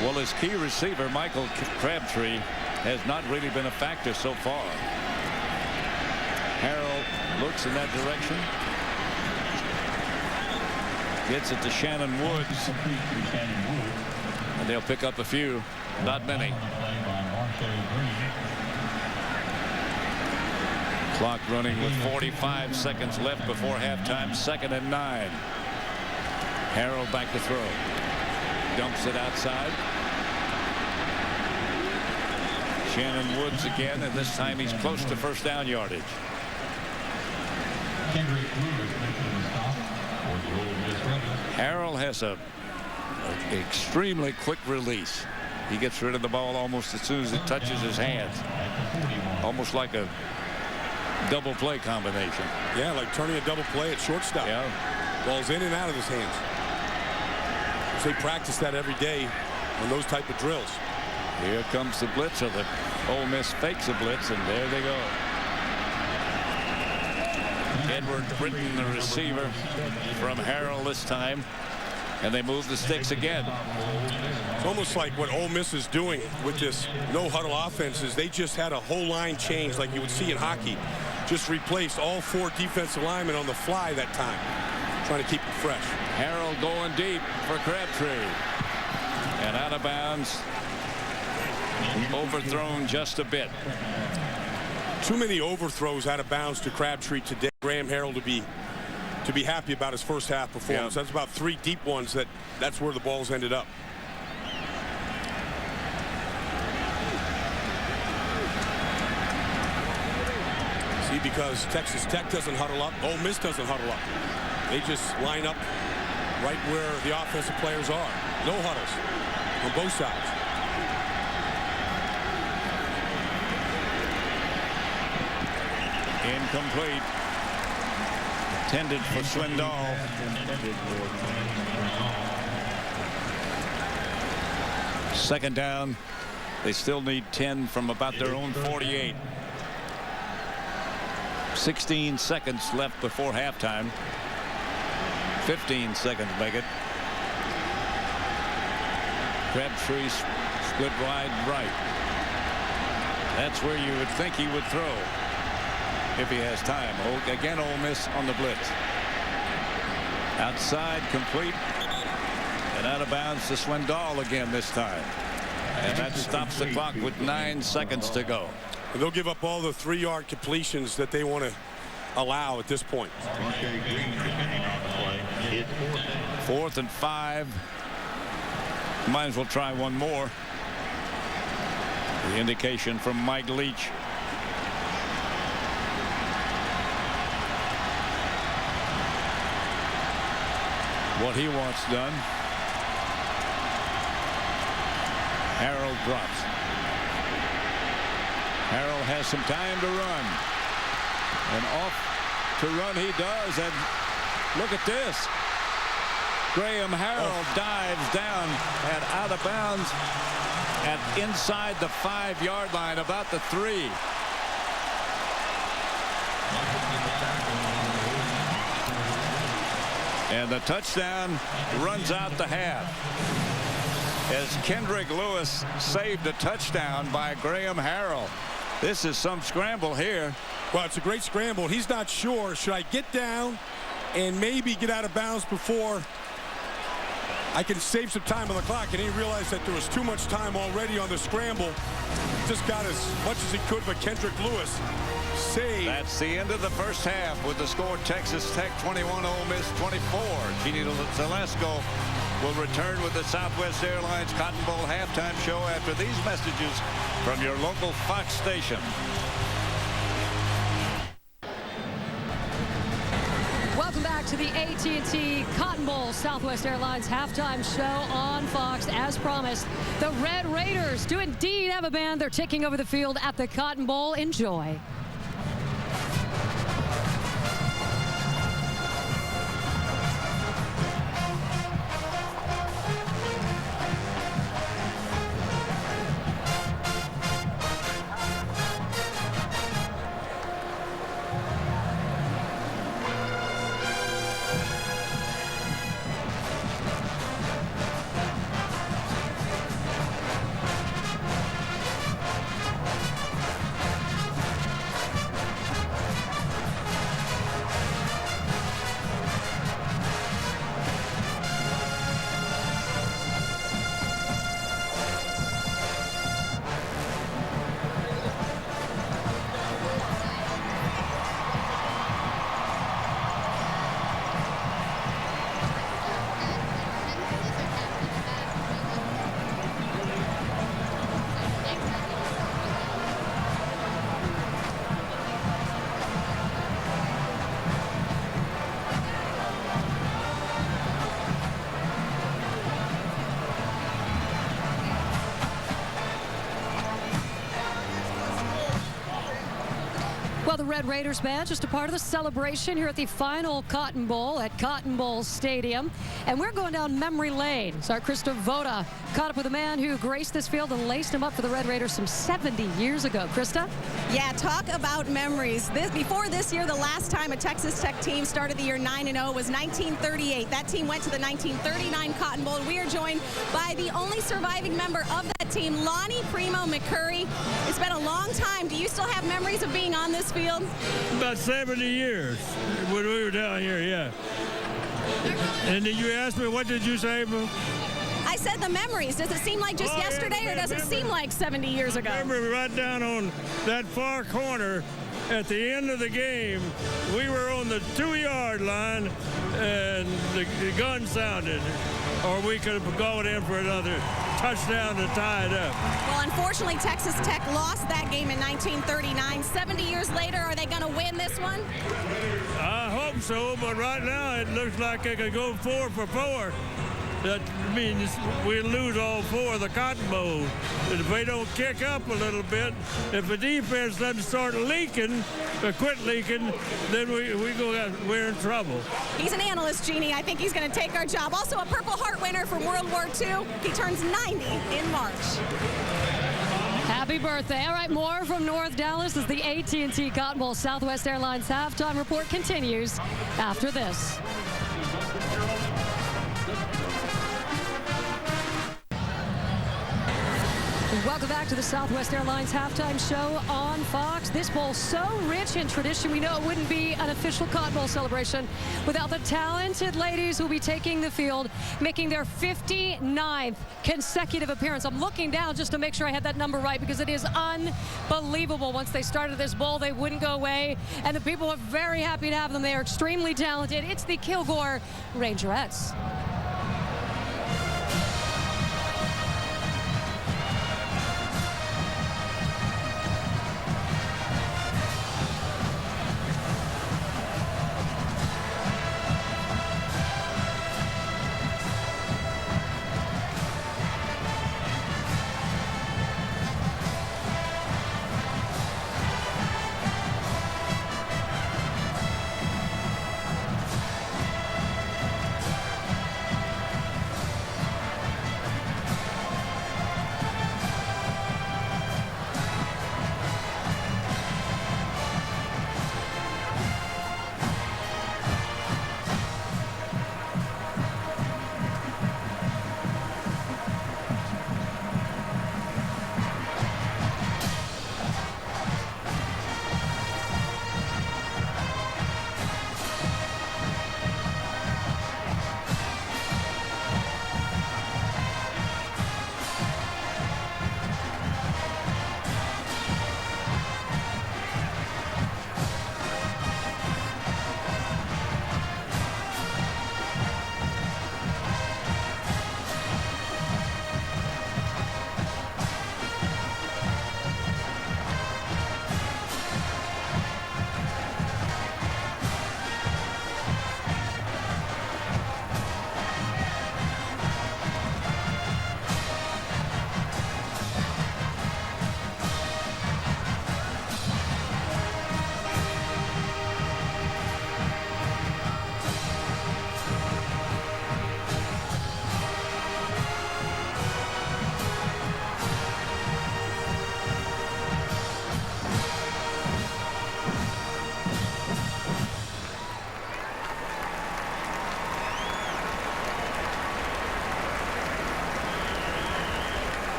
Well, his key receiver, Michael Crabtree, has not really been a factor so far. Harrell looks in that direction. Gets it to Shannon Woods. And they'll pick up a few. Not many. Clock running with 45 seconds left before halftime. 2nd and 9. Harrell back to throw. Dumps it outside. Shannon Woods again, and this time he's close to first down yardage. Harrell has a extremely quick release. He gets rid of the ball almost as soon as it touches his hands. Almost like a double play combination. Yeah, like turning a double play at shortstop. Yeah. Ball's in and out of his hands. They practice that every day on those type of drills. Here comes the blitz, or the Ole Miss fakes a blitz, and there they go. Edward Britton, the receiver from Harrell this time, and they move the sticks again. It's almost like what Ole Miss is doing with this no-huddle offense is they just had a whole line change like you would see in hockey. Just replaced all 4 defensive linemen on the fly that time, trying to keep it fresh. Harrell going deep for Crabtree. And out of bounds. Overthrown just a bit. Too many overthrows out of bounds to Crabtree today. Graham Harrell to be happy about his first half performance. That's about 3 deep ones that's where the balls ended up. See, because Texas Tech doesn't huddle up, Ole Miss doesn't huddle up. They just line up right where the offensive players are. No huddles on both sides. Incomplete. Intended for Swindoll. Second down. They still need 10 from about their own 48. 16 seconds left before halftime. 15 seconds make it. Crabtree split wide right. That's where you would think he would throw if he has time. Again, Ole Miss on the blitz. Outside, complete. And out of bounds to Swindoll again this time. And that stops the clock with 9 seconds to go. And they'll give up all the 3-yard completions that they want to allow at this point. 4th and 5. Might as well try one more. The indication from Mike Leach. What he wants done. Harrell drops. Harrell has some time to run. And off to run he does. And look at this. Graham Harrell dives down and out of bounds at inside the 5-yard line, about the 3. And the touchdown runs out the half as Kendrick Lewis saved a touchdown by Graham Harrell. This is some scramble here. Well, it's a great scramble. He's not sure. Should I get down and maybe get out of bounds before I can save some time on the clock? And he realized that there was too much time already on the scramble. Just got as much as he could, but Kendrick Lewis saved. That's the end of the first half with the score Texas Tech 21, Ole Miss 24. Jeannie Zalesko will return with the Southwest Airlines Cotton Bowl halftime show after these messages from your local Fox station. Welcome back to the AT&T Cotton Bowl Southwest Airlines halftime show on Fox. As promised, the Red Raiders do indeed have a band. They're taking over the field at the Cotton Bowl. Enjoy. Well, the Red Raiders band just a part of the celebration here at the final Cotton Bowl at Cotton Bowl Stadium. And we're going down memory lane. So our Krista Voda caught up with a man who graced this field and laced him up for the Red Raiders some 70 years ago. Krista? Yeah, talk about memories. Before this year, the last time a Texas Tech team started the year 9-0 was 1938. That team went to the 1939 Cotton Bowl. And we are joined by the only surviving member of that team, Lonnie Primo McCurry. It's been a long time. Do you still have memories of being on this field? About 70 years when we were down here, yeah. And did you ask me, what did you say? I said the memories. Does it seem like just yesterday, or does it seem like 70 years ago? Remember, right down on that far corner at the end of the game, we were on the 2-yard line, and the gun sounded, or we could have gone in for another touchdown to tie it up. Well, unfortunately, Texas Tech lost that game in 1939. 70 years later, are they going to win this one? I hope so, but right now it looks like they could go 4 for 4. That means we lose all 4 of the Cotton Bowl. And if they don't kick up a little bit, if the defense doesn't start leaking, or quit leaking, then we're in trouble. He's an analyst, Jeannie. I think he's going to take our job. Also a Purple Heart winner from World War II. He turns 90 in March. Happy birthday. All right, more from North Dallas as the AT&T Cotton Bowl Southwest Airlines halftime report continues after this. Welcome back to the Southwest Airlines halftime show on Fox. This bowl so rich in tradition, we know it wouldn't be an official Cotton Bowl celebration without the talented ladies who will be taking the field, making their 59th consecutive appearance. I'm looking down just to make sure I had that number right because it is unbelievable. Once they started this bowl, they wouldn't go away, and the people are very happy to have them. They are extremely talented. It's the Kilgore Rangerettes.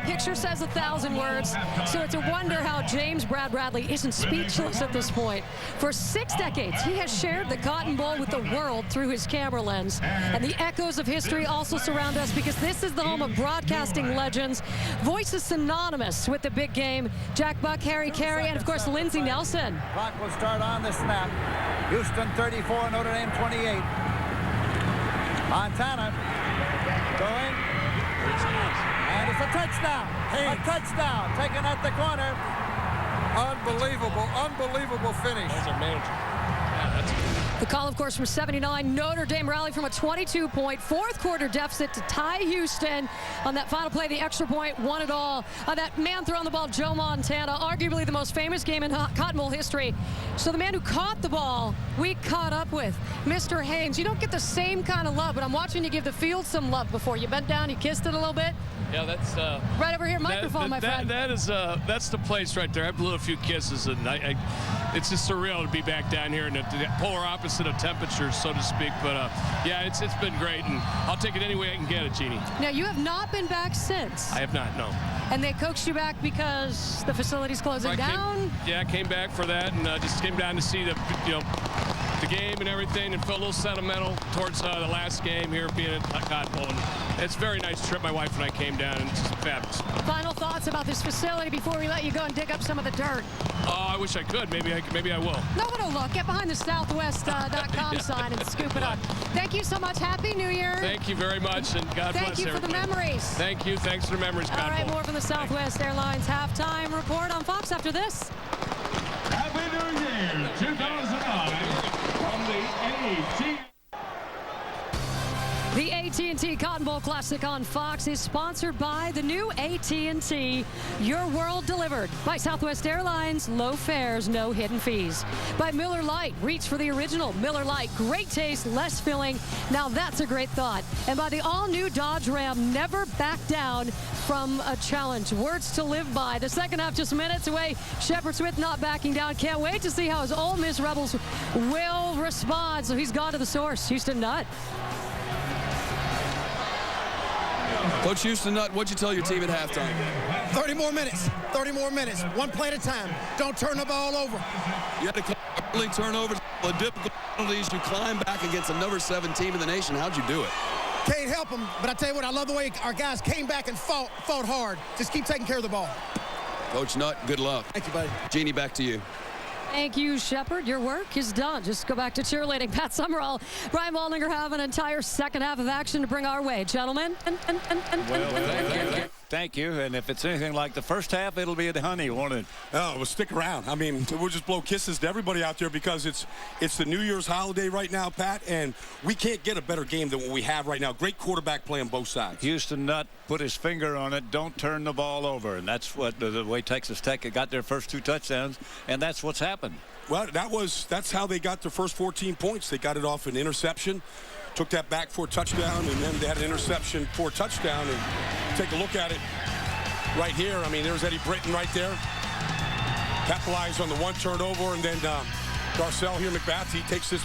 picture says 1,000 words, so it's a wonder how James Brad Bradley isn't speechless at this point. For 6 decades, he has shared the Cotton Bowl with the world through his camera lens. And the echoes of history also surround us because this is the home of broadcasting legends, voices synonymous with the big game. Jack Buck, Harry Carey, and of course, Lindsey Nelson. Clock will start on the snap. Houston 34, Notre Dame 28. Montana going. And it's a touchdown. A touchdown taken at the corner. Unbelievable finish. That's a manager. The call, of course, from 79. Notre Dame rallied from a 22-point fourth-quarter deficit to tie Houston. On that final play, the extra point won it all. That man throwing the ball, Joe Montana, arguably the most famous game in Cotton Bowl history. So the man who caught the ball, we caught up with, Mr. Haynes. You don't get the same kind of love, but I'm watching you give the field some love before. You bent down, you kissed it a little bit. Yeah, that's right over here, microphone, my friend. That's the place right there. I blew a few kisses, and it's just surreal to be back down here in the polar opposite of temperatures, so to speak. But yeah, it's been great, and I'll take it any way I can get it, Jeannie. Now, you have not been back since. I have not, no. And they coaxed you back because the facility's closing down? I came back for that, and just came down to see the game and everything, and felt a little sentimental towards the last game here being at Cotton Bowl. And it's a very nice trip. My wife and I came down, and it's just fabulous. Final thoughts about this facility before we let you go and dig up some of the dirt. Oh, I wish I could. Maybe I will. No one will look. Get behind the Southwest.com sign and scoop it up. Thank you so much. Happy New Year. Thank you very much, and God bless everybody. Thank you for the memories. Thank you. Thanks for the memories, All right, more from the Southwest Airlines halftime report on Fox after this. Happy New Year 2009 from the AT&T. The AT&T Cotton Bowl Classic on Fox is sponsored by the new AT&T. Your world delivered. By Southwest Airlines, low fares, no hidden fees. By Miller Lite, reach for the original Miller Lite. Great taste, less filling. Now that's a great thought. And by the all-new Dodge Ram, never back down from a challenge. Words to live by. The second half just minutes away. Shepard Smith not backing down. Can't wait to see how his Ole Miss Rebels will respond. So he's gone to the source. Houston Nutt. Coach Houston Nutt, what'd you tell your team at halftime? 30 more minutes. 30 more minutes. One play at a time. Don't turn the ball over. You had to call early turnovers, the difficult penalties. You climb back against the number 7 team in the nation. How'd you do it? Can't help them, but I tell you what, I love the way our guys came back and fought hard. Just keep taking care of the ball. Coach Nutt, good luck. Thank you, buddy. Jeannie, back to you. Thank you, Shepard. Your work is done. Just go back to cheerleading. Pat Summerall, Brian Waldinger have an entire second half of action to bring our way. Gentlemen. Thank you. And if it's anything like the first half, it'll be a honey, won't it? Oh, well, stick around. I mean, we'll just blow kisses to everybody out there because it's the New Year's holiday right now, Pat, and we can't get a better game than what we have right now. Great quarterback play on both sides. Houston Nutt put his finger on it. Don't turn the ball over. And that's what the way Texas Tech got their first 2 touchdowns, and that's what's happened. Well, that's how they got their first 14 points. They got it off an interception, took that back for a touchdown, and then they had an interception for a touchdown. And take a look at it right here. I mean, there's Eddie Britton right there. Capitalized on the 1 turnover, and then Garcelle here, McBath, he takes this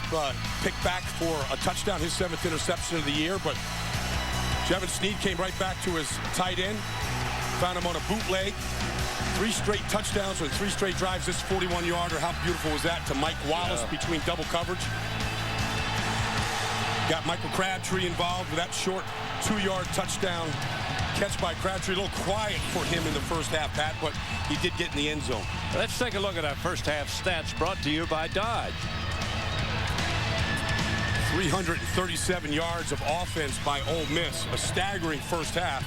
pick back for a touchdown, his 7th interception of the year. But Jevin Sneed came right back to his tight end, found him on a bootleg. 3 straight touchdowns with 3 straight drives. This 41-yarder, how beautiful was that to Mike Wallace between double coverage. Got Michael Crabtree involved with that short 2-yard touchdown catch by Crabtree. A little quiet for him in the first half, Pat, but he did get in the end zone. Let's take a look at our first half stats brought to you by Dodge. 337 yards of offense by Ole Miss. A staggering first half.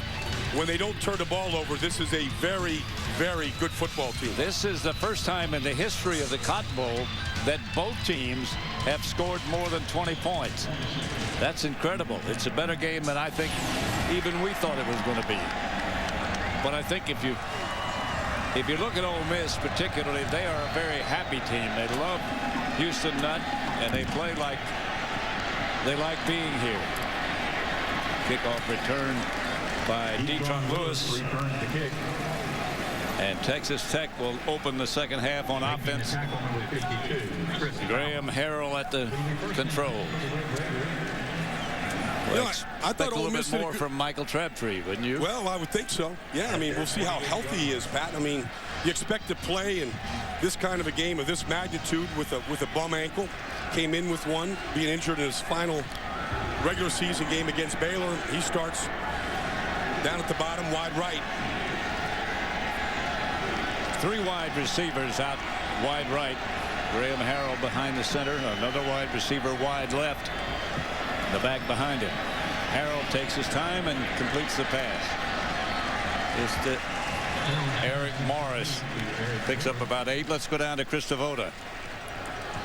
When they don't turn the ball over, this is a very, very good football team. This is the first time in the history of the Cotton Bowl that both teams have scored more than 20 points. That's incredible. It's a better game than I think even we thought it was going to be. But I think if you look at Ole Miss particularly, they are a very happy team. They love Houston Nutt, and they play like they like being here. Kickoff return by Detron Lewis. And Texas Tech will open the second half on offense. Graham Harrell at the control. Well, I thought a little bit more from Michael Crabtree, wouldn't you? Well, I would think so. Yeah, I mean, we'll see how healthy he is, Pat. I mean, you expect to play in this kind of a game of this magnitude with a bum ankle. Came in with one, being injured in his final regular season game against Baylor. He starts down at the bottom, wide right. 3 wide receivers out wide right. Graham Harrell behind the center. Another wide receiver wide left. The back behind him. Harrell takes his time and completes the pass. It's to Eric Morris. Picks up about 8. Let's go down to Chris Devoda.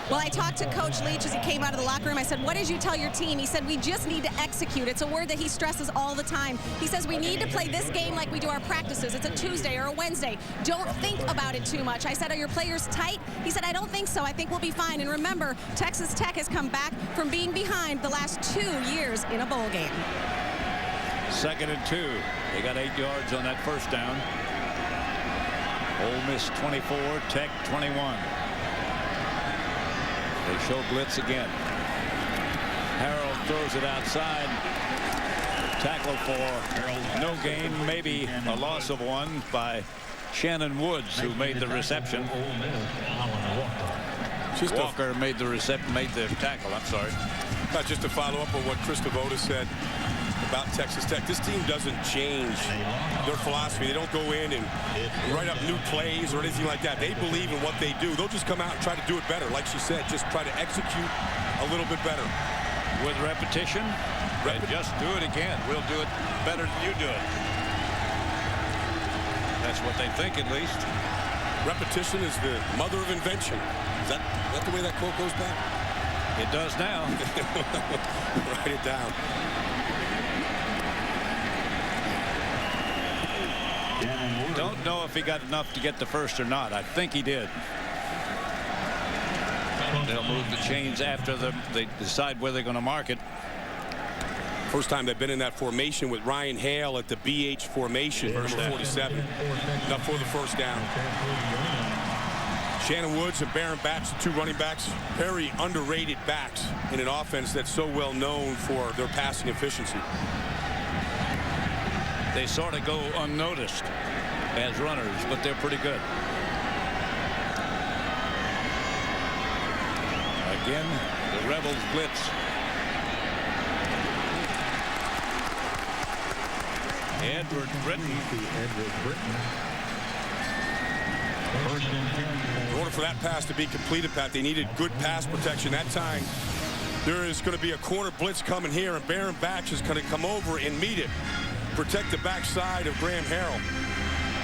Well, I talked to Coach Leach as he came out of the locker room. I said, what did you tell your team? He said, we just need to execute. It's a word that he stresses all the time. He says, we need to play this game like we do our practices. It's a Tuesday or a Wednesday. Don't think about it too much. I said, are your players tight? He said, I don't think so. I think we'll be fine. And remember, Texas Tech has come back from being behind the last 2 years in a bowl game. 2nd and 2. They got 8 yards on that first down. Ole Miss 24, Tech 21. They show blitz again. Harrell throws it outside. Tackle for no gain, maybe a loss of 1 by Shannon Woods, who made the reception. Walker made the tackle. I'm sorry. Just to follow up on what Chris Devoda said about Texas Tech. This team doesn't change their philosophy. They don't go in and write up new plays or anything like that. They believe in what they do. They'll just come out and try to do it better. Like she said, just try to execute a little bit better. With repetition, and just do it again. We'll do it better than you do it. That's what they think, at least. Repetition is the mother of invention. Is that the way that quote goes back? It does now. Write it down. Don't know if he got enough to get the first or not. I think he did. They'll move the chains after they decide where they're going to mark it. First time they've been in that formation with Ryan Hale at the BH formation, number 47. Enough for the first down. Shannon Woods and Baron Batch, the 2 running backs, very underrated backs in an offense that's so well known for their passing efficiency. They sort of go unnoticed as runners, but they're pretty good. Again, the Rebels blitz. Edward Britton. In order for that pass to be completed, Pat, they needed good pass protection that time. There is going to be a corner blitz coming here, and Baron Batch is going to come over and meet it. Protect the backside of Graham Harrell.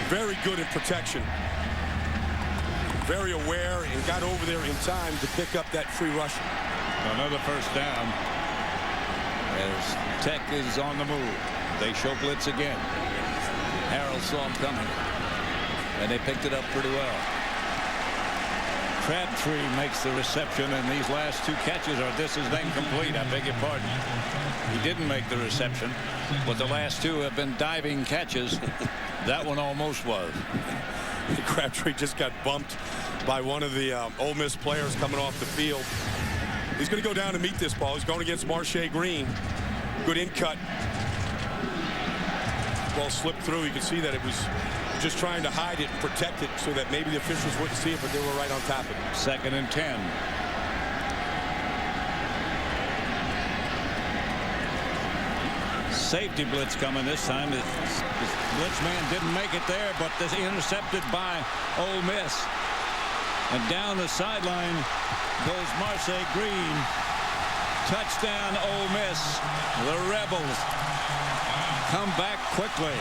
Very good in protection. Very aware and got over there in time to pick up that free rushing. Another first down as Tech is on the move. They show blitz again. Harrell saw him coming, and they picked it up pretty well. Crabtree makes the reception, and these last 2 catches are this is incomplete. I beg your pardon. He didn't make the reception, but the last 2 have been diving catches. That one almost was. Crabtree just got bumped by one of the Ole Miss players coming off the field. He's going to go down and meet this ball. He's going against Marshay Green. Good in cut. Ball slipped through. You can see that it was just trying to hide it and protect it so that maybe the officials wouldn't see it, but they were right on top of it. 2nd and 10. Safety blitz coming this time. The blitz man didn't make it there, but this intercepted by Ole Miss. And down the sideline goes Marshay Green. Touchdown, Ole Miss. The Rebels come back quickly.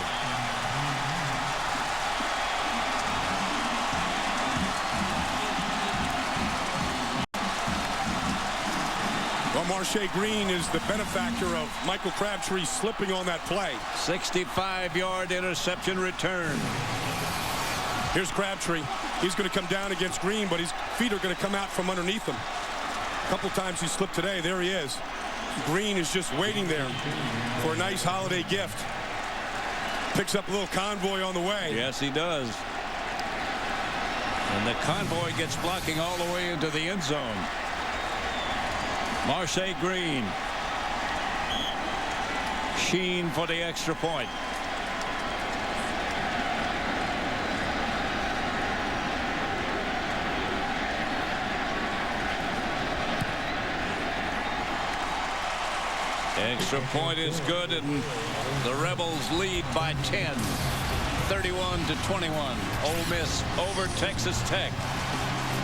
Well, Marshay Green is the benefactor of Michael Crabtree slipping on that play. 65-yard interception return. Here's Crabtree. He's going to come down against Green, but his feet are going to come out from underneath him. A couple times he slipped today. There he is. Green is just waiting there for a nice holiday gift. Picks up a little convoy on the way. Yes, he does. And the convoy gets blocking all the way into the end zone. Marshay Green. Sheen for the extra point. Extra point is good, and the Rebels lead by 10, 31-21. Ole Miss over Texas Tech.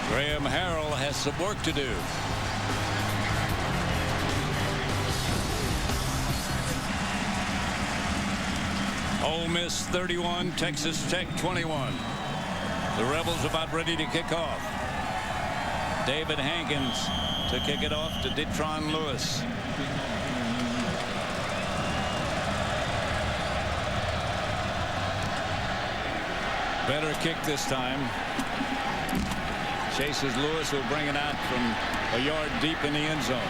Graham Harrell has some work to do. Ole Miss 31, Texas Tech 21. The Rebels about ready to kick off. David Hankins to kick it off to Detron Lewis. Better kick this time. Chases Lewis, will bring it out from a yard deep in the end zone.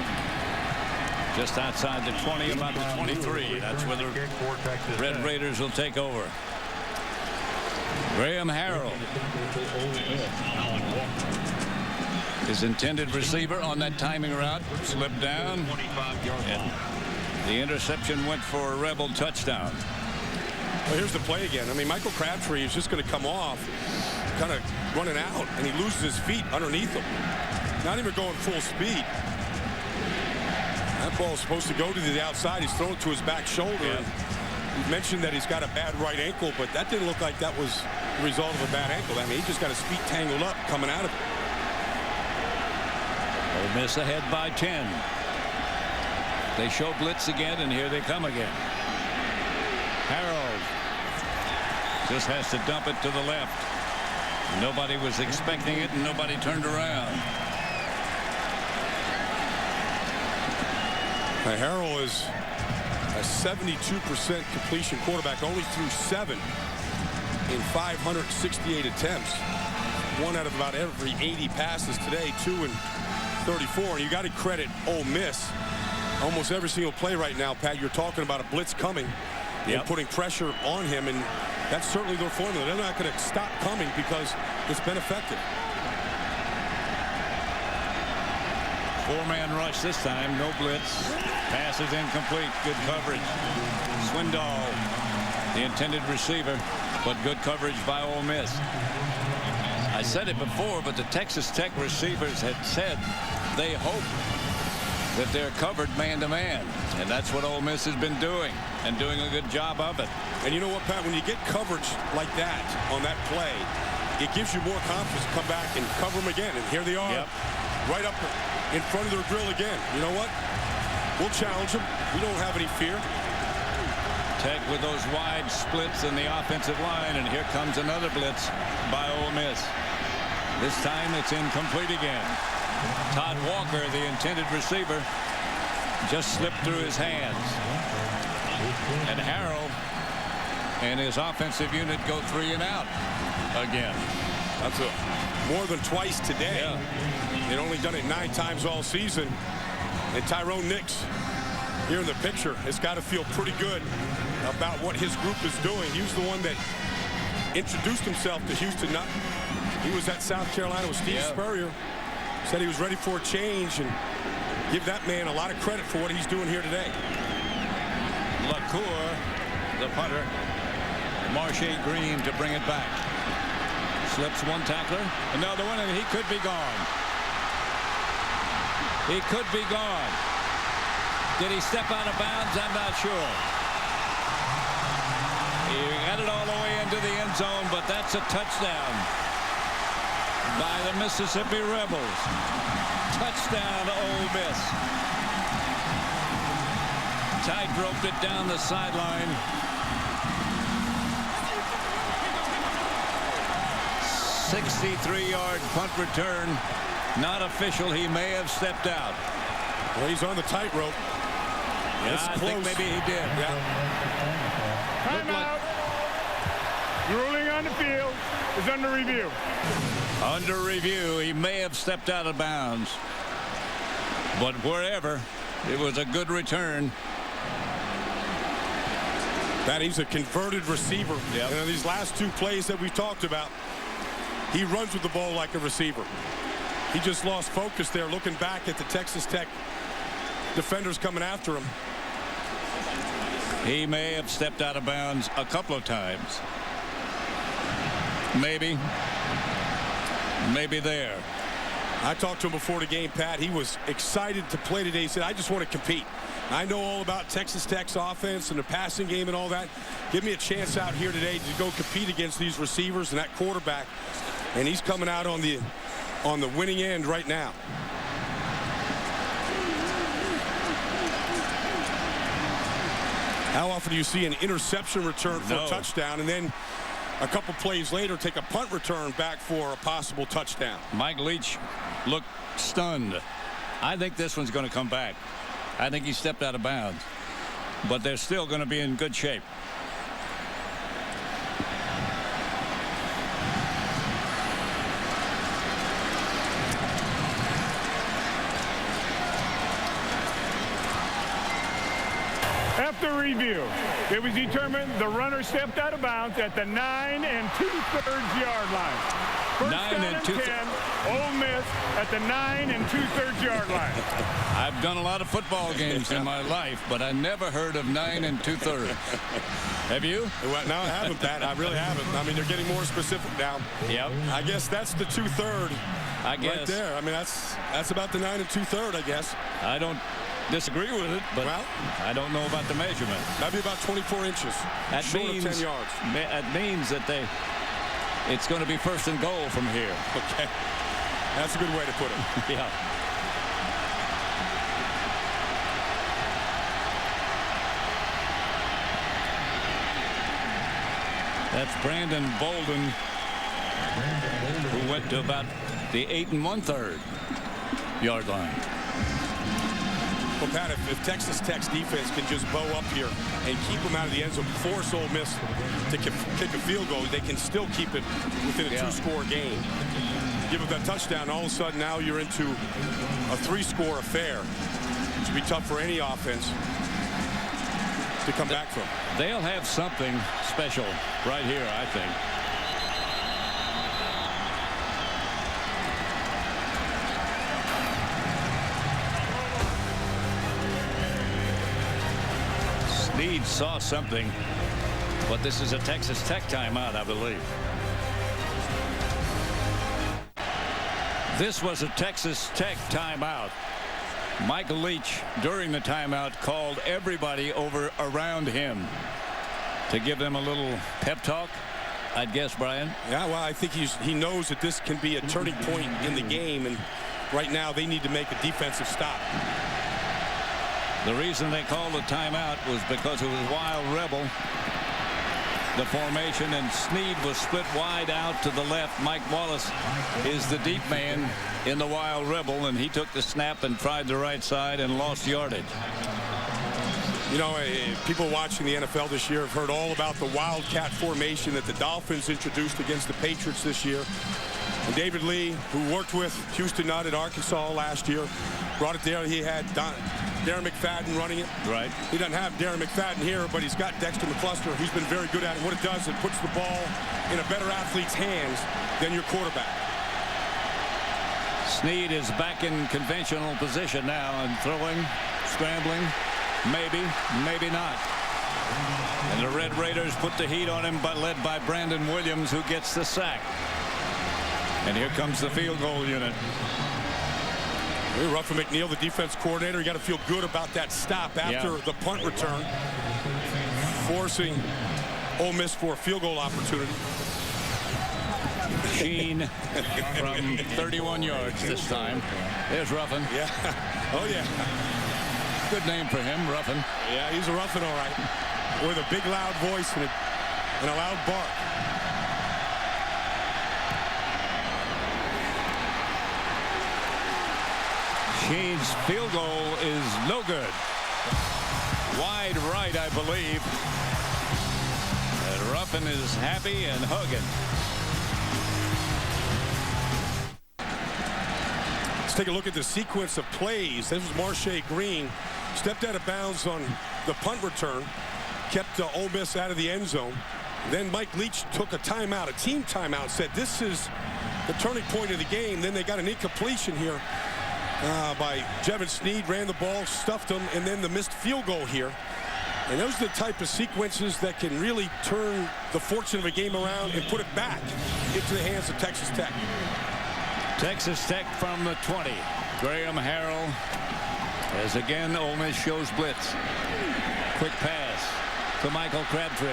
Just outside the 20, about the 23. That's where the Red Raiders will take over. Graham Harrell, his intended receiver on that timing route, slipped down. And the interception went for a Rebel touchdown. Well, here's the play again. I mean, Michael Crabtree is just going to come off, kind of running out, and he loses his feet underneath him. Not even going full speed. That ball is supposed to go to the outside. He's thrown it to his back shoulder. Yeah. He mentioned that he's got a bad right ankle, but that didn't look like that was the result of a bad ankle. I mean, he just got his feet tangled up coming out of it. Ole Miss ahead by 10. They show blitz again, and here they come again. Harold just has to dump it to the left. Nobody was expecting it, and nobody turned around. Now, Harrell is a 72% completion quarterback, only threw 7 in 568 attempts. 1 out of about every 80 passes today, 2 in 34. And you got to credit Ole Miss. Almost every single play right now, Pat, you're talking about a blitz coming and putting pressure on him, and that's certainly their formula. They're not going to stop coming because it's been effective. 4-man rush this time, no blitz. Pass is incomplete. Good coverage. Swindoll, the intended receiver, but good coverage by Ole Miss. I said it before, but the Texas Tech receivers had said they hope that they're covered man-to-man, and that's what Ole Miss has been doing, and doing a good job of it. And you know what, Pat, when you get coverage like that on that play, it gives you more confidence to come back and cover them again. And here they are, right up in front of their grill again. You know what? We'll challenge them. We don't have any fear. Tech with those wide splits in the offensive line, and here comes another blitz by Ole Miss. This time it's incomplete again. Todd Walker, the intended receiver, just slipped through his hands. And Harrell and his offensive unit go 3 and out again. That's more than twice today. Yeah. They'd only done it 9 times all season. And Tyrone Nix here in the picture has got to feel pretty good about what his group is doing. He was the one that introduced himself to Houston Nutt. He was at South Carolina with Steve Spurrier. Said he was ready for a change, and give that man a lot of credit for what he's doing here today. LaCour, the punter. Marche Green to bring it back. Slips one tackler. Another one, and he could be gone. He could be gone. Did he step out of bounds? I'm not sure. He got it all the way into the end zone, but that's a touchdown by the Mississippi Rebels. Touchdown to Ole Miss. Tight-roped it down the sideline. 63-yard punt return. Not official. He may have stepped out. Well, he's on the tightrope. Yeah, I think maybe he did. Timeout. Ruling on the field is under review. Under review, he may have stepped out of bounds. But wherever, it was a good return. That he's a converted receiver. And in these last 2 plays that we talked about, he runs with the ball like a receiver. He just lost focus there, looking back at the Texas Tech defenders coming after him. He may have stepped out of bounds a couple of times. Maybe there. I talked to him before the game, Pat. He was excited to play today. He said, I just want to compete. I know all about Texas Tech's offense and the passing game and all that. Give me a chance out here today to go compete against these receivers and that quarterback. And he's coming out on the winning end right now. How often do you see an interception return for a touchdown and then a couple plays later take a punt return back for a possible touchdown? Mike Leach looked stunned. I think this one's going to come back. I think he stepped out of bounds, but they're still going to be in good shape. After review, it was determined the runner stepped out of bounds at the 9 2/3 yard line. First 9 down and 10, Ole Miss at the 9 2/3 yard line. I've done a lot of football games in my life, but I never heard of 9 2/3. Have you? Well, no, I haven't, Pat. I really haven't. I mean, they're getting more specific now. Yep. I guess that's the 2/3. I guess. Right there. I mean, that's about the 9 2/3, I guess. I don't disagree with it, but I don't know about the measurement. That'd be about 24 inches. That short means, of 10 yards. That means that it's going to be 1st and goal from here. Okay. That's a good way to put it. Yeah. That's Brandon Bolden, who went to about the 8 1/3 yard line. Well, Pat, if Texas Tech's defense can just bow up here and keep them out of the end zone, force Ole Miss to kick a field goal, they can still keep it within a 2-score game. Give up that touchdown, all of a sudden now you're into a 3-score affair, which would be tough for any offense to come back from. They'll have something special right here, I think. Snead saw something, but this is a Texas Tech timeout, I believe. This was a Texas Tech timeout. Michael Leach, during the timeout, called everybody over around him to give them a little pep talk, I'd guess, Brian. Yeah, well, I think he knows that this can be a turning point in the game, and right now they need to make a defensive stop. The reason they called the timeout was because it was Wild Rebel, the formation, and Snead was split wide out to the left. Mike Wallace is the deep man in the Wild Rebel, and he took the snap and tried the right side and lost yardage. You know, people watching the NFL this year have heard all about the Wildcat formation that the Dolphins introduced against the Patriots this year. And David Lee, who worked with Houston Nutt at Arkansas last year, brought it there. He had Darren McFadden running it. Right. He doesn't have Darren McFadden here, but he's got Dexter McCluster, who's been very good at it. What it does, it puts the ball in a better athlete's hands than your quarterback. Snead is back in conventional position now and throwing, scrambling, maybe not. And the Red Raiders put the heat on him, but led by Brandon Williams, who gets the sack. And here comes the field goal unit. Ruffin McNeil, the defense coordinator, you got to feel good about that stop after the punt return, forcing Ole Miss for a field goal opportunity. Sheen from 31 yards this time. There's Ruffin. Yeah. Oh, yeah. Good name for him, Ruffin. Yeah, he's a Ruffin, all right. With a big, loud voice and a loud bark. Sheen's field goal is no good. Wide right, I believe. And Ruffin is happy and hugging. Let's take a look at the sequence of plays. This was Marshae Green. Stepped out of bounds on the punt return. Kept Ole Miss out of the end zone. Then Mike Leach took a timeout, a team timeout, said this is the turning point of the game. Then they got an incompletion here by Jevin Snead, ran the ball, stuffed him, and then the missed field goal here. And those are the type of sequences that can really turn the fortune of a game around and put it back into the hands of Texas Tech. Texas Tech from the 20. Graham Harrell, as again Ole Miss shows blitz. Quick pass to Michael Crabtree.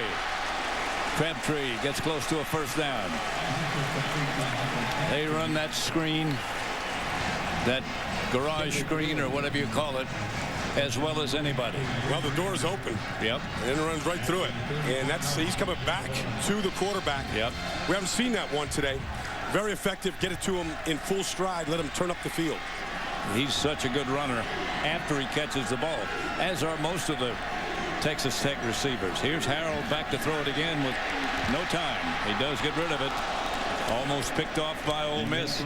Crabtree gets close to a first down. They run that screen, that garage screen or whatever you call it, as well as anybody. Well, the door's open. Yep. And it runs right through it. And he's coming back to the quarterback. Yep. We haven't seen that one today. Very effective. Get it to him in full stride. Let him turn up the field. He's such a good runner after he catches the ball, as are most of the Texas Tech receivers. Here's Harrell back to throw it again with no time. He does get rid of it. Almost picked off by Ole Miss.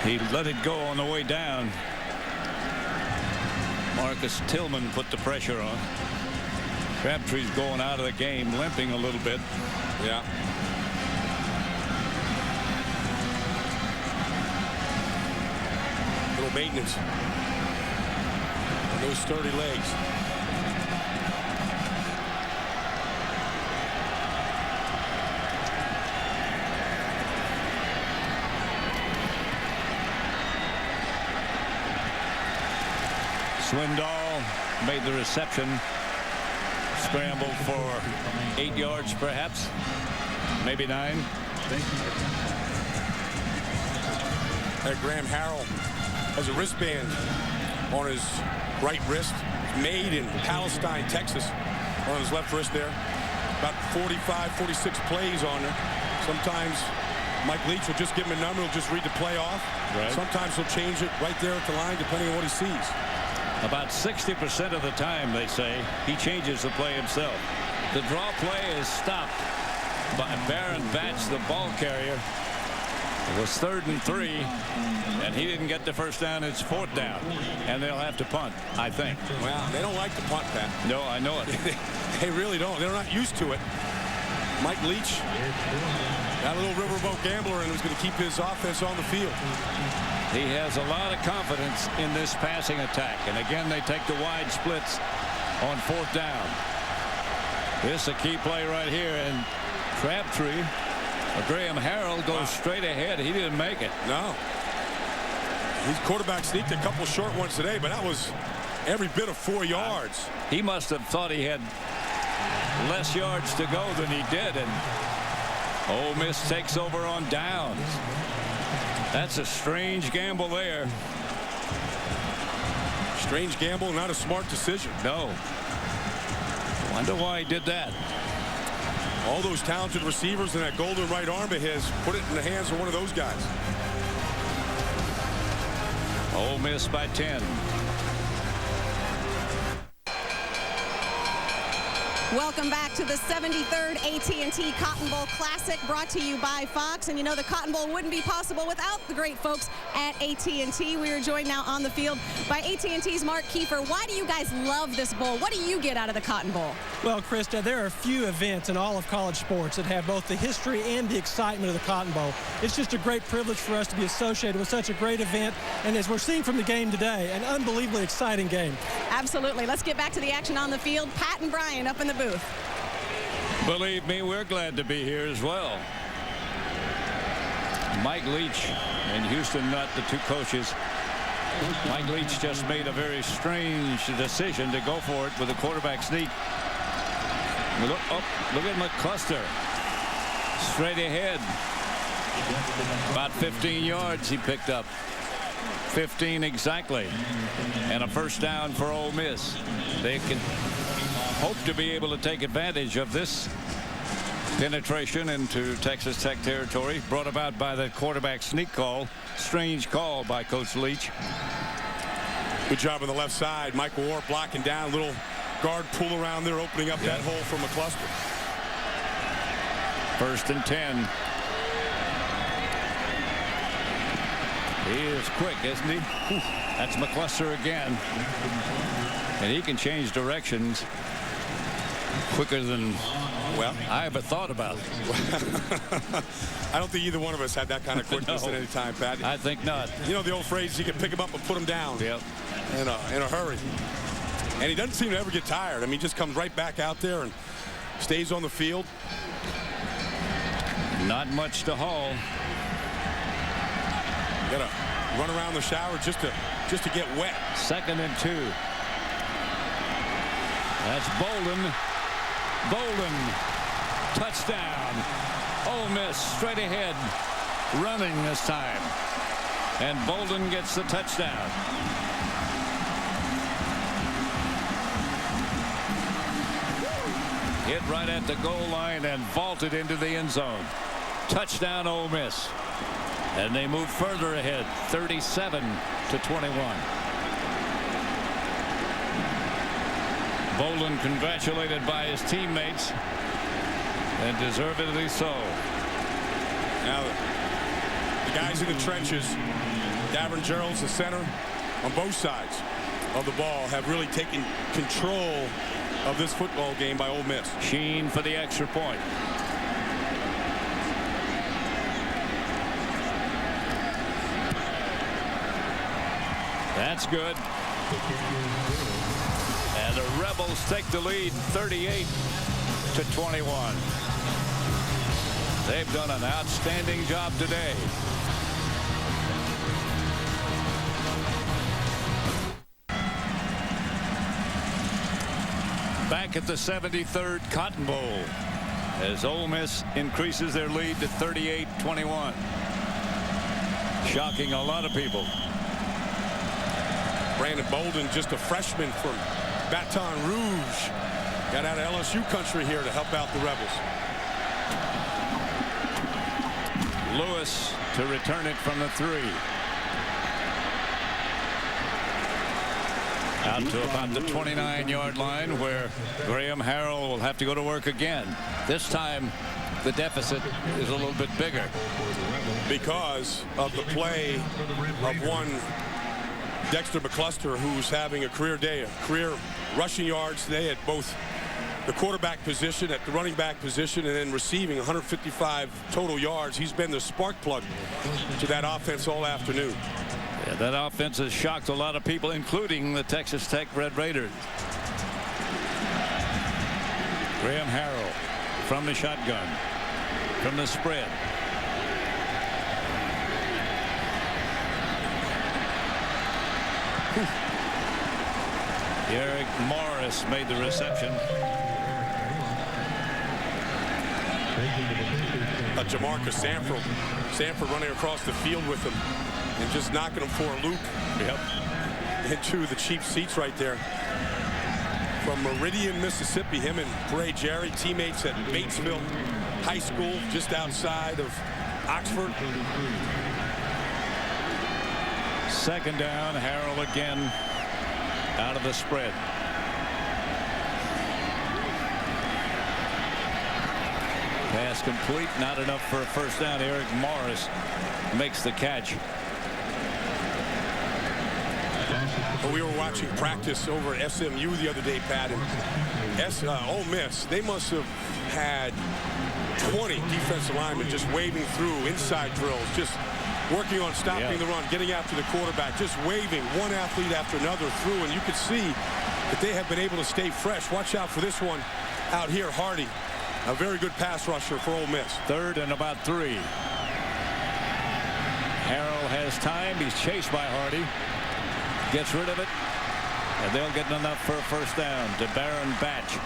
He let it go on the way down. Marcus Tillman put the pressure on. Crabtree's going out of the game, limping a little bit. Yeah. Little maintenance. Those sturdy legs. Swindoll made the reception. Scrambled for 8 yards, perhaps. Maybe 9. Graham Harrell has a wristband on his right wrist, made in Palestine, Texas, on his left wrist there. About 45, 46 plays on there. Sometimes Mike Leach will just give him a number, he'll just read the play off. Right. Sometimes he'll change it right there at the line, depending on what he sees. About 60% of the time, they say, he changes the play himself. The draw play is stopped by Baron Batch, the ball carrier. It was 3rd and 3, and he didn't get the first down. It's 4th down, and they'll have to punt, I think. Well, they don't like to punt, Pat. No, I know it. They really don't. They're not used to it. Mike Leach got a little riverboat gambler and was going to keep his offense on the field. He has a lot of confidence in this passing attack. And again, they take the wide splits on 4th down. This is a key play right here. And Crabtree, Graham Harrell goes straight ahead. He didn't make it. No. His quarterback sneaked a couple short ones today, but that was every bit of 4 yards. He must have thought he had less yards to go than he did. And Ole Miss takes over on downs. That's a strange gamble there. Strange gamble, not a smart decision. No. Wonder why he did that. All those talented receivers and that golden right arm of his, put it in the hands of one of those guys. Ole Miss by 10. Welcome back to the 73rd AT&T Cotton Bowl Classic, brought to you by Fox. And you know the Cotton Bowl wouldn't be possible without the great folks at AT&T. We are joined now on the field by AT&T's Mark Kiefer. Why do you guys love this bowl? What do you get out of the Cotton Bowl? Well, Krista, there are few events in all of college sports that have both the history and the excitement of the Cotton Bowl. It's just a great privilege for us to be associated with such a great event. And as we're seeing from the game today, an unbelievably exciting game. Absolutely. Let's get back to the action on the field. Pat and Brian up in the booth. Believe me, we're glad to be here as well. Mike Leach and Houston Nutt, the two coaches. Mike Leach just made a very strange decision to go for it with a quarterback sneak. Look at McCluster. Straight ahead. About 15 yards he picked up. 15 exactly. And a first down for Ole Miss. They can hope to be able to take advantage of this penetration into Texas Tech territory, brought about by the quarterback sneak call. Strange call by Coach Leach. Good job on the left side. Michael Orr blocking down. Little guard pull around there, opening up that hole for McCluster. 1st and 10. He is quick, isn't he? That's McCluster again. And he can change directions quicker than, well, I ever thought about. I don't think either one of us had that kind of quickness at any time, Pat. I think not. You know the old phrase, you can pick him up and put him down. Yep. In a hurry. And he doesn't seem to ever get tired. I mean, he just comes right back out there and stays on the field. Not much to haul. Got to run around the shower just to get wet. 2nd and 2. That's Bolden. Bolden. Touchdown. Ole Miss straight ahead. Running this time. And Bolden gets the touchdown. Hit right at the goal line and vaulted into the end zone. Touchdown Ole Miss. And they move further ahead, 37-21. Bolden congratulated by his teammates, and deservedly so. Now the guys in the trenches, Davern Gerald's the center, on both sides of the ball have really taken control of this football game by Ole Miss. Sheen for the extra point. That's good. And the Rebels take the lead 38-21. They've done an outstanding job today. Back at the 73rd Cotton Bowl as Ole Miss increases their lead to 38-21. Shocking a lot of people. Brandon Bolden, just a freshman from Baton Rouge, got out of LSU country here to help out the Rebels. Lewis to return it from the 3. Out to about the 29-yard line, where Graham Harrell will have to go to work again. This time the deficit is a little bit bigger because of the play of one Dexter McCluster, who's having a career day, career rushing yards today at both the quarterback position, at the running back position, and then receiving 155 total yards. He's been the spark plug to that offense all afternoon. Yeah, that offense has shocked a lot of people, including the Texas Tech Red Raiders. Graham Harrell from the shotgun, from the spread. Eric Morris made the reception. Jamarcus Sanford running across the field with him and just knocking him for a loop. Yep. Into the cheap seats right there. From Meridian, Mississippi, him and Bray Jerry, teammates at Batesville High School, just outside of Oxford. 2nd down, Harrell again out of the spread. Pass complete, not enough for a first down. Eric Morris makes the catch. Well, we were watching practice over at SMU the other day, Pat, and Ole Miss, they must have had 20 defensive linemen just waving through inside drills, just working on stopping the run, getting after the quarterback, just waving one athlete after another through, and you could see that they have been able to stay fresh. Watch out for this one out here, Hardy. A very good pass rusher for Ole Miss. 3rd and about 3. Harrell has time. He's chased by Hardy. Gets rid of it. And they'll get enough for a first down to Baron Batch.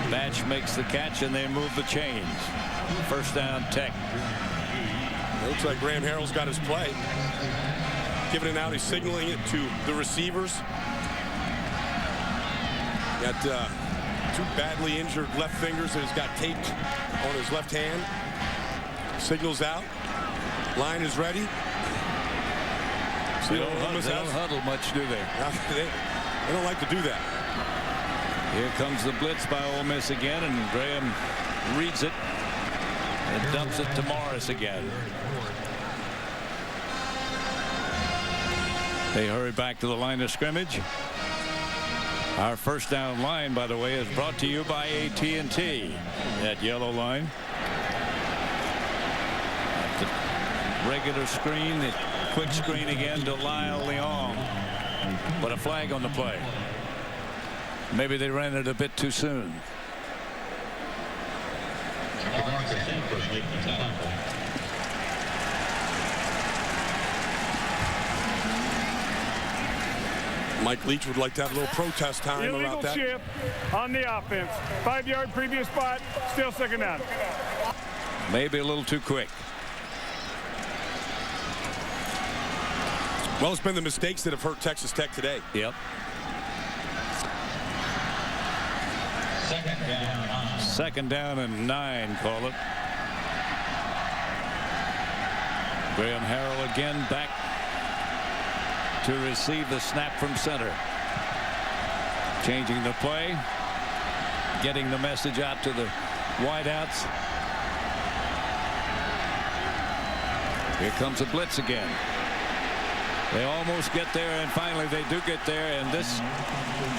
Batch makes the catch, and they move the chains. First down, Tech. It looks like Graham Harrell's got his play. Giving it out. He's signaling it to the receivers. Got 2 badly injured left fingers that he's got taped on his left hand. Signals out. Line is ready. They don't huddle much, do they? They don't like to do that. Here comes the blitz by Ole Miss again, and Graham reads it and dumps it to Morris again. They hurry back to the line of scrimmage. Our first down line, by the way, is brought to you by AT&T. That yellow line. The regular screen, the quick screen again to Lyle Leong. but a flag on the play. Maybe they ran it a bit too soon. Mike Leach would like to have a little protest time Illegal about that. chip on the offense. 5-yard previous spot, still second down. Maybe a little too quick. Well, it's been the mistakes that have hurt Texas Tech today. Yep. Second down and 9, call it. Graham Harrell again back to receive the snap from center. Changing the play. Getting the message out to the wideouts. Here comes a blitz again. They almost get there, and finally they do get there, and this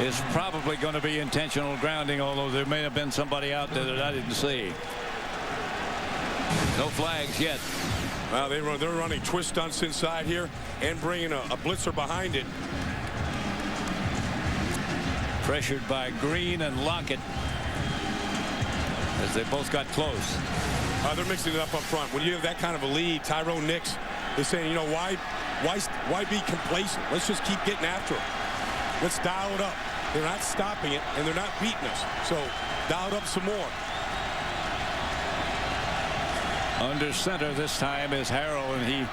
is probably going to be intentional grounding, although there may have been somebody out there that I didn't see. No flags yet. Well, they're running twist stunts inside here and bringing a blitzer behind it. Pressured by Green and Lockett as they both got close. They're mixing it up front. When you have that kind of a lead, Tyrone Nix is saying, you know, why be complacent? Let's just keep getting after them. Let's dial it up. They're not stopping it, and they're not beating us. So dial it up some more. Under center this time is Harrell, and he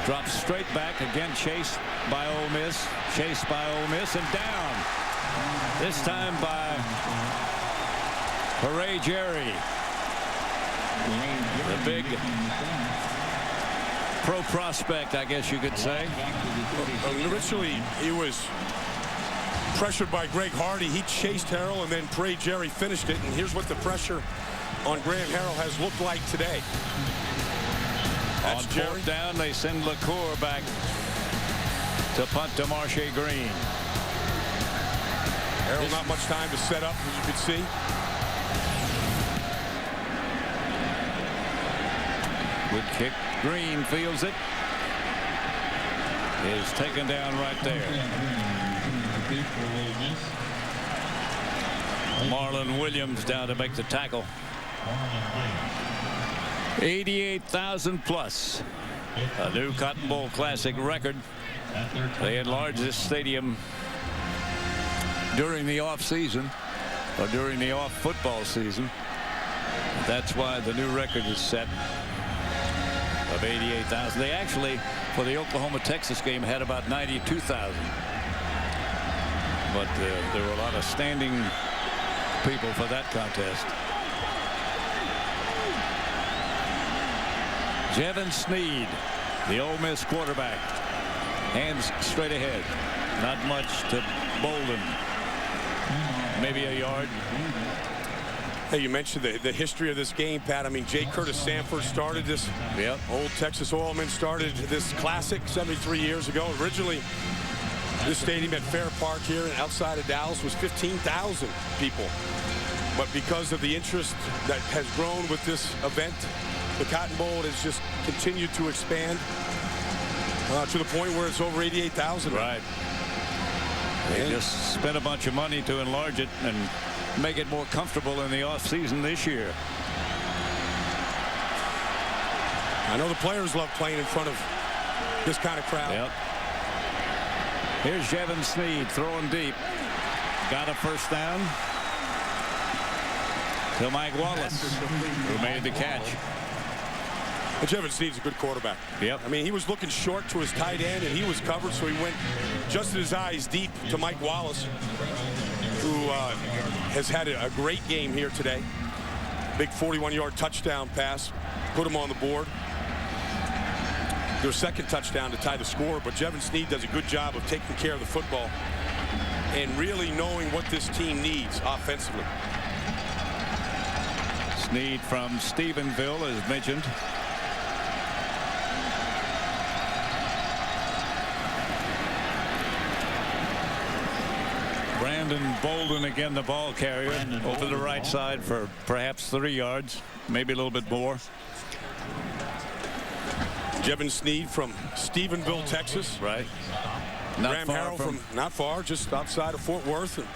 drops straight back. Again chased by Ole Miss. Chased by Ole Miss and down. This time by Hooray Jerry. The big pro prospect, I guess you could say. Originally, he was pressured by Greg Hardy. He chased Harrell, and then Hooray Jerry finished it. And here's what the pressure on Graham Harrell has looked like today. That's on Jerry. fourth down, they send LaCour back to punt to Marshay Green. Harrell not much time to set up, as you can see. Good kick. Green fields it. Is taken down right there. Marlon Williams down to make the tackle. 88,000 plus. A new Cotton Bowl Classic record. They enlarged this stadium during the off season, or during the off football season. That's why the new record is set of 88,000. They actually, for the Oklahoma-Texas game, had about 92,000. But there were a lot of standing people for that contest. Jevin Sneed, the Ole Miss quarterback, hands straight ahead. Not much to Bolden. Maybe a yard. Hey, you mentioned the history of this game, Pat. I mean, J. Curtis Sanford started this. Yep. Old Texas Oilmen started this classic 73 years ago. Originally, this stadium at Fair Park here and outside of Dallas was 15,000 people. But because of the interest that has grown with this event, the Cotton Bowl has just continued to expand to the point where it's over 88,000. Right. They just spent a bunch of money to enlarge it and make it more comfortable in the offseason this year. I know the players love playing in front of this kind of crowd. Yep. Here's Jevin Sneed throwing deep. Got a first down to Mike Wallace, who made the catch. But Jevin Sneed's a good quarterback. Yep. I mean, he was looking short to his tight end, and he was covered, so he went just in his eyes deep to Mike Wallace, who has had a great game here today. Big 41-yard touchdown pass, put him on the board. Their second touchdown to tie the score, but Jevin Sneed does a good job of taking care of the football and really knowing what this team needs offensively. Sneed from Stephenville, as mentioned. Brandon Bolden again, the ball carrier, over the right side for perhaps 3 yards, maybe a little bit more. Jevin Sneed from Stephenville, Texas. Right. Graham Harrell from not far, just outside of Fort Worth. And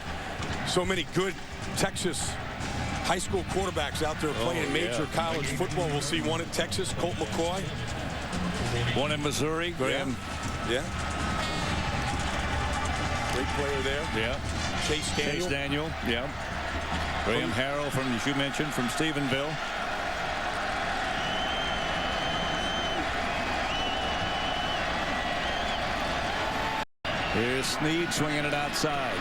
so many good Texas high school quarterbacks out there playing in major college football. We'll see one at Texas, Colt McCoy. One in Missouri, Graham. Yeah. Great player there. Yeah. Chase Daniel. Yeah. Graham Harrell, from, as you mentioned, from Stephenville. Here's Snead swinging it outside.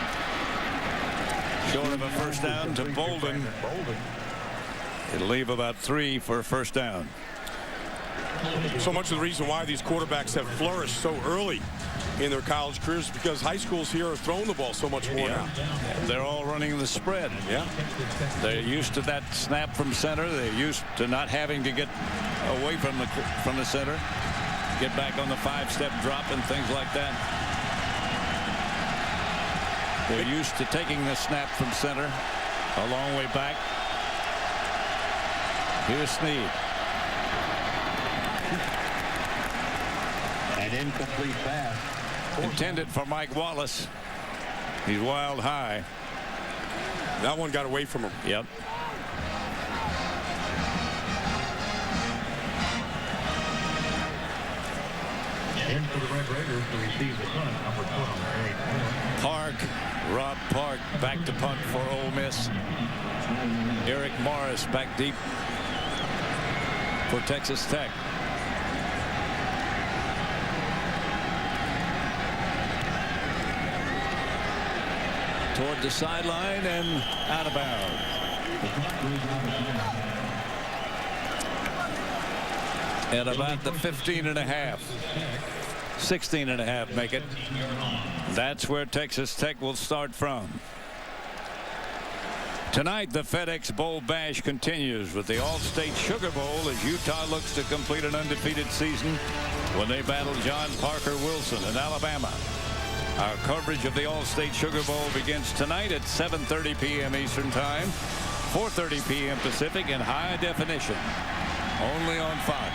Short of a first down to Bolden. It'll leave about 3 for a first down. So much of the reason why these quarterbacks have flourished so early in their college careers is because high schools here are throwing the ball so much more now. They're all running the spread. Yeah. They're used to that snap from center. They're used to not having to get away from the center, get back on the 5-step drop and things like that. They're used to taking the snap from center a long way back. Here's Snead. An incomplete pass. Intended for Mike Wallace. He's wild high. That one got away from him. Yep. In for the Red Raiders to receive the punt, number 12, Park, Rob Park, back to punt for Ole Miss. Eric Morris back deep for Texas Tech. Toward the sideline and out of bounds. At about the 15.5. 16.5 make it. That's where Texas Tech will start from. Tonight, the FedEx Bowl Bash continues with the All-State Sugar Bowl as Utah looks to complete an undefeated season when they battle John Parker Wilson in Alabama. Our coverage of the All-State Sugar Bowl begins tonight at 7:30 p.m. Eastern Time, 4:30 p.m. Pacific in high definition, only on Fox.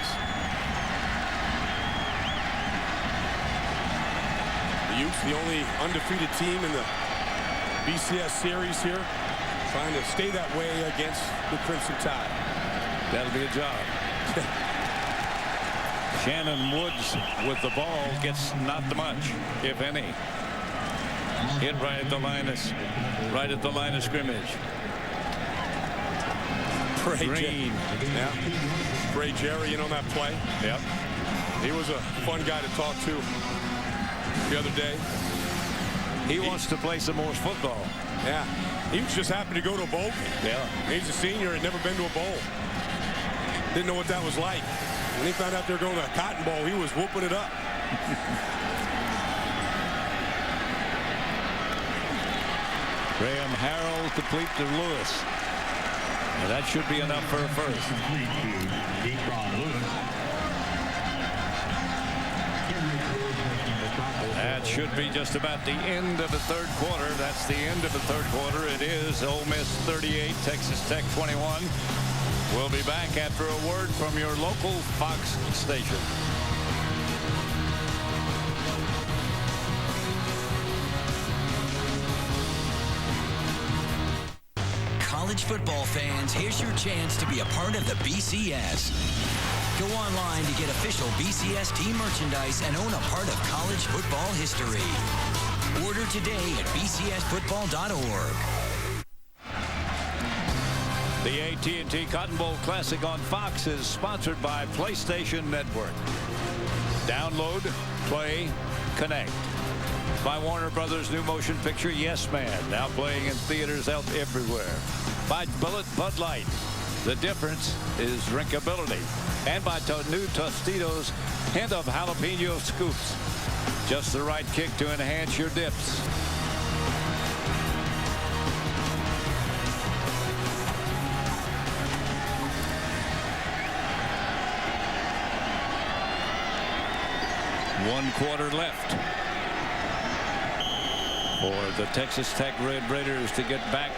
The Utes, the only undefeated team in the BCS series here, trying to stay that way against the Crimson Tide. That'll be a job. Shannon Woods with the ball gets not much, if any. Hit right at the line of scrimmage. Green. Yeah. Bray Jerry in on that play. Yep. He was a fun guy to talk to the other day. He wants to play some more football. Yeah. He was just happy to go to a bowl. Yeah. He's a senior, had never been to a bowl. Didn't know what that was like. When he found out they were going to a Cotton Bowl, he was whooping it up. Graham Harrell complete to Lewis. And that should be enough for a first. That should be just about the end of the third quarter. That's the end of the third quarter. It is Ole Miss 38, Texas Tech 21. We'll be back after a word from your local Fox station. College football fans, here's your chance to be a part of the BCS. Go online to get official BCS team merchandise and own a part of college football history. Order today at bcsfootball.org. The AT&T Cotton Bowl Classic on Fox is sponsored by PlayStation Network. Download, play, connect. By Warner Brothers' new motion picture, Yes Man, now playing in theaters out everywhere. By Bud Light, the difference is drinkability. And by new Tostitos, hint of jalapeno scoops. Just the right kick to enhance your dips. One quarter left for the Texas Tech Red Raiders to get back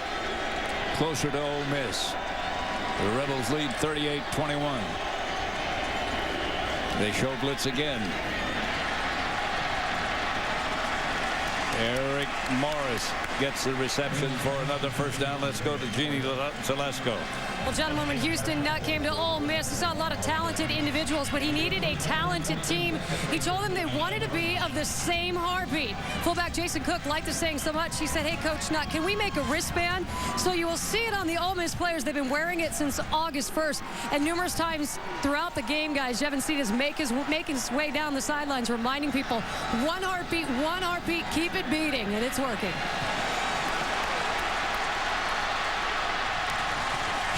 closer to Ole Miss. The Rebels lead 38-21. They show blitz again. Eric Morris gets the reception for another first down. Let's go to Jeannie Zalesko. Well, gentlemen, when Houston Nutt came to Ole Miss, he saw a lot of talented individuals, but he needed a talented team. He told them they wanted to be of the same heartbeat. Fullback Jason Cook liked the saying so much, he said, hey, Coach Nutt, can we make a wristband? So you will see it on the Ole Miss players. They've been wearing it since August 1st. And numerous times throughout the game, guys, Jevan Cedas making his way down the sidelines, reminding people, one heartbeat, keep it beating, and it's working.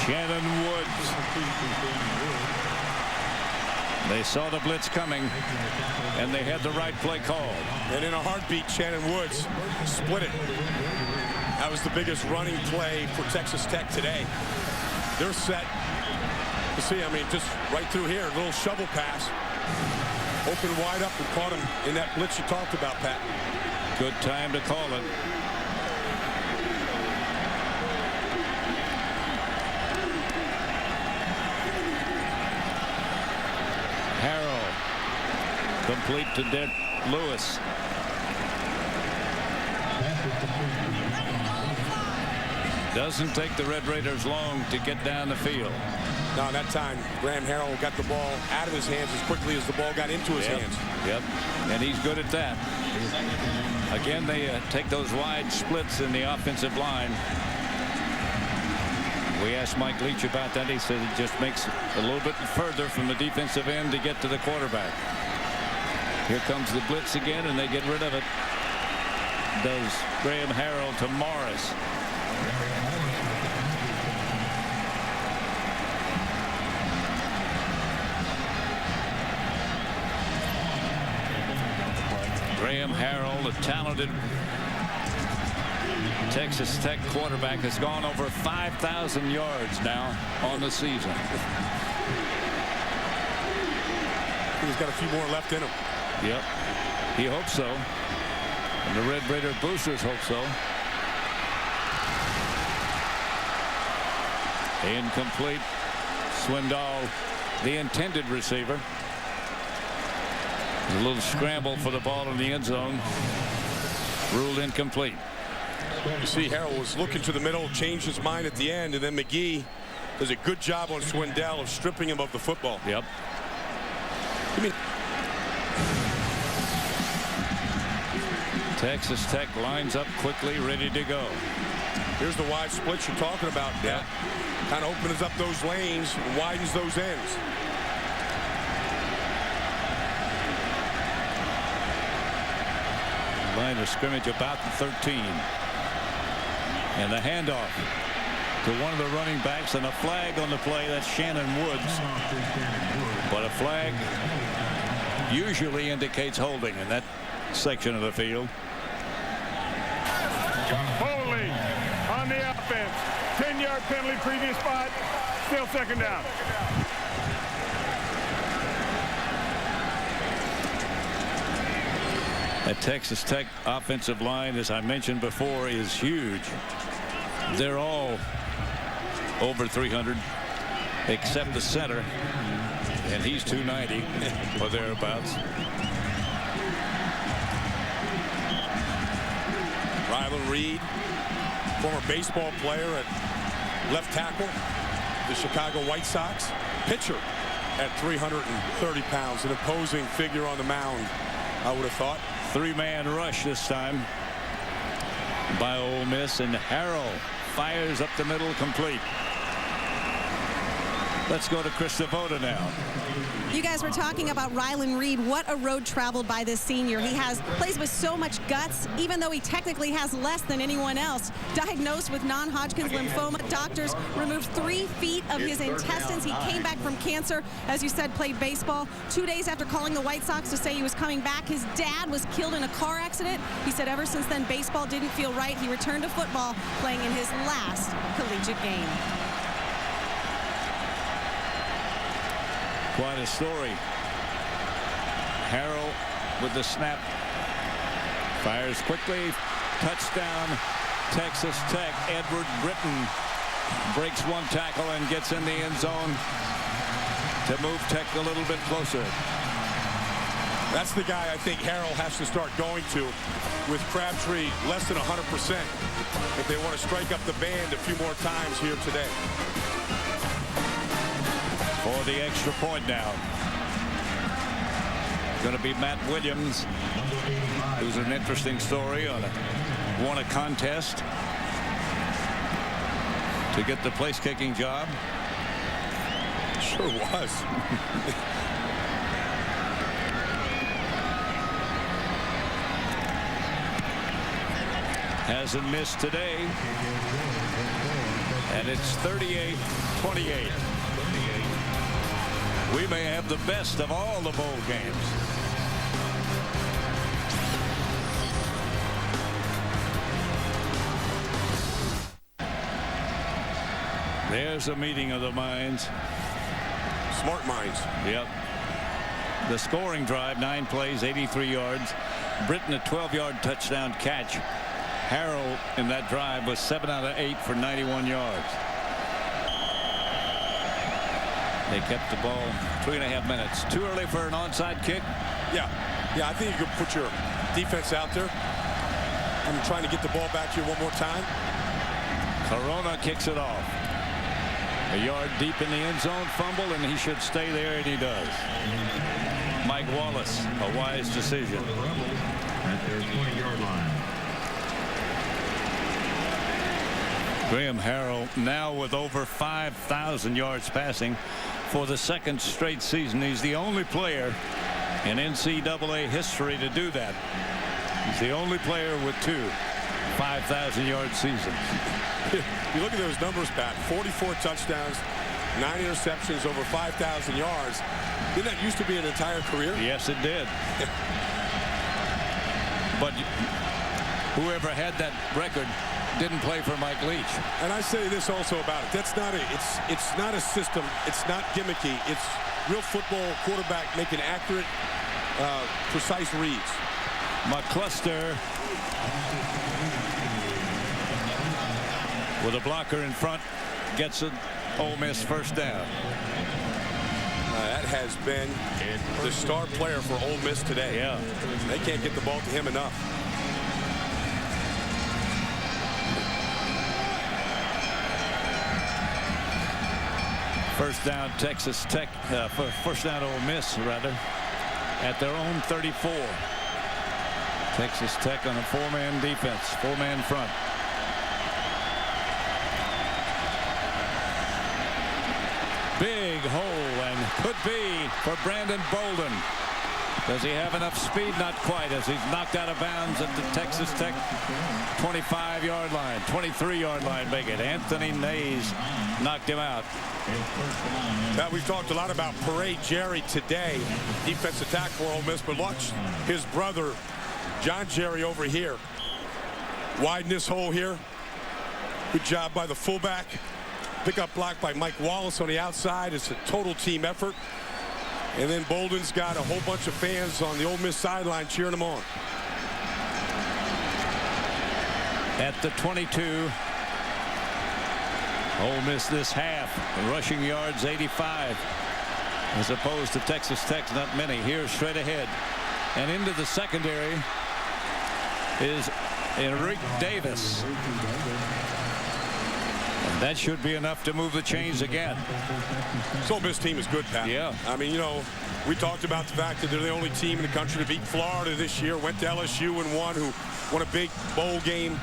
Shannon Woods. They saw the blitz coming, and they had the right play called. And in a heartbeat, Shannon Woods split it. That was the biggest running play for Texas Tech today. They're set. You see, I mean, just right through here, a little shovel pass. Open wide up and caught him in that blitz you talked about, Pat. Good time to call it. Harrell. Complete to Dick Lewis. Doesn't take the Red Raiders long to get down the field. No, that time, Graham Harrell got the ball out of his hands as quickly as the ball got into his hands. Yep, and he's good at that. Again, they take those wide splits in the offensive line. We asked Mike Leach about that. He said it just makes it a little bit further from the defensive end to get to the quarterback. Here comes the blitz again, and they get rid of it. Does Graham Harrell to Morris. Graham Harrell, the talented Texas Tech quarterback, has gone over 5,000 yards now on the season. He's got a few more left in him. Yep, he hopes so. And the Red Raider boosters hope so. Incomplete. Swindoll, the intended receiver. A little scramble for the ball in the end zone. Ruled incomplete. You see Harrell was looking to the middle, changed his mind at the end, and then McGee does a good job on Swindoll of stripping him of the football. Yep. Texas Tech lines up quickly, ready to go. Here's the wide split you're talking about. Yeah. Kind of opens up those lanes and widens those ends. Line of scrimmage about the 13. And the handoff to one of the running backs, and a flag on the play. That's Shannon Woods. But a flag usually indicates holding in that section of the field. Holding on the offense. 10-yard penalty, previous spot. Still second down. The Texas Tech offensive line, as I mentioned before, is huge. They're all over 300, except the center, and he's 290 or thereabouts. Rylan Reed, former baseball player at left tackle, the Chicago White Sox. Pitcher at 330 pounds, an opposing figure on the mound, I would have thought. Three-man rush this time by Ole Miss, and Harrell fires up the middle, complete. Let's go to Chris Devoda now. You guys were talking about Rylan Reed. What a road traveled by this senior. He plays with so much guts, even though he technically has less than anyone else. Diagnosed with non-Hodgkin's lymphoma, doctors removed 3 feet of his intestines. He came back from cancer, as you said, played baseball. 2 days after calling the White Sox to say he was coming back, his dad was killed in a car accident. He said ever since then, baseball didn't feel right. He returned to football, playing in his last collegiate game. Quite a story. Harrell with the snap. Fires quickly. Touchdown, Texas Tech. Edward Britton breaks one tackle and gets in the end zone to move Tech a little bit closer. That's the guy I think Harrell has to start going to, with Crabtree less than 100%, if they want to strike up the band a few more times here today. For the extra point now, going to be Matt Williams, who's an interesting story. Won a contest to get the place-kicking job. Sure was. Hasn't missed today. And it's 38-28. We may have the best of all the bowl games. There's a meeting of the minds. Smart minds. Yep. The scoring drive, 9 plays, 83 yards. Britton a 12-yard touchdown catch. Harrell in that drive was 7 out of 8 for 91 yards. They kept the ball 3.5 minutes. Too early for an onside kick? Yeah, I think you could put your defense out there. I'm trying to get the ball back here one more time. Corona kicks it off. A yard deep in the end zone, fumble, and he should stay there, and he does. Mike Wallace, a wise decision. At their 20-yard line. Graham Harrell now with over 5,000 yards passing for the second straight season. He's the only player in NCAA history to do that. He's the only player with 2 5,000-yard seasons. You look at those numbers, Pat. 44 touchdowns, 9 interceptions, over 5,000 yards. Didn't that used to be an entire career? Yes, it did. But whoever had that record didn't play for Mike Leach. And I say this also about it. That's not it's not a system. It's not gimmicky. It's real football quarterback making accurate, precise reads. McCluster with a blocker in front gets an Ole Miss first down. That has been the star player for Ole Miss today. Yeah. They can't get the ball to him enough. First down Texas Tech, first down Ole Miss rather, at their own 34. Texas Tech on a 4-man defense, 4-man front. Big hole, and could be for Brandon Bolden. Does he have enough speed? Not quite, as he's knocked out of bounds at the Texas Tech 25-yard line, 23-yard line, make it. Anthony Nays knocked him out. Now, we've talked a lot about Parade Jerry today, defensive tackle for Ole Miss, but watch his brother, John Jerry, over here. Widen this hole here. Good job by the fullback. Pickup block by Mike Wallace on the outside. It's a total team effort. And then Bolden's got a whole bunch of fans on the Ole Miss sideline cheering him on. At the 22. Ole Miss this half, rushing yards 85, as opposed to Texas Tech, not many. Here straight ahead, and into the secondary is Enrique Davis. And that should be enough to move the chains again. This Ole Miss team is good, Pat. Yeah. I mean, you know, we talked about the fact that they're the only team in the country to beat Florida this year. Went to LSU and won, who won a big bowl game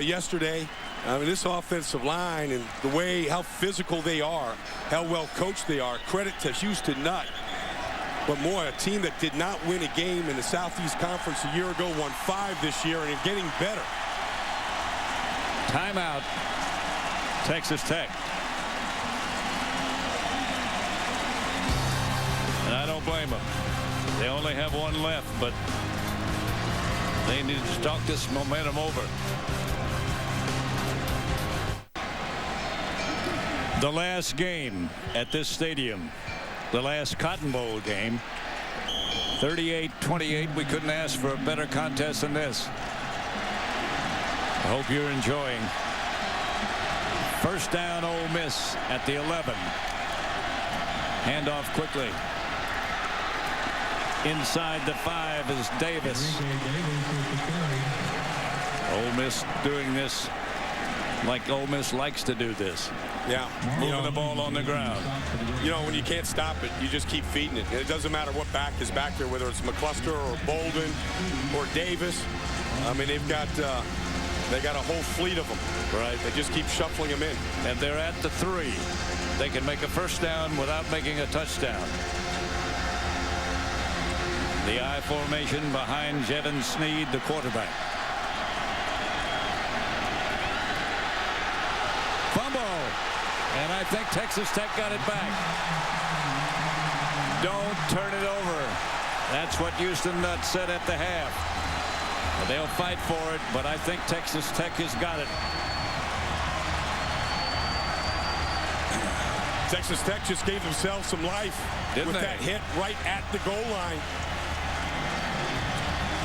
yesterday. I mean, this offensive line and the way how physical they are, how well coached they are. Credit to Houston Nutt. But more, a team that did not win a game in the Southeast Conference a year ago, won 5 this year, and getting better. Timeout, Texas Tech. And I don't blame them. They only have 1 left, but they need to talk this momentum over. The last game at this stadium, the last Cotton Bowl game, 38-28. We couldn't ask for a better contest than this. I hope you're enjoying. First down, Ole Miss at the 11. Handoff quickly. Inside the 5 is Davis. Ole Miss doing this like Ole Miss likes to do this. Yeah. Moving the ball on the ground. You know, when you can't stop it, you just keep feeding it. And it doesn't matter what back is back there, whether it's McCluster or Bolden or Davis. I mean, they got a whole fleet of them. Right. They just keep shuffling them in. And they're at the 3. They can make a first down without making a touchdown. The I formation behind Jevon Sneed, the quarterback. Fumble. And I think Texas Tech got it back. Don't turn it over. That's what Houston Nutt said at the half. They'll fight for it, but I think Texas Tech has got it. Texas Tech just gave themselves some life with that hit right at the goal line.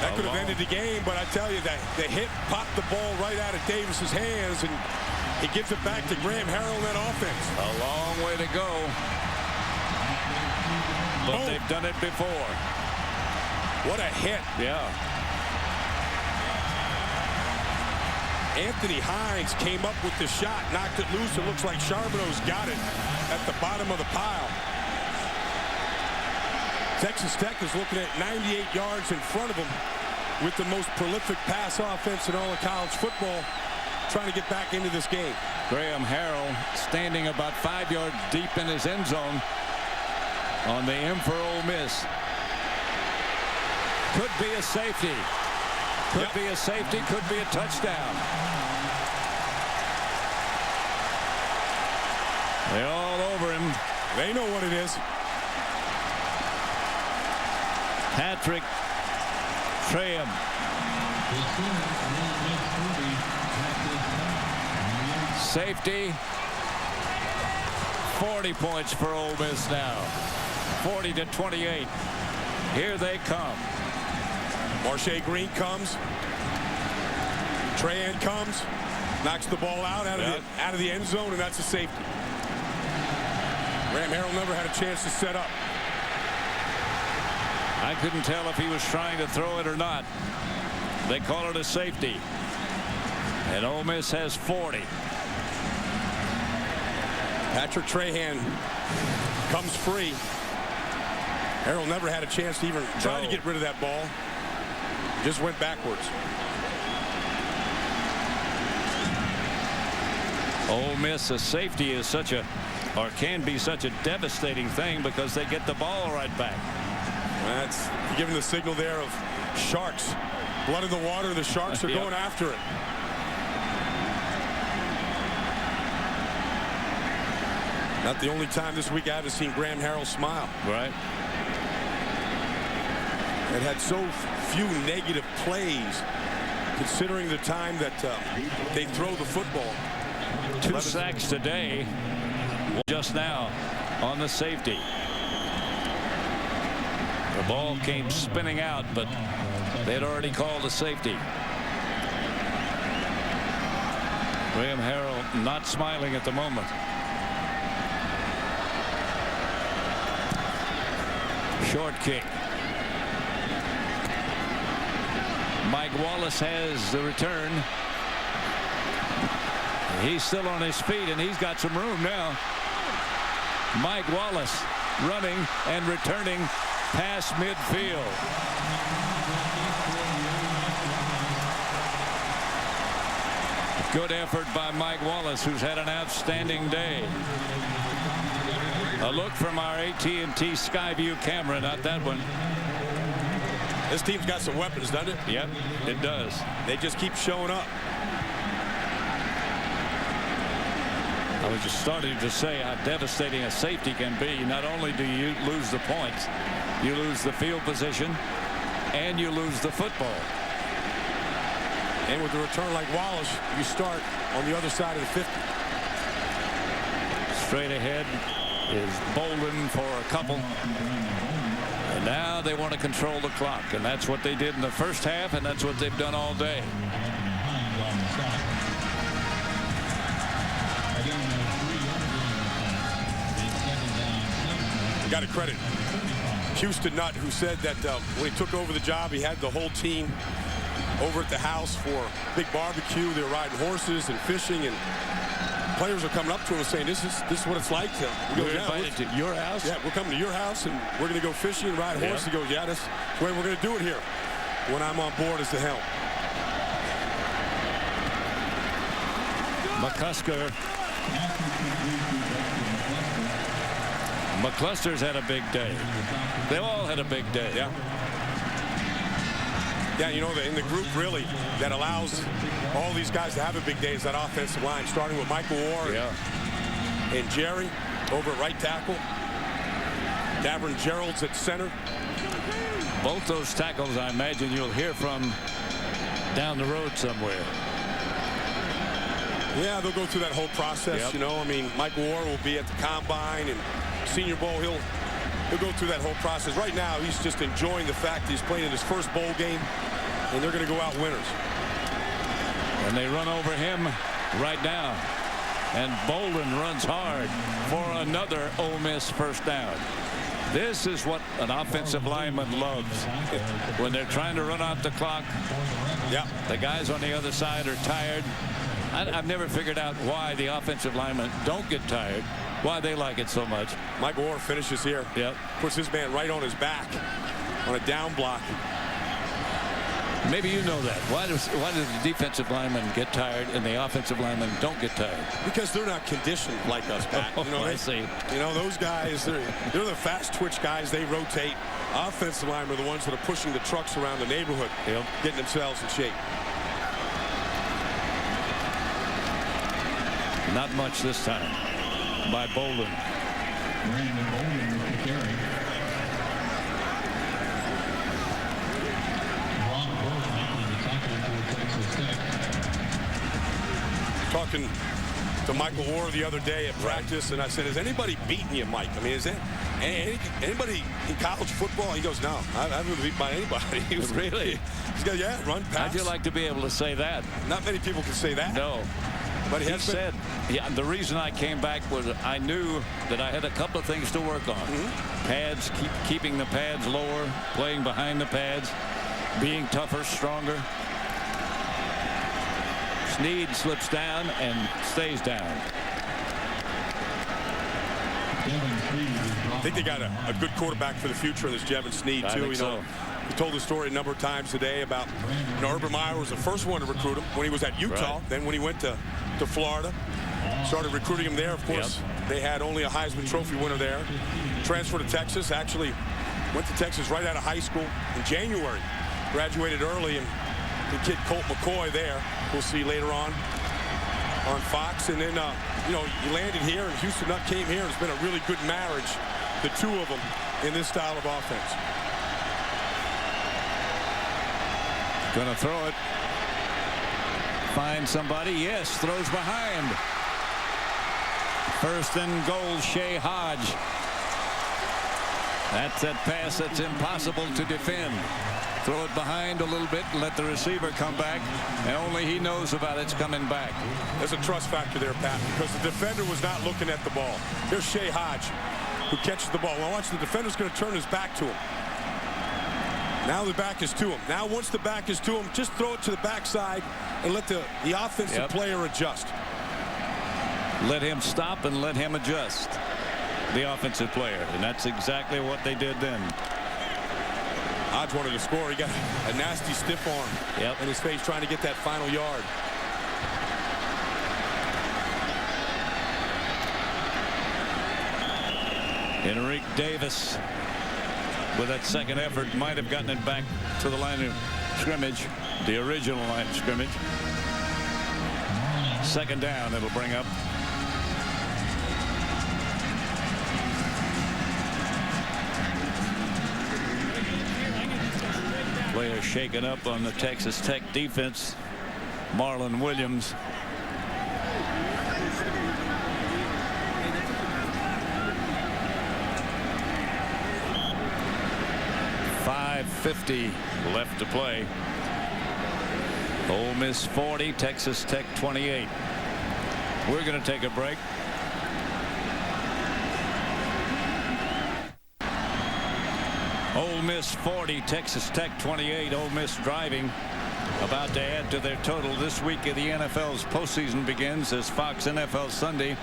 That could have ended the game, but I tell you that the hit popped the ball right out of Davis's hands, and he gives it back to Graham Harrell in that offense. A long way to go, but they've done it before. What a hit. Yeah. Anthony Hines came up with the shot, knocked it loose. It looks like Charbonneau's got it at the bottom of the pile. Texas Tech is looking at 98 yards in front of them with the most prolific pass offense in all of college football, trying to get back into this game. Graham Harrell standing about 5 yards deep in his end zone on the M for Ole Miss. Could be a safety. Could be a safety, could be a touchdown. They're all over him. They know what it is. Patrick Traham. Safety. 40 points for Ole Miss now. 40-28. Here they come. Marche Green comes. Trahan comes. Knocks the ball out of the end zone, and that's a safety. Graham Harrell never had a chance to set up. I couldn't tell if he was trying to throw it or not. They call it a safety. And Ole Miss has 40. Patrick Trahan comes free. Harrell never had a chance to even try to get rid of that ball. Just went backwards. Ole Miss, a safety is such a, or can be such a devastating thing because they get the ball right back. That's giving the signal there of sharks. Blood in the water, the Sharks are going after it. Not the only time this week I haven't seen Graham Harrell smile. Right. It had so few negative plays considering the time that they throw the football. 2 sacks today, just now on the safety. The ball came spinning out, but they had already called a safety. Graham Harrell not smiling at the moment. Short kick. Mike Wallace has the return. He's still on his feet, and he's got some room now. Mike Wallace running and returning past midfield. Good effort by Mike Wallace, who's had an outstanding day. A look from our AT&T Skyview camera, not that one. This team's got some weapons, doesn't it? Yep, it does. They just keep showing up. I was just starting to say how devastating a safety can be. Not only do you lose the points, you lose the field position, and you lose the football. And with a return like Wallace, you start on the other side of the 50. Straight ahead is Bolden for a couple. And now they want to control the clock, and that's what they did in the first half, and that's what they've done all day. You got to credit Houston Nutt, who said that when he took over the job, he had the whole team over at the house for a big barbecue. They were riding horses and fishing, and players are coming up to him and saying, this is what it's like. We're invited to your house? Yeah, we're coming to your house, and we're going to go fishing and ride horses. He goes, yeah, that's the way we're going to do it here when I'm on board as the helm. McCluster's had a big day. They all had a big day. Yeah. Yeah, you know, in the group really that allows all these guys to have a big day is that offensive line, starting with Michael Ward and Jerry over at right tackle. Davern Gerald's at center. Both those tackles, I imagine you'll hear from down the road somewhere. Yeah, they'll go through that whole process, you know. I mean, Michael Ward will be at the Combine and Senior Bowl. He'll go through that whole process. Right now, he's just enjoying the fact that he's playing in his first bowl game, and they're going to go out winners. And they run over him right now. And Bolden runs hard for another Ole Miss first down. This is what an offensive lineman loves. When they're trying to run out the clock, the guys on the other side are tired. I've never figured out why the offensive linemen don't get tired, why they like it so much. Michael Orr finishes here. Puts his man right on his back on a down block. Maybe you know that. Why does the defensive linemen get tired and the offensive linemen don't get tired? Because they're not conditioned like us, Pat. You know, I see. You know, those guys, they're the fast twitch guys. They rotate. Offensive linemen are the ones that are pushing the trucks around the neighborhood, getting themselves in shape. Not much this time by Bolden. Brandon Bolden with the carry. Ron Burke, the tackle for Texas Tech. Talking to Michael Orr the other day at practice, and I said, has anybody beaten you, Mike? I mean, is there anybody in college football? He goes, no, I haven't been beaten by anybody. He was really? He's got, run, pass. How'd you like to be able to say that? Not many people can say that. No. But he said, the reason I came back was I knew that I had a couple of things to work on. Pads, keeping the pads lower, playing behind the pads, being tougher, stronger. Snead slips down and stays down. I think they got a good quarterback for the future in this Jevon Snead, too. You know, we told the story a number of times today about, Urban Meyer was the first one to recruit him when he was at Utah. Then when he went to Florida, started recruiting him there. Of course, they had only a Heisman Trophy winner there. Transferred to Texas, actually went to Texas right out of high school in January. Graduated early, and the kid Colt McCoy there, we'll see later on Fox. And then, he landed here, and Houston Nutt came here. It's been a really good marriage, the two of them, in this style of offense. Gonna throw it. Find somebody. Yes, throws behind. First and goal, Shea Hodge. That's that pass that's impossible to defend. Throw it behind a little bit and let the receiver come back, and only he knows about it's coming back. There's a trust factor there, Pat, because the defender was not looking at the ball. Here's Shea Hodge, who catches the ball. Well, watch, the defender's going to turn his back to him. Now the back is to him. Now once the back is to him, just throw it to the backside and let the offensive player adjust. Let him stop and let him adjust, the offensive player, and that's exactly what they did then. Hodge wanted to score. He got a nasty stiff arm in his face trying to get that final yard. Enrique Davis, with that second effort, might have gotten it back to the line of scrimmage, the original line of scrimmage. Second down, it'll bring up. Player shaken up on the Texas Tech defense. Marlon Williams. .50 left to play. Ole Miss 40, Texas Tech 28. We're going to take a break. Ole Miss 40, Texas Tech 28. Ole Miss driving, about to add to their total. This week of the NFL's postseason begins as Fox NFL Sunday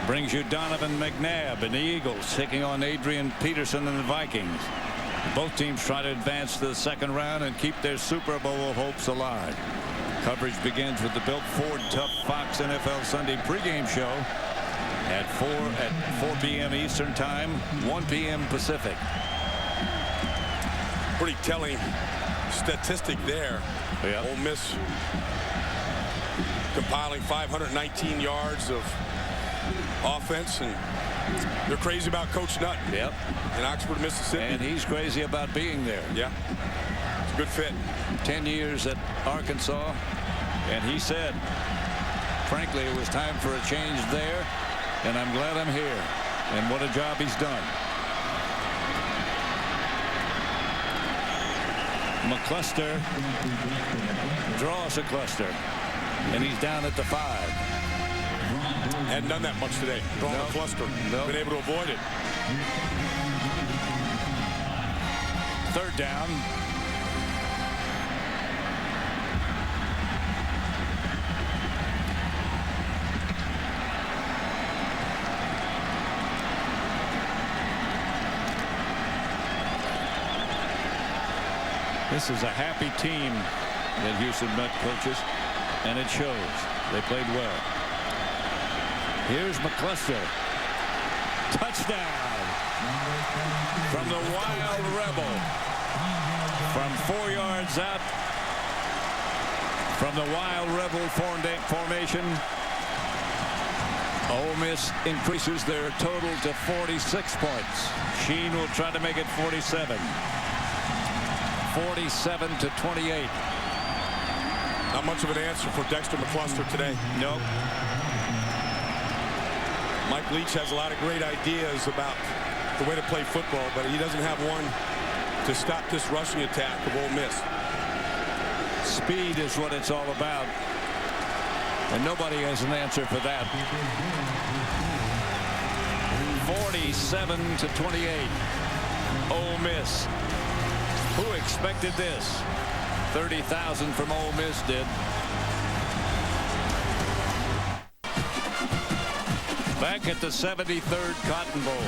brings you Donovan McNabb and the Eagles taking on Adrian Peterson and the Vikings. Both teams try to advance to the second round and keep their Super Bowl hopes alive. Coverage begins with the Built Ford Tough Fox NFL Sunday pregame show at 4 p.m. Eastern Time, 1 p.m. Pacific. Pretty telling statistic there. Yep. Ole Miss compiling 519 yards of offense, and they're crazy about Coach Nutt. Yep. In Oxford, Mississippi. And he's crazy about being there. Yeah. It's a good fit. 10 years at Arkansas, and he said, frankly, it was time for a change there, and I'm glad I'm here. And what a job he's done. McCluster draws a cluster, and he's down at the 5. Hadn't done that much today. Drawn a cluster. Been able to avoid it. Third down. This is a happy team that Houston Nutt coaches, and it shows. They played well. Here's McCluster. Touchdown from the Wild Rebel. From 4 yards out from the Wild Rebel formation. Ole Miss increases their total to 46 points. Sheen will try to make it 47. 47-28. Not much of an answer for Dexter McCluster today. Nope. Mike Leach has a lot of great ideas about the way to play football, but he doesn't have one to stop this rushing attack of Ole Miss. Speed is what it's all about, and nobody has an answer for that. 47-28. Ole Miss. Who expected this? 30,000 from Ole Miss did. Back at the 73rd Cotton Bowl,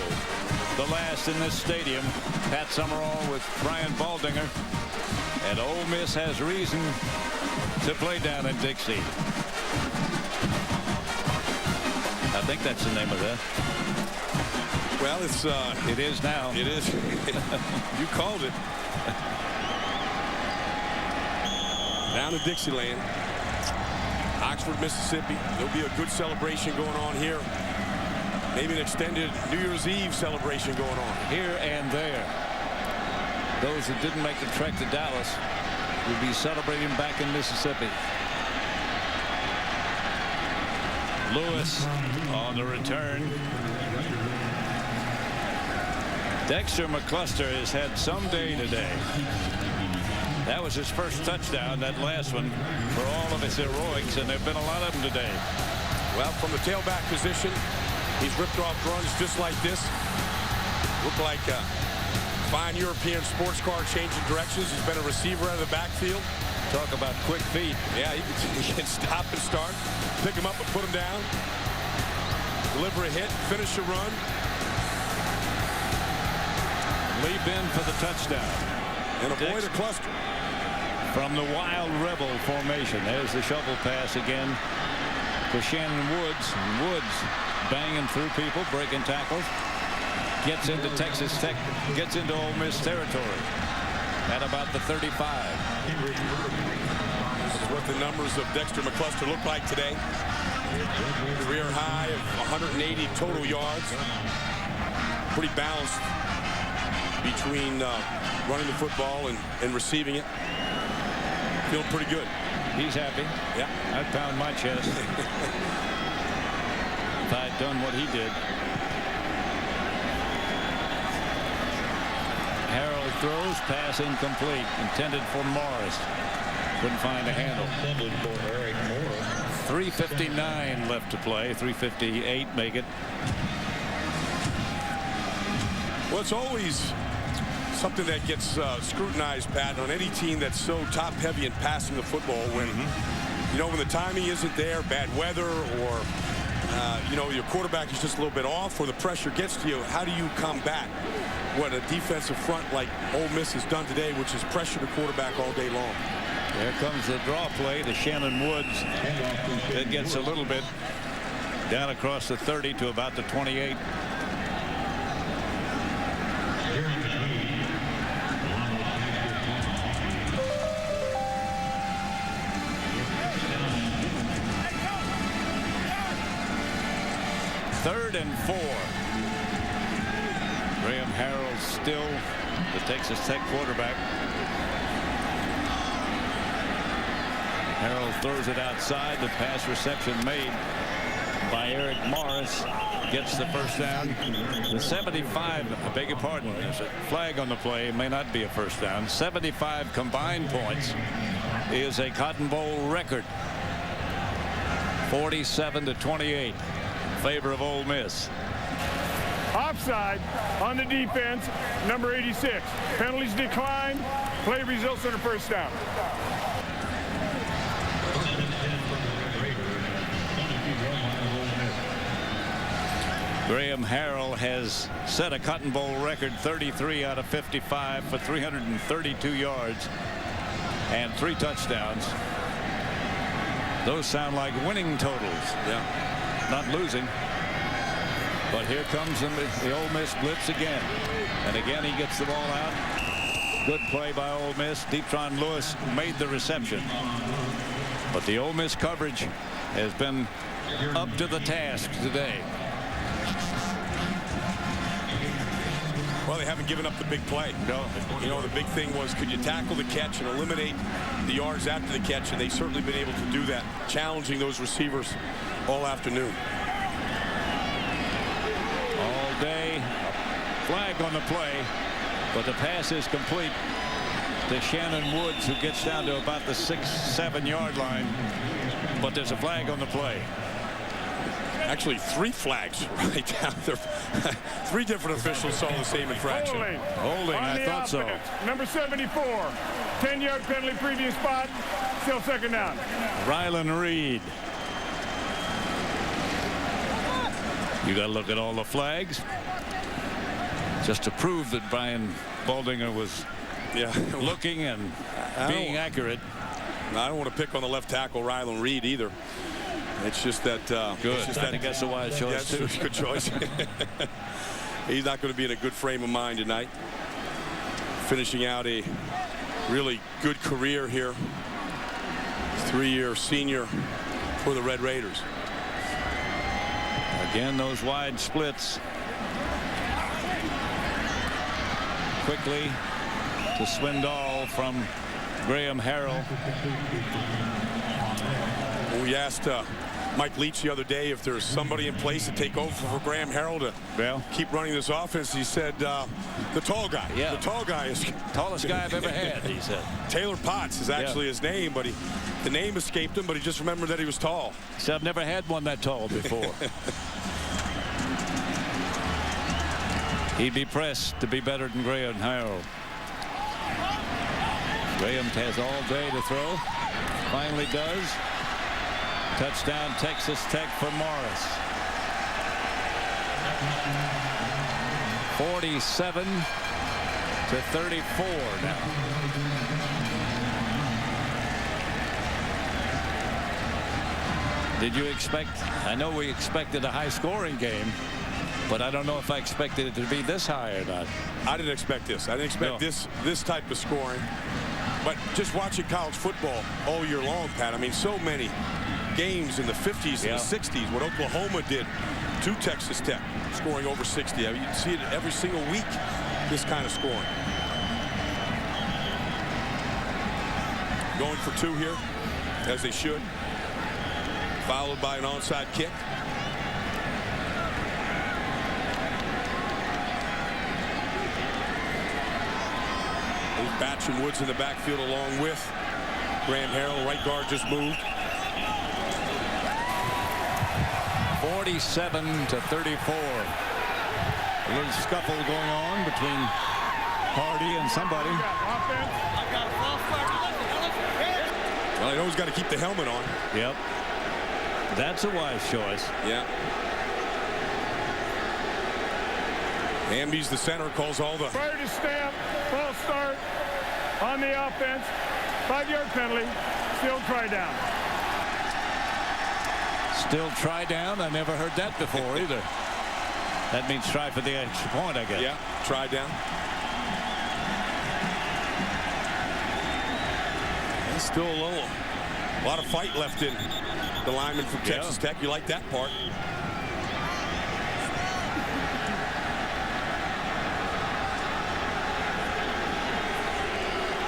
the last in this stadium. Pat Summerall with Brian Baldinger, and Ole Miss has reason to play down in Dixie. I think that's the name of that. Well, it is now. It is. You called it. Down to Dixieland, Oxford, Mississippi. There'll be a good celebration going on here. Maybe an extended New Year's Eve celebration going on. Here and there. Those that didn't make the trek to Dallas will be celebrating back in Mississippi. Lewis on the return. Dexter McCluster has had some day today. That was his first touchdown, that last one, for all of his heroics, and there have been a lot of them today. Well, from the tailback position, he's ripped off runs just like this. Look like a fine European sports car changing directions. He's been a receiver out of the backfield. Talk about quick feet. Yeah, he can stop and start, pick him up and put him down, deliver a hit, finish a run. Leap in for the touchdown. And avoid a cluster. From the Wild Rebel formation. There's the shovel pass again to Shannon Woods. And Woods banging through people, breaking tackles. Gets into Texas Tech, gets into Ole Miss territory at about the 35. This is what the numbers of Dexter McCluster look like today. Career high of 180 total yards. Pretty balanced between running the football and receiving it. Feeling pretty good. He's happy. Yeah. I'd pound my chest if I'd done what he did. Harold throws, pass incomplete. Intended for Morris. Couldn't find a handle. Intended for Eric Moore. 3:59 left to play. 3:58 make it. Well, it's always something that gets scrutinized, Pat, on any team that's so top-heavy in passing the football when, you know, when the timing isn't there, bad weather, or, you know, your quarterback is just a little bit off, or the pressure gets to you. How do you combat what a defensive front like Ole Miss has done today, which is pressure the quarterback all day long? Here comes the draw play to Shannon Woods. It gets a little bit down across the 30 to about the 28. Third and 4. Graham Harrell still the Texas Tech quarterback. Harrell throws it outside. The pass reception made by Eric Morris gets the first down. The 75, I beg your pardon, there's a flag on the play. It may not be a first down. 75 combined points is a Cotton Bowl record. 47-28 in favor of Ole Miss. Offside on the defense, number 86. Penalties declined. Play results in a first down. Graham Harrell has set a Cotton Bowl record 33 out of 55 for 332 yards and 3 touchdowns. Those sound like winning totals. Yeah. Not losing. But here comes the Ole Miss blitz again. And again he gets the ball out. Good play by Ole Miss. Deetron Lewis made the reception. But the Ole Miss coverage has been up to the task today. Well, they haven't given up the big play. No. You know, the big thing was, could you tackle the catch and eliminate the yards after the catch? And they've certainly been able to do that, challenging those receivers all afternoon. All day. Flag on the play. But the pass is complete to Shannon Woods, who gets down to about the 6-7 yard line. But there's a flag on the play. Actually, 3 flags right down there. 3 different officials saw the same infraction. Holding, I thought so. Number 74, 10-yard penalty, previous spot, still second down. Rylan Reed. You got to look at all the flags just to prove that Brian Baldinger was looking and being accurate. I don't want to pick on the left tackle, Rylan Reed, either. It's just that good. I think that's a wise choice too. Good choice. He's not going to be in a good frame of mind tonight. Finishing out a really good career here. 3-year senior for the Red Raiders. Again, those wide splits. Quickly to Swindoll from Graham Harrell. We asked Mike Leach the other day if there's somebody in place to take over for Graham Harrell to keep running this offense. He said the tall guy. Yeah. The tall guy is tallest guy I've ever had, he said. Taylor Potts is actually his name, but the name escaped him, but he just remembered that he was tall. He said, I've never had one that tall before. He'd be pressed to be better than Graham Harrell. Graham has all day to throw. Finally does. Touchdown Texas Tech for Morris. 47-34 now. Did you expect? I know we expected a high-scoring game, but I don't know if I expected it to be this high or not. I didn't expect this. I didn't expect this type of scoring. But just watching college football all year long, Pat, I mean, so many games in the 50s and the 60s, what Oklahoma did to Texas Tech, scoring over 60. I mean, you see it every single week, this kind of scoring. Going for 2 here, as they should. Followed by an onside kick. Batch and Woods in the backfield along with Graham Harrell. Right guard just moved. 47-34. A little scuffle going on between Hardy and somebody. Well, he always got to keep the helmet on. Yep. That's a wise choice. Yeah. Hamby's the center, calls all the... Prior to snap, false start on the offense. 5-yard penalty. Still try down. Still try down? I never heard that before either. That means try for the extra point, I guess. Yeah, try down. There's still a lot of fight left in the lineman from Texas Tech. You like that part.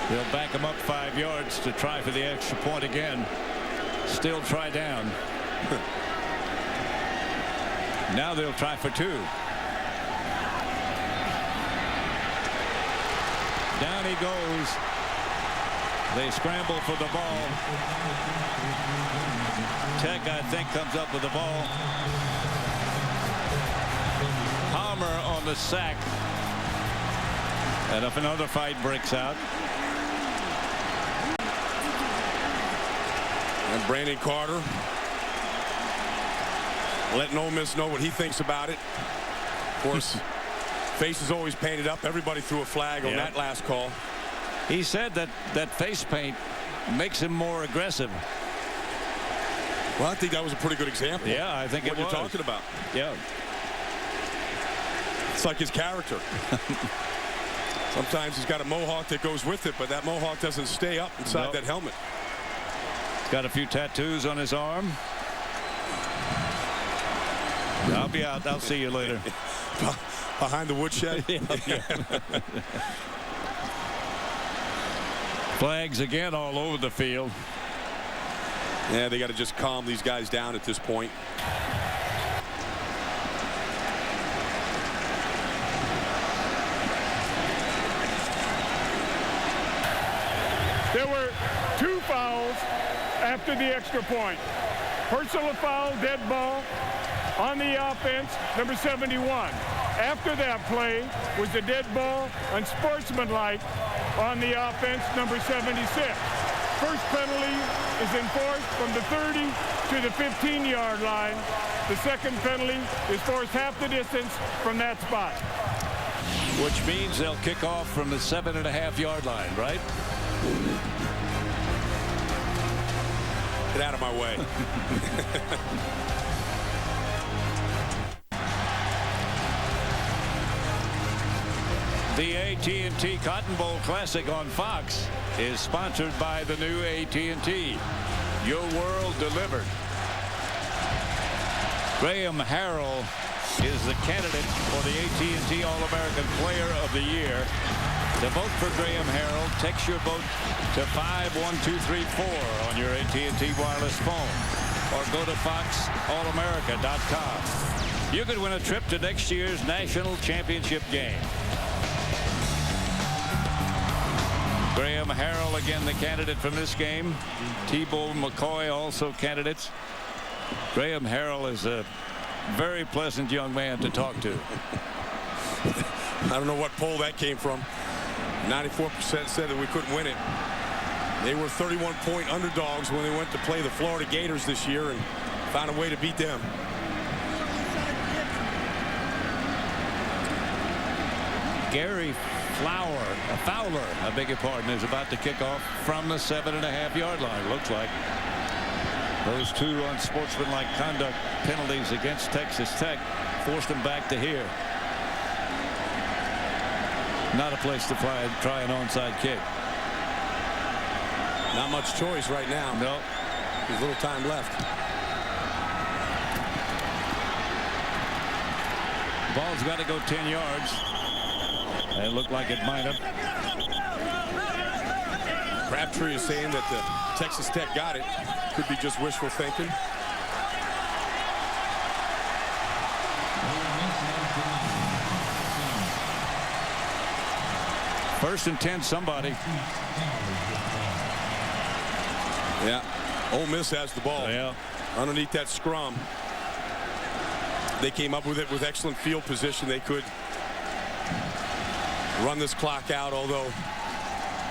They'll back him up 5 yards to try for the extra point again. Still try down. Now they'll try for 2. Down he goes. They scramble for the ball. Tech, I think, comes up with the ball. Palmer on the sack. And if another fight breaks out. And Brandon Carter letting Ole Miss know what he thinks about it. Of course, face is always painted up. Everybody threw a flag on that last call. He said that face paint makes him more aggressive. Well, I think that was a pretty good example. Yeah, I think it was. What you're talking about. Yeah. It's like his character. Sometimes he's got a mohawk that goes with it, but that mohawk doesn't stay up inside that helmet. Got a few tattoos on his arm. I'll be out. I'll see you later. Behind the woodshed. Yeah. Flags again all over the field. Yeah, they got to just calm these guys down at this point. There were 2 fouls after the extra point. Personal foul, dead ball on the offense, number 71. After that play was the dead ball, unsportsmanlike on the offense, number 76. First penalty is enforced from the 30 to the 15-yard line. The second penalty is forced half the distance from that spot. Which means they'll kick off from the 7.5-yard line, right? Get out of my way. The AT&T Cotton Bowl Classic on Fox is sponsored by the new AT&T. Your world delivered. Graham Harrell is the candidate for the AT&T All-American Player of the Year. To vote for Graham Harrell, text your vote to 51234 on your AT&T wireless phone or go to foxallamerica.com. You could win a trip to next year's national championship game. Graham Harrell again the candidate from this game. Tebow McCoy also candidates. Graham Harrell is a very pleasant young man to talk to. I don't know what poll that came from. 94% said that we couldn't win it. They were 31-point underdogs when they went to play the Florida Gators this year and found a way to beat them. Gary Fowler, I beg your pardon, is about to kick off from the 7.5-yard line, looks like. Those 2 unsportsmanlike conduct penalties against Texas Tech forced them back to here. Not a place to try an onside kick. Not much choice right now. No. There's little time left. Ball's got to go 10 yards. It looked like it might have. Crabtree is saying that the Texas Tech got it. Could be just wishful thinking. First and 10, somebody. Yeah. Ole Miss has the ball. Yeah. Underneath that scrum. They came up with it with excellent field position. They could run this clock out, although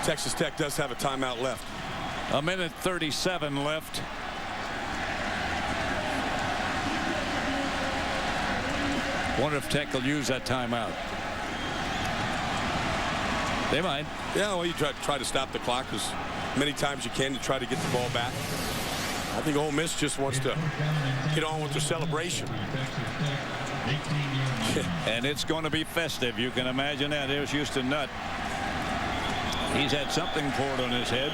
Texas Tech does have a timeout left. 1:37 left. Wonder if Tech will use that timeout. They might. Yeah, well, you try to stop the clock as many times you can to try to get the ball back. I think Ole Miss just wants to get on with their celebration. And it's going to be festive. You can imagine that. There's Houston Nutt. He's had something poured on his head.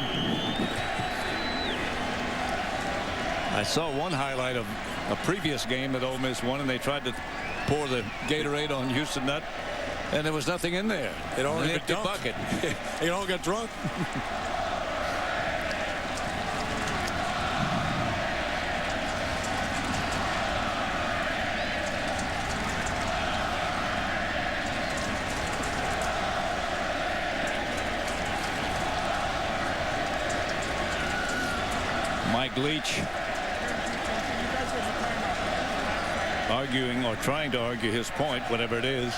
I saw one highlight of a previous game that Ole Miss won, and they tried to pour the Gatorade on Houston Nutt, and there was nothing in there. It all An got empty dunked. bucket. It all got drunk. Mike Leach arguing or trying to argue his point, whatever it is.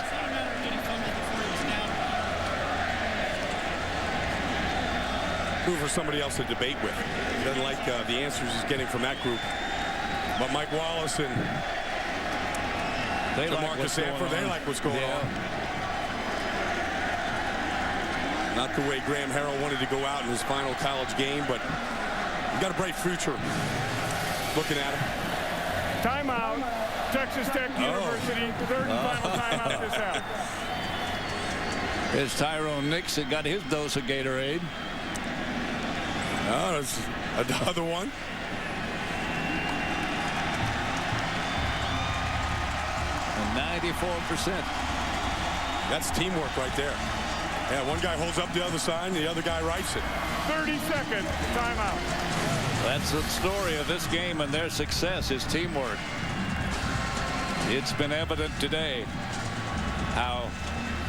Who for somebody else to debate with. Doesn't like the answers he's getting from that group. But Mike Wallace and Marcus Sanford, they like what's going on. Not the way Graham Harrell wanted to go out in his final college game, but he's got a bright future. Looking at him. Timeout. Texas Tech University. Third and final timeout this half. There's Tyrone Nix that got his dose of Gatorade. Oh, that's another one. And 94%. That's teamwork right there. Yeah, one guy holds up the other side and the other guy writes it. 30 seconds. Timeout. That's the story of this game and their success is teamwork. It's been evident today how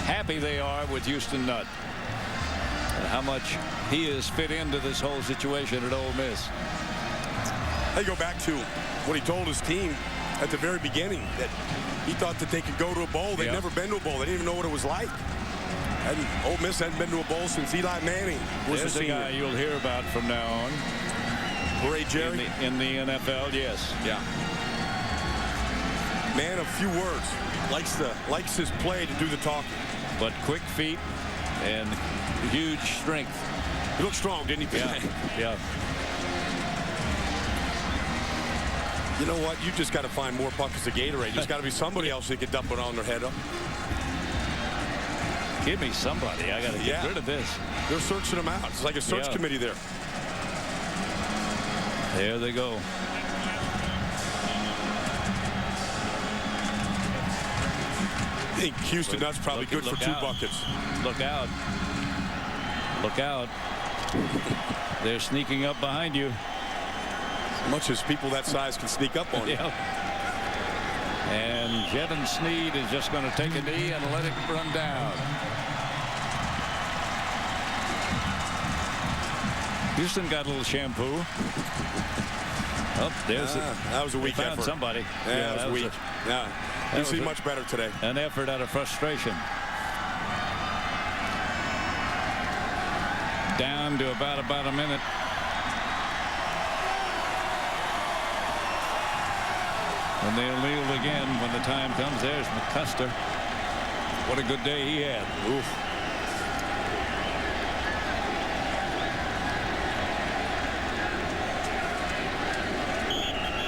happy they are with Houston Nutt. How much he has fit into this whole situation at Ole Miss. They go back to what he told his team at the very beginning, that he thought that they could go to a bowl. They'd never been to a bowl. They didn't even know what it was like. And Ole Miss hadn't been to a bowl since Eli Manning was There's a senior. guy you'll hear about from now on. Ray Jerry? In the NFL, yes. Yeah. Man of few words. Likes his play to do the talking. But quick feet and huge strength. He looked strong, didn't he? Yeah. Yeah. You know what? You just got to find more buckets of Gatorade. There's got to be somebody else that can dump it on their head up. Give me somebody. I got to get rid of this. They're searching them out. It's like a search committee there. There they go. I think Houston Nutt's probably good for 2 buckets. Look out. Look out. They're sneaking up behind you. As much as people that size can sneak up on you. And Jevin Sneed is just going to take a knee and let it run down. Houston got a little shampoo. Oh, there's that was a weak effort. Somebody. Yeah, that was weak. You see much better today. An effort out of frustration. Down to about a minute. And they'll kneel again when the time comes. There's McCuster. What a good day he had. Oof.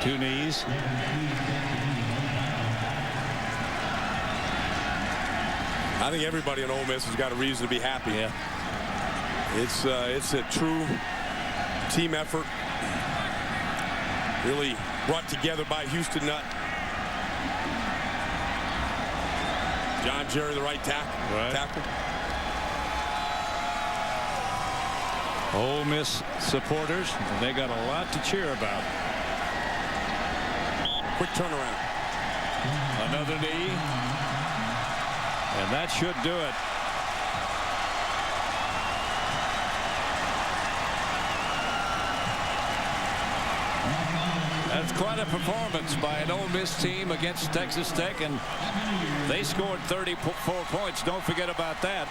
Two knees. I think everybody in Ole Miss has got a reason to be happy. Yeah. It's a true team effort. Really brought together by Houston Nutt. John Jerry, the right tackle. Ole Miss supporters, they got a lot to cheer about. Quick turnaround. Another knee. And that should do it. That's quite a performance by an Ole Miss team against Texas Tech, and they scored 34 points. Don't forget about that.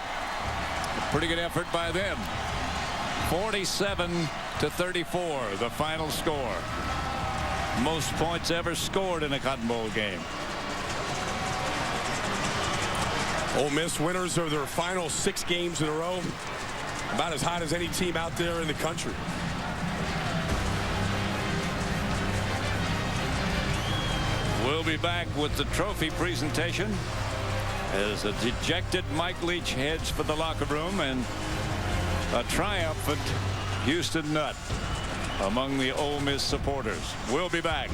A pretty good effort by them. 47-34, the final score. Most points ever scored in a Cotton Bowl game. Ole Miss winners of their final 6 games in a row. About as hot as any team out there in the country. We'll be back with the trophy presentation as a dejected Mike Leach heads for the locker room and a triumphant Houston Nutt among the Ole Miss supporters. We'll be back.